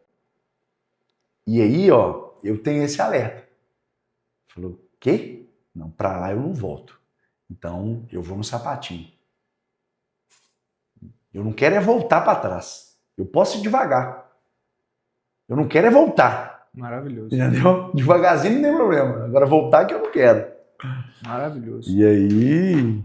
E aí, ó, eu tenho esse alerta. Falou, quê? Não, para lá eu não volto. Então, eu vou no sapatinho. Eu não quero é voltar para trás. Eu posso ir devagar. Eu não quero é voltar. Maravilhoso. Entendeu? Devagarzinho não tem problema. Agora voltar que eu não quero. Maravilhoso. E aí...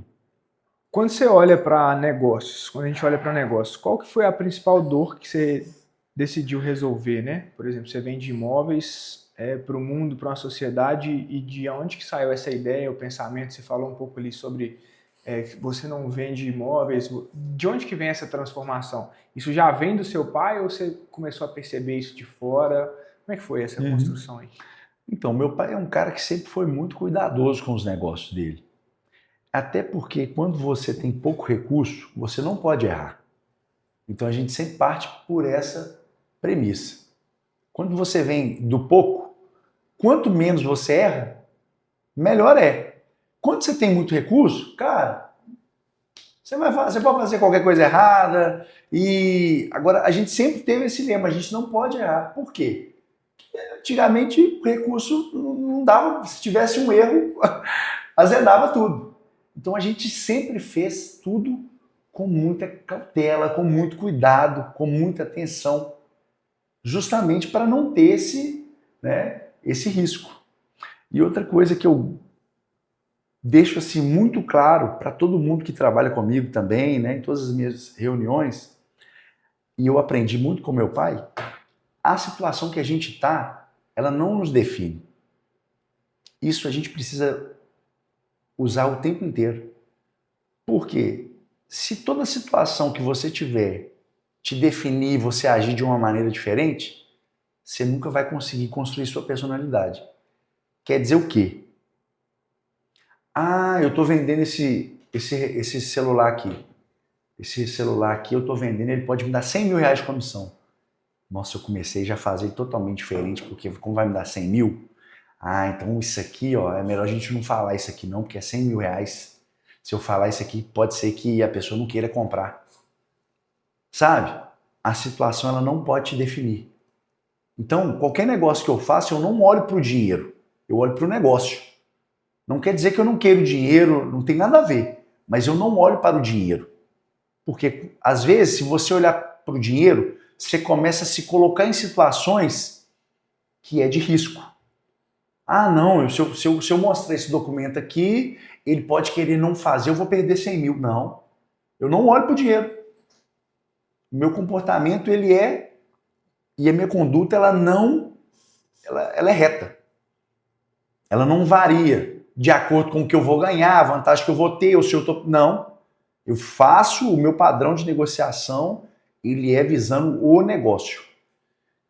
Quando você olha para negócios, quando a gente olha para negócios, qual que foi a principal dor que você decidiu resolver, né? Por exemplo, você vende imóveis para o mundo, para uma sociedade, e de onde que saiu essa ideia, o pensamento? Você falou um pouco ali sobre que você não vende imóveis. De onde que vem essa transformação? Isso já vem do seu pai ou você começou a perceber isso de fora? Como é que foi essa construção aí? Então, meu pai é um cara que sempre foi muito cuidadoso com os negócios dele. Até porque quando você tem pouco recurso, você não pode errar. Então a gente sempre parte por essa premissa. Quando você vem do pouco, quanto menos você erra, melhor é. Quando você tem muito recurso, cara, você pode fazer qualquer coisa errada. E agora a gente sempre teve esse lema, a gente não pode errar. Por quê? Antigamente o recurso não dava, se tivesse um erro, azedava tudo. Então a gente sempre fez tudo com muita cautela, com muito cuidado, com muita atenção, justamente para não ter esse risco. E outra coisa que eu deixo assim muito claro para todo mundo que trabalha comigo também, né, em todas as minhas reuniões, e eu aprendi muito com meu pai, a situação que a gente está, ela não nos define. Isso a gente precisa usar o tempo inteiro. Por quê? Se toda situação que você tiver te definir e você agir de uma maneira diferente, você nunca vai conseguir construir sua personalidade. Quer dizer o quê? Ah, eu estou vendendo esse celular aqui. Esse celular aqui eu estou vendendo, ele pode me dar 100 mil reais de comissão. Nossa, eu comecei já a fazer totalmente diferente, porque como vai me dar 100 mil? Ah, então isso aqui, ó, é melhor a gente não falar isso aqui não, porque é 100 mil reais. Se eu falar isso aqui, pode ser que a pessoa não queira comprar. Sabe? A situação ela não pode te definir. Então, qualquer negócio que eu faço, eu não olho para o dinheiro, eu olho para o negócio. Não quer dizer que eu não queiro dinheiro, não tem nada a ver, mas eu não olho para o dinheiro. Porque, às vezes, se você olhar para o dinheiro, você começa a se colocar em situações que é de risco. Ah, não, se eu mostrar esse documento aqui, ele pode querer não fazer, eu vou perder 100 mil. Não, eu não olho para o dinheiro. O meu comportamento, ele é, e a minha conduta, ela é reta. Ela não varia de acordo com o que eu vou ganhar, a vantagem que eu vou ter, ou se eu tô... Não, eu faço o meu padrão de negociação, ele é visando o negócio.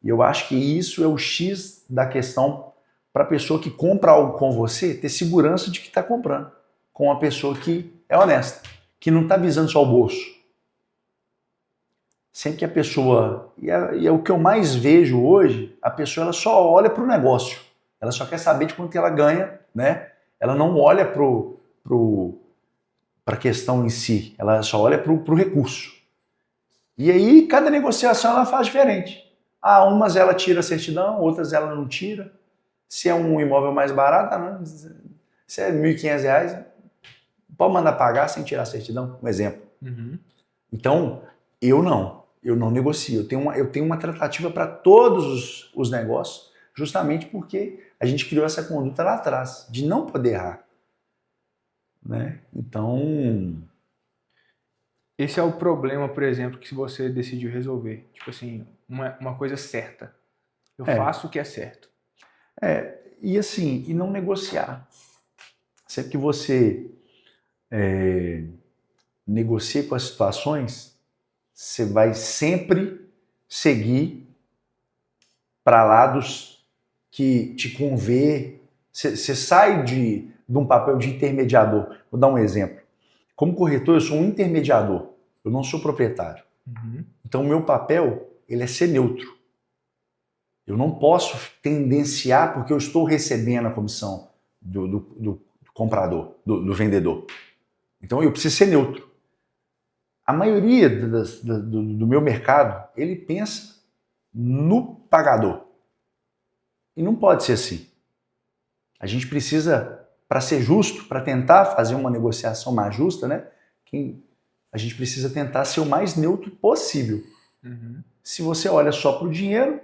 E eu acho que isso é o X da questão para a pessoa que compra algo com você ter segurança de que está comprando com uma pessoa que é honesta, que não está visando só o bolso. Sempre que a pessoa, e é o que eu mais vejo hoje, a pessoa ela só olha para o negócio, ela só quer saber de quanto que ela ganha, né? Ela não olha para a questão em si, ela só olha para o recurso. E aí cada negociação ela faz diferente. Ah, umas ela tira a certidão, outras ela não tira. Se é um imóvel mais barato, não. Se é R$1.500, pode mandar pagar sem tirar a certidão, um exemplo. Uhum. Então, eu não negocio. Eu tenho uma tratativa para todos os negócios, justamente porque a gente criou essa conduta lá atrás, de não poder errar. Né? Então... Esse é o problema, por exemplo, que se você decidiu resolver. Tipo assim, uma coisa certa. Eu faço o que é certo. E assim, e não negociar. Sempre que você negocia com as situações, você vai sempre seguir para lados que te convê. Você sai de um papel de intermediador. Vou dar um exemplo. Como corretor, eu sou um intermediador. Eu não sou proprietário. Uhum. Então, o meu papel ele é ser neutro. Eu não posso tendenciar porque eu estou recebendo a comissão do comprador, do vendedor. Então, eu preciso ser neutro. A maioria do meu mercado, ele pensa no pagador. E não pode ser assim. A gente precisa, para ser justo, para tentar fazer uma negociação mais justa, né? A gente precisa tentar ser o mais neutro possível. Uhum. Se você olha só para o dinheiro,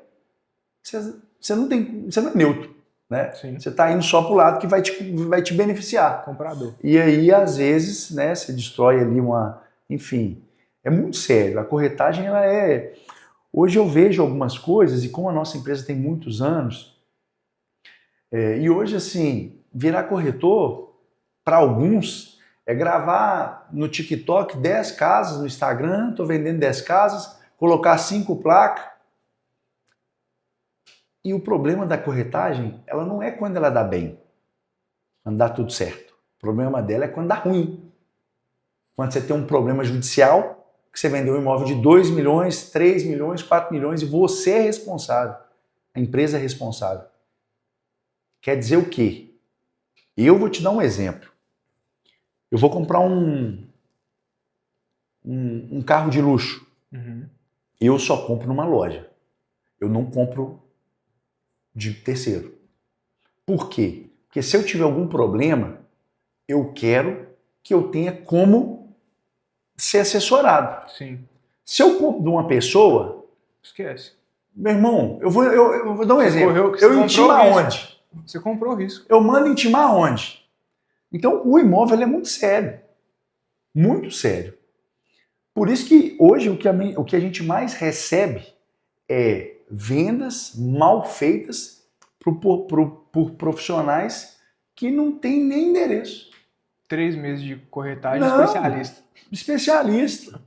você não é neutro. Né? Você está indo só para o lado que vai te beneficiar. Comprador. E aí, às vezes, né, você destrói ali Enfim, é muito sério. A corretagem, ela é... Hoje eu vejo algumas coisas, e como a nossa empresa tem muitos anos, e hoje, assim, virar corretor, para alguns, é gravar no TikTok 10 casas, no Instagram, estou vendendo 10 casas, colocar 5 placas. E o problema da corretagem, ela não é quando ela dá bem, quando dá tudo certo. problema dela é quando dá ruim. Quando você tem um problema judicial, que você vendeu um imóvel de 2 milhões, 3 milhões, 4 milhões e você é responsável. A empresa é responsável. Quer dizer o quê? Eu vou te dar um exemplo. Eu vou comprar um carro de luxo. Uhum. Eu só compro numa loja. Eu não compro de terceiro. Por quê? Porque se eu tiver algum problema, eu quero que eu tenha como ser assessorado. Sim. Se eu compro de uma pessoa, esquece. Meu irmão, eu vou dar um exemplo. Eu intimo aonde? Você comprou o risco. Eu mando intimar aonde? Então, o imóvel é muito sério. Muito sério. Por isso que hoje o que a gente mais recebe é vendas mal feitas por profissionais que não têm nem endereço. 3 meses de corretagem especialista. Especialista.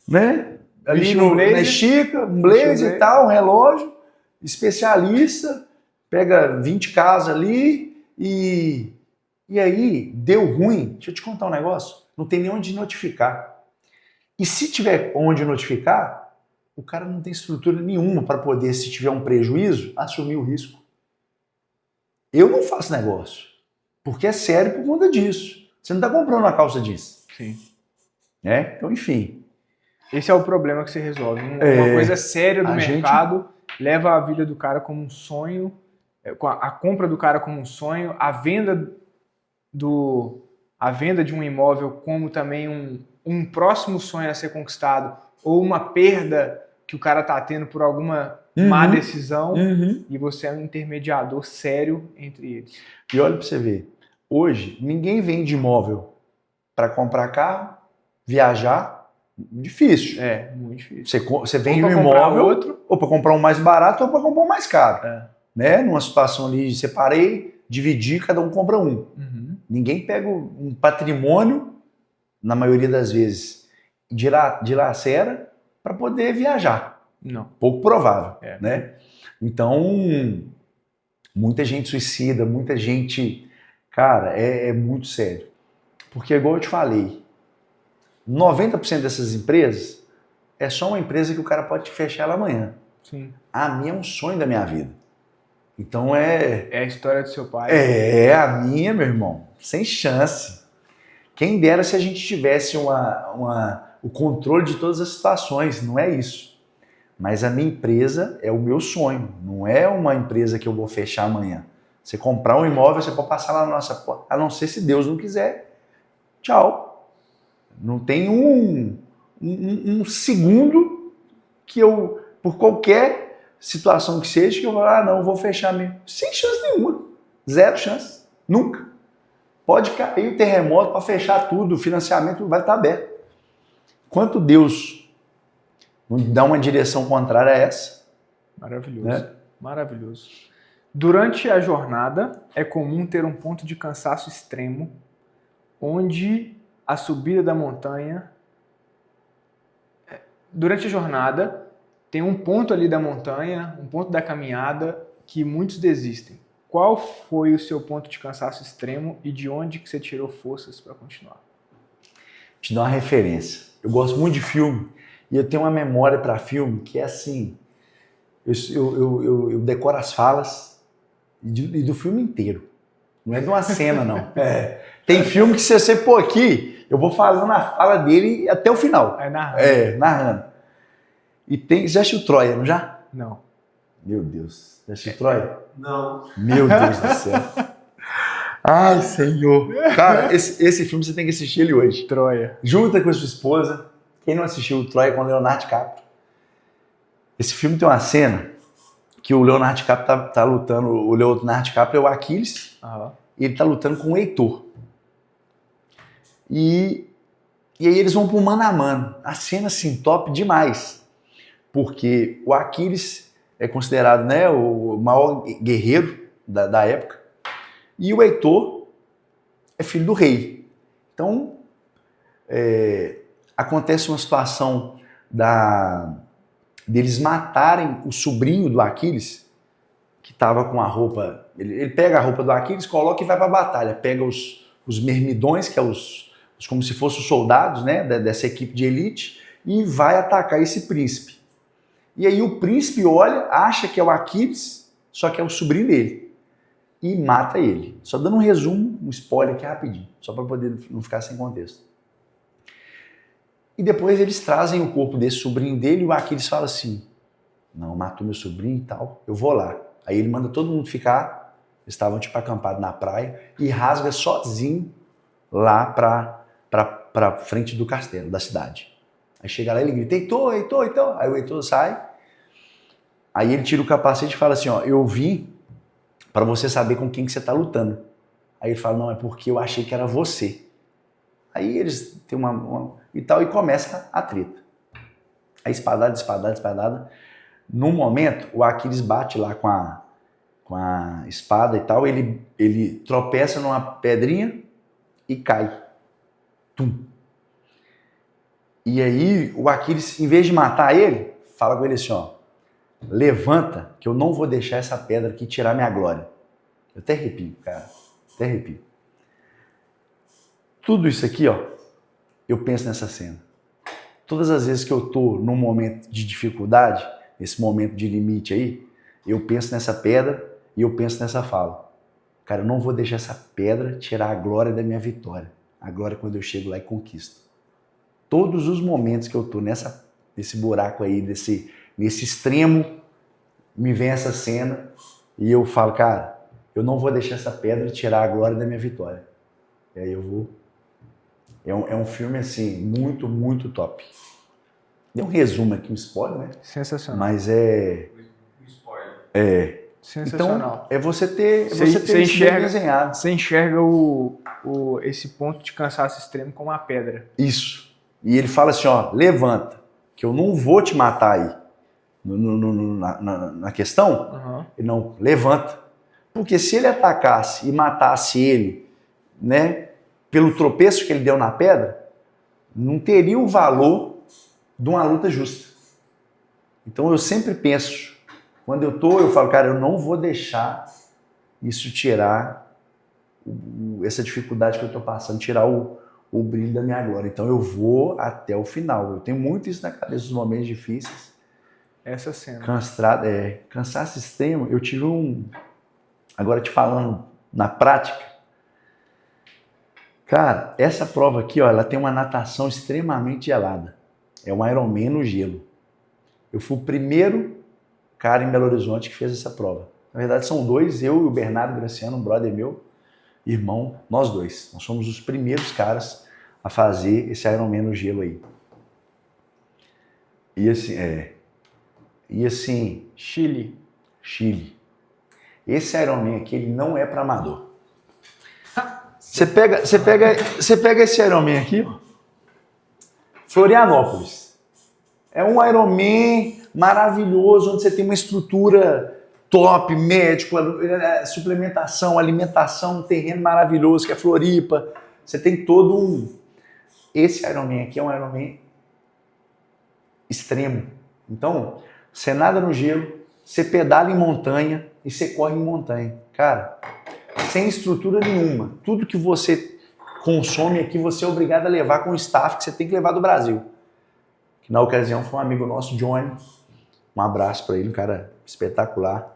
Né? Ali blazer, na Chica, um blazer e tal, um relógio, especialista, pega 20 casas ali e aí deu ruim. Deixa eu te contar um negócio, não tem nem onde notificar. E se tiver onde notificar, o cara não tem estrutura nenhuma para poder, se tiver um prejuízo, assumir o risco. Eu não faço negócio, porque é sério por conta disso. Você não está comprando uma calça jeans. Sim. Né? Então, enfim. Esse é o problema que você resolve. Uma coisa séria do mercado leva a vida do cara como um sonho, a compra do cara como um sonho, a venda de um imóvel como também um próximo sonho a ser conquistado ou uma perda que o cara está tendo por alguma má decisão e você é um intermediador sério entre eles. E olha para você ver, hoje ninguém vende imóvel para comprar carro, viajar. Difícil. É, muito difícil. Você vende um imóvel ou para comprar um mais barato ou para comprar um mais caro. Né? Numa situação ali, separei, dividi, cada um compra um. Ninguém pega um patrimônio, na maioria das vezes, dilacera para poder viajar. Não. Pouco provável. Né? Então, muita gente suicida, muita gente... Cara, é muito sério. Porque, igual eu te falei, 90% dessas empresas é só uma empresa que o cara pode fechar ela amanhã. Sim. A minha é um sonho da minha vida. Então É a história do seu pai. É a minha, meu irmão. Sem chance. Quem dera se a gente tivesse o controle de todas as situações. Não é isso. Mas a minha empresa é o meu sonho. Não é uma empresa que eu vou fechar amanhã. Você comprar um imóvel, você pode passar lá na nossa porta. A não ser se Deus não quiser. Tchau. Não tem um segundo que eu, por qualquer situação que seja, que eu vou falar, não, vou fechar mesmo. Sem chance nenhuma. Zero chance. Nunca. Pode cair o terremoto para fechar tudo, o financiamento vai estar aberto. Enquanto Deus não dá uma direção contrária a essa. Maravilhoso. Né? Maravilhoso. Durante a jornada, é comum ter um ponto de cansaço extremo, onde a subida da montanha, durante a jornada, tem um ponto ali da montanha, um ponto da caminhada que muitos desistem. Qual foi o seu ponto de cansaço extremo e de onde que você tirou forças para continuar? Te dar uma referência. Eu gosto muito de filme e eu tenho uma memória para filme que é assim, eu decoro as falas e do filme inteiro. Não é de uma cena, não. Tem filme que se você pôr aqui, eu vou falando a fala dele até o final. Narrando. E tem... Já assistiu Troia, não já? Não. Meu Deus. Já assistiu Troia? Não. Meu Deus do céu. Ai, Senhor. Cara, esse filme você tem que assistir ele hoje. Troia. Junta com a sua esposa. Quem não assistiu Troia com o Leonardo DiCaprio? Esse filme tem uma cena que o Leonardo DiCaprio tá lutando. O Leonardo DiCaprio é o Aquiles. E ele tá lutando com o Heitor. E aí eles vão pro mano a mano. A cena, assim, top demais. Porque o Aquiles é considerado, né, o maior guerreiro da época. E o Heitor é filho do rei. Então, acontece uma situação deles matarem o sobrinho do Aquiles, que estava com a roupa... Ele pega a roupa do Aquiles, coloca e vai para a batalha. Pega os os Myrmidões, que é como se fossem os soldados, né, dessa equipe de elite, e vai atacar esse príncipe. E aí o príncipe olha, acha que é o Aquiles, só que é o sobrinho dele, e mata ele. Só dando um resumo, um spoiler aqui rapidinho, só para poder não ficar sem contexto. E depois eles trazem o corpo desse sobrinho dele e o Aquiles fala assim, não, matou meu sobrinho e tal, eu vou lá. Aí ele manda todo mundo ficar, eles estavam tipo acampados na praia, e rasga sozinho lá pra frente do castelo, da cidade. Aí chega lá e ele grita, Heitor. Aí o Heitor sai, aí ele tira o capacete e fala assim, ó, eu vim para você saber com quem que você tá lutando. Aí ele fala, não, é porque eu achei que era você. Aí eles têm e tal, e começa a treta. A espadada. Num momento, o Aquiles bate lá com a espada e tal, ele tropeça numa pedrinha e cai. Tum. E aí, o Aquiles, em vez de matar ele, fala com ele assim, ó, levanta, que eu não vou deixar essa pedra aqui tirar minha glória. Eu até arrepio, cara. Até arrepio. Tudo isso aqui, ó, eu penso nessa cena. Todas as vezes que eu tô num momento de dificuldade, nesse momento de limite aí, eu penso nessa pedra e eu penso nessa fala. Cara, eu não vou deixar essa pedra tirar a glória da minha vitória. A glória quando eu chego lá e conquisto. Todos os momentos que eu tô nesse buraco aí, nesse extremo, me vem essa cena e eu falo, cara, eu não vou deixar essa pedra tirar a glória da minha vitória. E aí eu vou... É um filme, assim, muito, muito top. Deu um resumo aqui, um spoiler, né? Sensacional. Mas é... Um spoiler. Sensacional. Então, é você ter Você isso bem desenhado. Você enxerga esse ponto de cansaço extremo como uma pedra. Isso. E ele fala assim, ó, levanta, que eu não vou te matar aí. Na questão, ele não, levanta. Porque se ele atacasse e matasse ele, né, pelo tropeço que ele deu na pedra, não teria o valor de uma luta justa. Então eu sempre penso, quando eu falo, cara, eu não vou deixar isso tirar essa dificuldade que eu estou passando, tirar o brilho da minha glória. Então eu vou até o final. Eu tenho muito isso na cabeça dos momentos difíceis. Essa cena. Cansaço extremo. Eu tive agora te falando na prática, cara, essa prova aqui, ó, ela tem uma natação extremamente gelada. É um Ironman no gelo. Eu fui o primeiro cara em Belo Horizonte que fez essa prova. Na verdade, são dois, eu e o Bernardo Graciano, um brother meu, irmão, nós dois. Nós somos os primeiros caras a fazer esse Ironman no gelo aí. E assim... Chile. Esse Ironman aqui, ele não é para amador. Você pega esse Ironman aqui, ó, Florianópolis. É um Ironman maravilhoso, onde você tem uma estrutura top, médico, suplementação, alimentação, um terreno maravilhoso, que é Floripa. Você tem todo Esse Ironman aqui é um Ironman extremo. Então, você nada no gelo, você pedala em montanha e você corre em montanha. Cara, sem estrutura nenhuma. Tudo que você consome aqui, você é obrigado a levar com o staff que você tem que levar do Brasil. Que na ocasião foi um amigo nosso, Johnny. Um abraço para ele, um cara espetacular.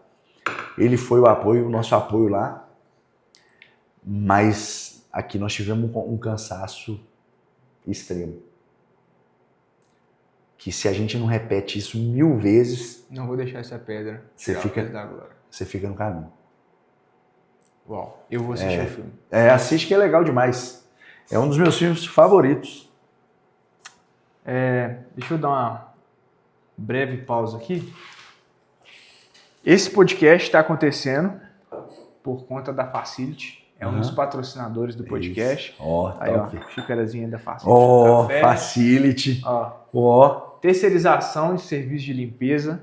Ele foi o nosso apoio lá. Mas aqui nós tivemos um cansaço extremo. Que se a gente não repete isso 1000 vezes... Não vou deixar essa pedra. Você fica no caminho. Uau, eu vou assistir o filme. Assiste que é legal demais. É um dos meus filmes favoritos. Deixa eu dar uma breve pausa aqui. Esse podcast está acontecendo por conta da Facility. É um dos patrocinadores do podcast. Aí, ó, xícarazinha da Facility. Facility. Terceirização de serviço de limpeza.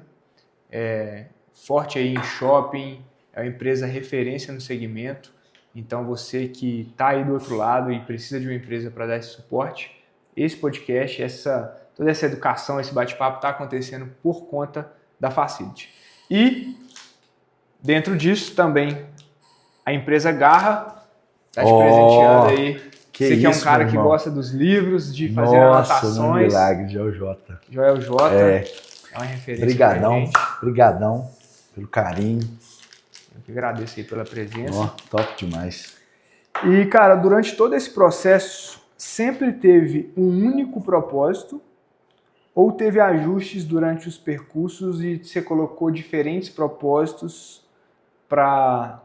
Forte aí em shopping. É uma empresa referência no segmento. Então, você que está aí do outro lado e precisa de uma empresa para dar esse suporte, esse podcast, toda essa educação, esse bate-papo está acontecendo por conta da Facility. E, dentro disso, também a empresa Garra Tá te presenteando aí. Você que é um cara que gosta dos livros, de fazer anotações. Nossa, milagre, Joel J. Joel J. É uma referência. Brigadão pelo carinho. Eu que agradeço aí pela presença. Top demais. E, cara, durante todo esse processo, sempre teve um único propósito ou teve ajustes durante os percursos e você colocou diferentes propósitos para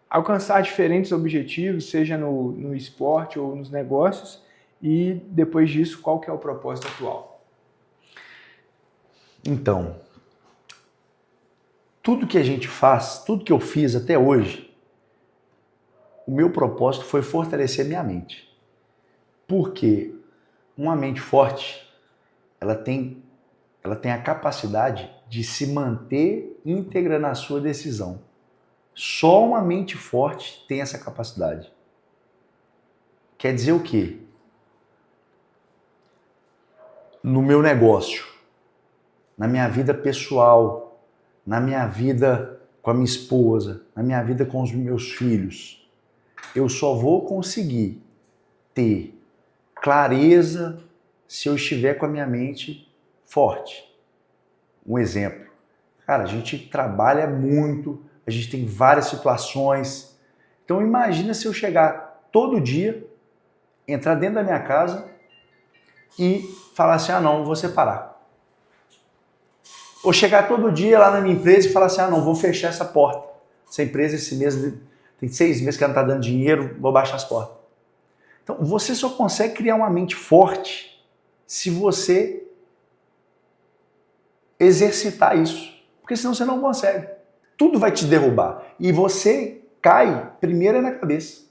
alcançar diferentes objetivos, seja no esporte ou nos negócios, e depois disso, qual que é o propósito atual? Então, tudo que a gente faz, tudo que eu fiz até hoje, o meu propósito foi fortalecer minha mente. Porque uma mente forte, ela tem a capacidade de se manter íntegra na sua decisão. Só uma mente forte tem essa capacidade. Quer dizer o quê? No meu negócio, na minha vida pessoal, na minha vida com a minha esposa, na minha vida com os meus filhos, eu só vou conseguir ter clareza se eu estiver com a minha mente forte. Um exemplo. Cara, a gente trabalha muito, a gente tem várias situações. Então imagina se eu chegar todo dia, entrar dentro da minha casa e falar assim, não, vou separar. Ou chegar todo dia lá na minha empresa e falar assim, não, vou fechar essa porta. Essa empresa esse mês tem 6 meses que ela não está dando dinheiro, vou baixar as portas. Então você só consegue criar uma mente forte se você exercitar isso. Porque senão você não consegue. Tudo vai te derrubar. E você cai primeiro na cabeça.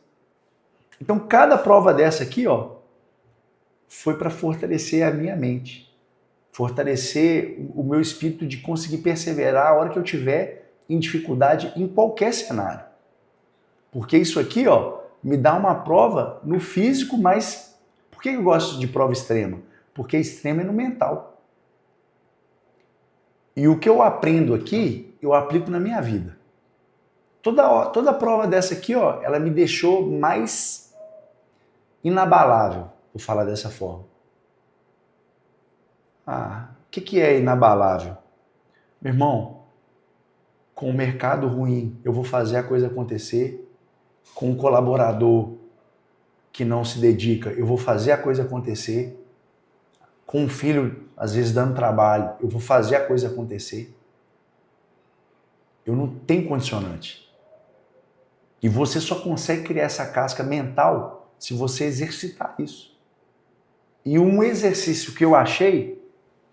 Então cada prova dessa aqui, foi para fortalecer a minha mente. Fortalecer o meu espírito de conseguir perseverar a hora que eu tiver em dificuldade em qualquer cenário. Porque isso aqui, me dá uma prova no físico, mas por que eu gosto de prova extrema? Porque extrema é no mental. E o que eu aprendo aqui, eu aplico na minha vida. Toda prova dessa aqui, ela me deixou mais inabalável, vou falar dessa forma. O que é inabalável? Meu irmão, com o mercado ruim, eu vou fazer a coisa acontecer. Com um colaborador que não se dedica, eu vou fazer a coisa acontecer. Com um filho, às vezes, dando trabalho, eu vou fazer a coisa acontecer. Eu não tenho condicionante. E você só consegue criar essa casca mental se você exercitar isso. E um exercício que eu achei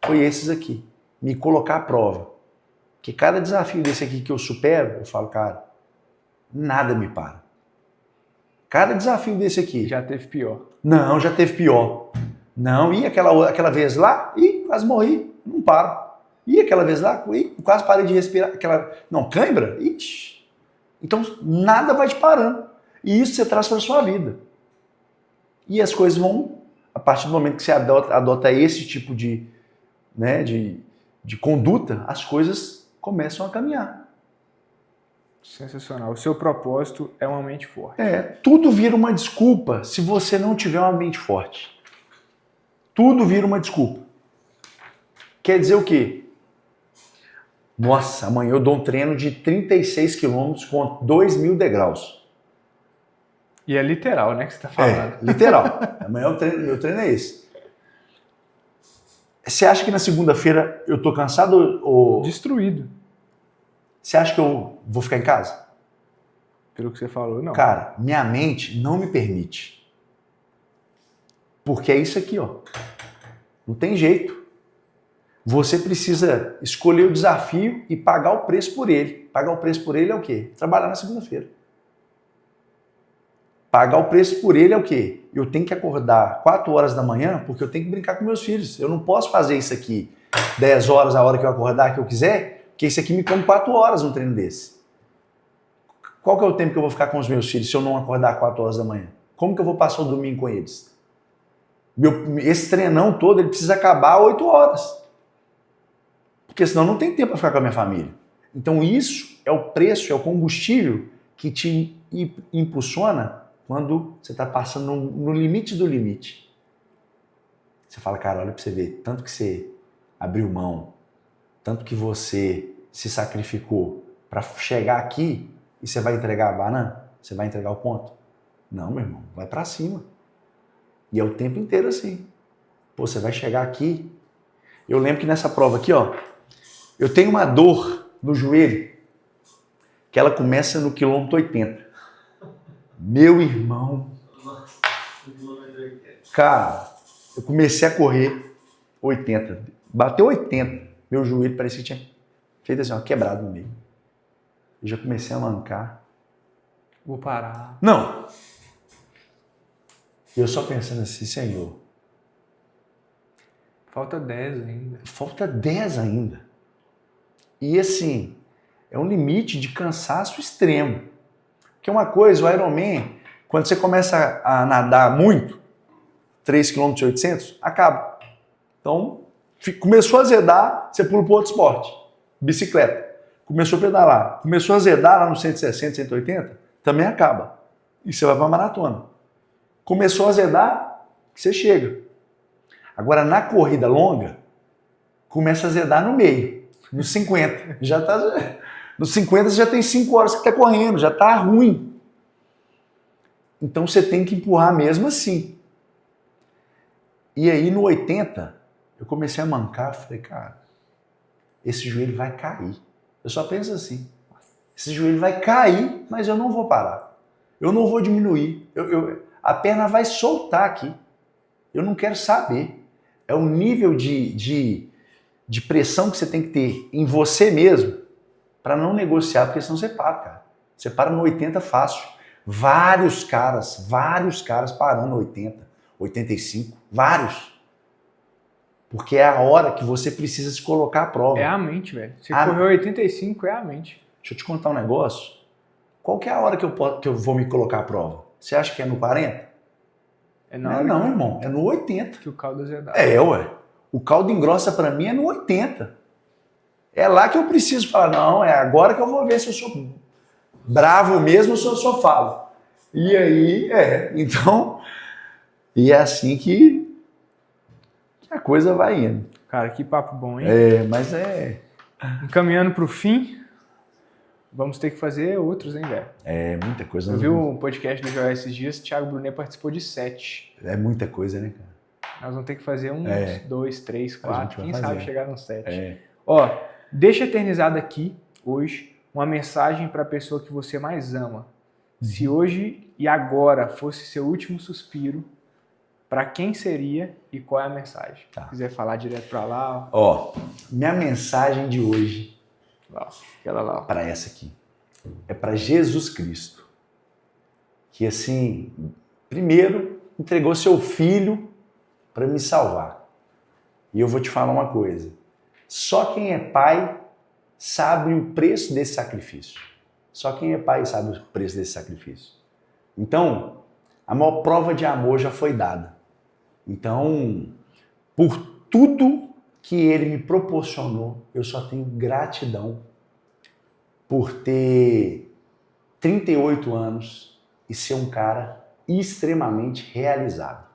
foi esses aqui. Me colocar à prova. Porque cada desafio desse aqui que eu supero, eu falo, cara, nada me para. Cada desafio desse aqui. Já teve pior. Não, já teve pior. Não, e aquela vez lá, quase morri, não paro. E aquela vez lá, quase parei de respirar. Cãibra? Ixi. Então, nada vai te parando. E isso você traz para a sua vida. E as coisas vão, a partir do momento que você adota esse tipo de conduta, as coisas começam a caminhar. Sensacional. O seu propósito é uma mente forte. Tudo vira uma desculpa se você não tiver uma mente forte. Tudo vira uma desculpa. Quer dizer o quê? Nossa, amanhã eu dou um treino de 36 quilômetros com 2.000 degraus. E é literal, né, que você está falando? Literal. Amanhã meu treino é esse. Você acha que na segunda-feira eu tô cansado ou... Destruído. Você acha que eu vou ficar em casa? Pelo que você falou, não. Cara, minha mente não me permite. Porque é isso aqui, Não tem jeito. Você precisa escolher o desafio e pagar o preço por ele. Pagar o preço por ele é o quê? Trabalhar na segunda-feira. Pagar o preço por ele é o quê? Eu tenho que acordar 4 horas da manhã porque eu tenho que brincar com meus filhos. Eu não posso fazer isso aqui 10 horas a hora que eu acordar, que eu quiser, porque isso aqui me come 4 horas um treino desse. Qual que é o tempo que eu vou ficar com os meus filhos se eu não acordar 4 horas da manhã? Como que eu vou passar o domingo com eles? Esse treinão todo, ele precisa acabar 8 horas. Porque senão não tem tempo para ficar com a minha família. Então isso é o preço, é o combustível que te impulsiona quando você está passando no limite do limite. Você fala, cara, olha para você ver, tanto que você abriu mão, tanto que você se sacrificou para chegar aqui e você vai entregar a banana? Você vai entregar o ponto? Não, meu irmão, vai para cima. E é o tempo inteiro assim. Pô, você vai chegar aqui. Eu lembro que nessa prova aqui, ó, eu tenho uma dor no joelho que ela começa no quilômetro 80. Meu irmão. Cara, eu comecei a correr 80. Bateu 80. Meu joelho parecia que tinha feito assim, ó, quebrado no meio. Eu já comecei a mancar. Vou parar. Não. Eu só pensando assim, Senhor. Falta 10 ainda. Falta 10 ainda. E assim, é um limite de cansaço extremo. Porque uma coisa, o Ironman, quando você começa a nadar muito, 3 km e 800, acaba. Então, começou a azedar, você pula para outro esporte. Bicicleta. Começou a pedalar. Começou a azedar lá no 160, 180, também acaba. E você vai para a maratona. Começou a azedar, você chega. Agora, na corrida longa, começa a azedar no meio, nos 50. Nos 50 você já tem 5 horas que está correndo, já está ruim. Então você tem que empurrar mesmo assim. E aí no 80, eu comecei a mancar, falei, cara, esse joelho vai cair. Eu só penso assim, esse joelho vai cair, mas eu não vou parar. Eu não vou diminuir. A perna vai soltar aqui. Eu não quero saber. É o nível de pressão que você tem que ter em você mesmo para não negociar, porque senão você para, cara. Você para no 80 fácil. Vários caras parando no 80, 85, vários. Porque é a hora que você precisa se colocar à prova. É a mente, velho. Você correu 85, é a mente. Deixa eu te contar um negócio. Qual que é a hora que eu vou me colocar à prova? Você acha que é no 40? Não, irmão. É no 80. Que o caldo azedado. Ué. O caldo engrossa pra mim é no 80. É lá que eu preciso falar, não, é agora que eu vou ver se eu sou bravo mesmo ou se eu só falo. E aí, então, e é assim que a coisa vai indo. Cara, que papo bom, hein? Mas Encaminhando pro fim, vamos ter que fazer outros, hein, velho? Muita coisa. Eu vi um podcast do Joel esses dias, Thiago Brunet participou de 7. É muita coisa, né, cara? Nós vamos ter que fazer uns 2, 3, 4, quem sabe chegar nos 7. Deixa eternizado aqui, hoje, uma mensagem para a pessoa que você mais ama. Se hoje e agora fosse seu último suspiro, para quem seria e qual é a mensagem? Tá. Se quiser falar direto para lá. Minha mensagem de hoje, aquela lá. Para essa aqui, é para Jesus Cristo, que assim, primeiro entregou seu filho para me salvar. E eu vou te falar uma coisa, só quem é pai sabe o preço desse sacrifício. Só quem é pai sabe o preço desse sacrifício. Então, a maior prova de amor já foi dada. Então, por tudo que ele me proporcionou, eu só tenho gratidão por ter 38 anos e ser um cara extremamente realizado.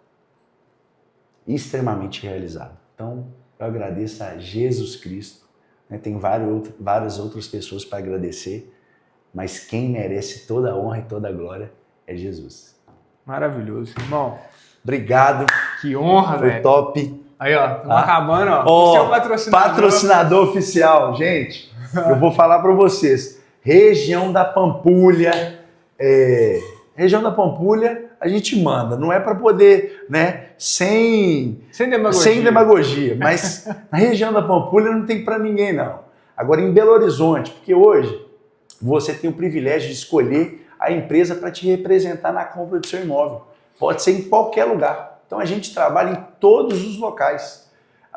Extremamente realizado. Então, eu agradeço a Jesus Cristo. Tem várias outras pessoas para agradecer, mas quem merece toda a honra e toda a glória é Jesus. Maravilhoso, irmão. Obrigado. Que honra, velho. Foi top. Aí, ó, estamos acabando, ó. Seu patrocinador oficial, gente. Eu vou falar para vocês. Região da Pampulha. Região da Pampulha, a gente manda. Não é para poder, né? Sem demagogia. Mas na região da Pampulha não tem para ninguém, não. Agora, em Belo Horizonte, porque hoje você tem o privilégio de escolher a empresa para te representar na compra do seu imóvel. Pode ser em qualquer lugar. Então a gente trabalha em todos os locais.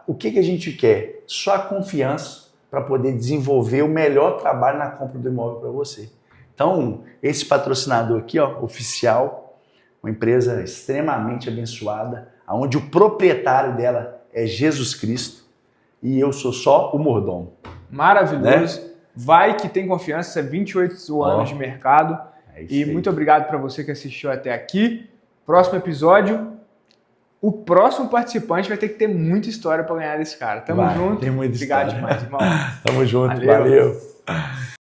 O que a gente quer? Só a confiança para poder desenvolver o melhor trabalho na compra do imóvel para você. Então, esse patrocinador aqui, ó, oficial, uma empresa extremamente abençoada, onde o proprietário dela é Jesus Cristo e eu sou só o mordomo. Maravilhoso. Né? Vai que tem confiança, 28 anos de mercado. E muito obrigado para você que assistiu até aqui. Próximo episódio, o próximo participante vai ter que ter muita história para ganhar desse cara. Tamo junto. Tem muita obrigado história. demais, irmão. Tamo junto. Valeu.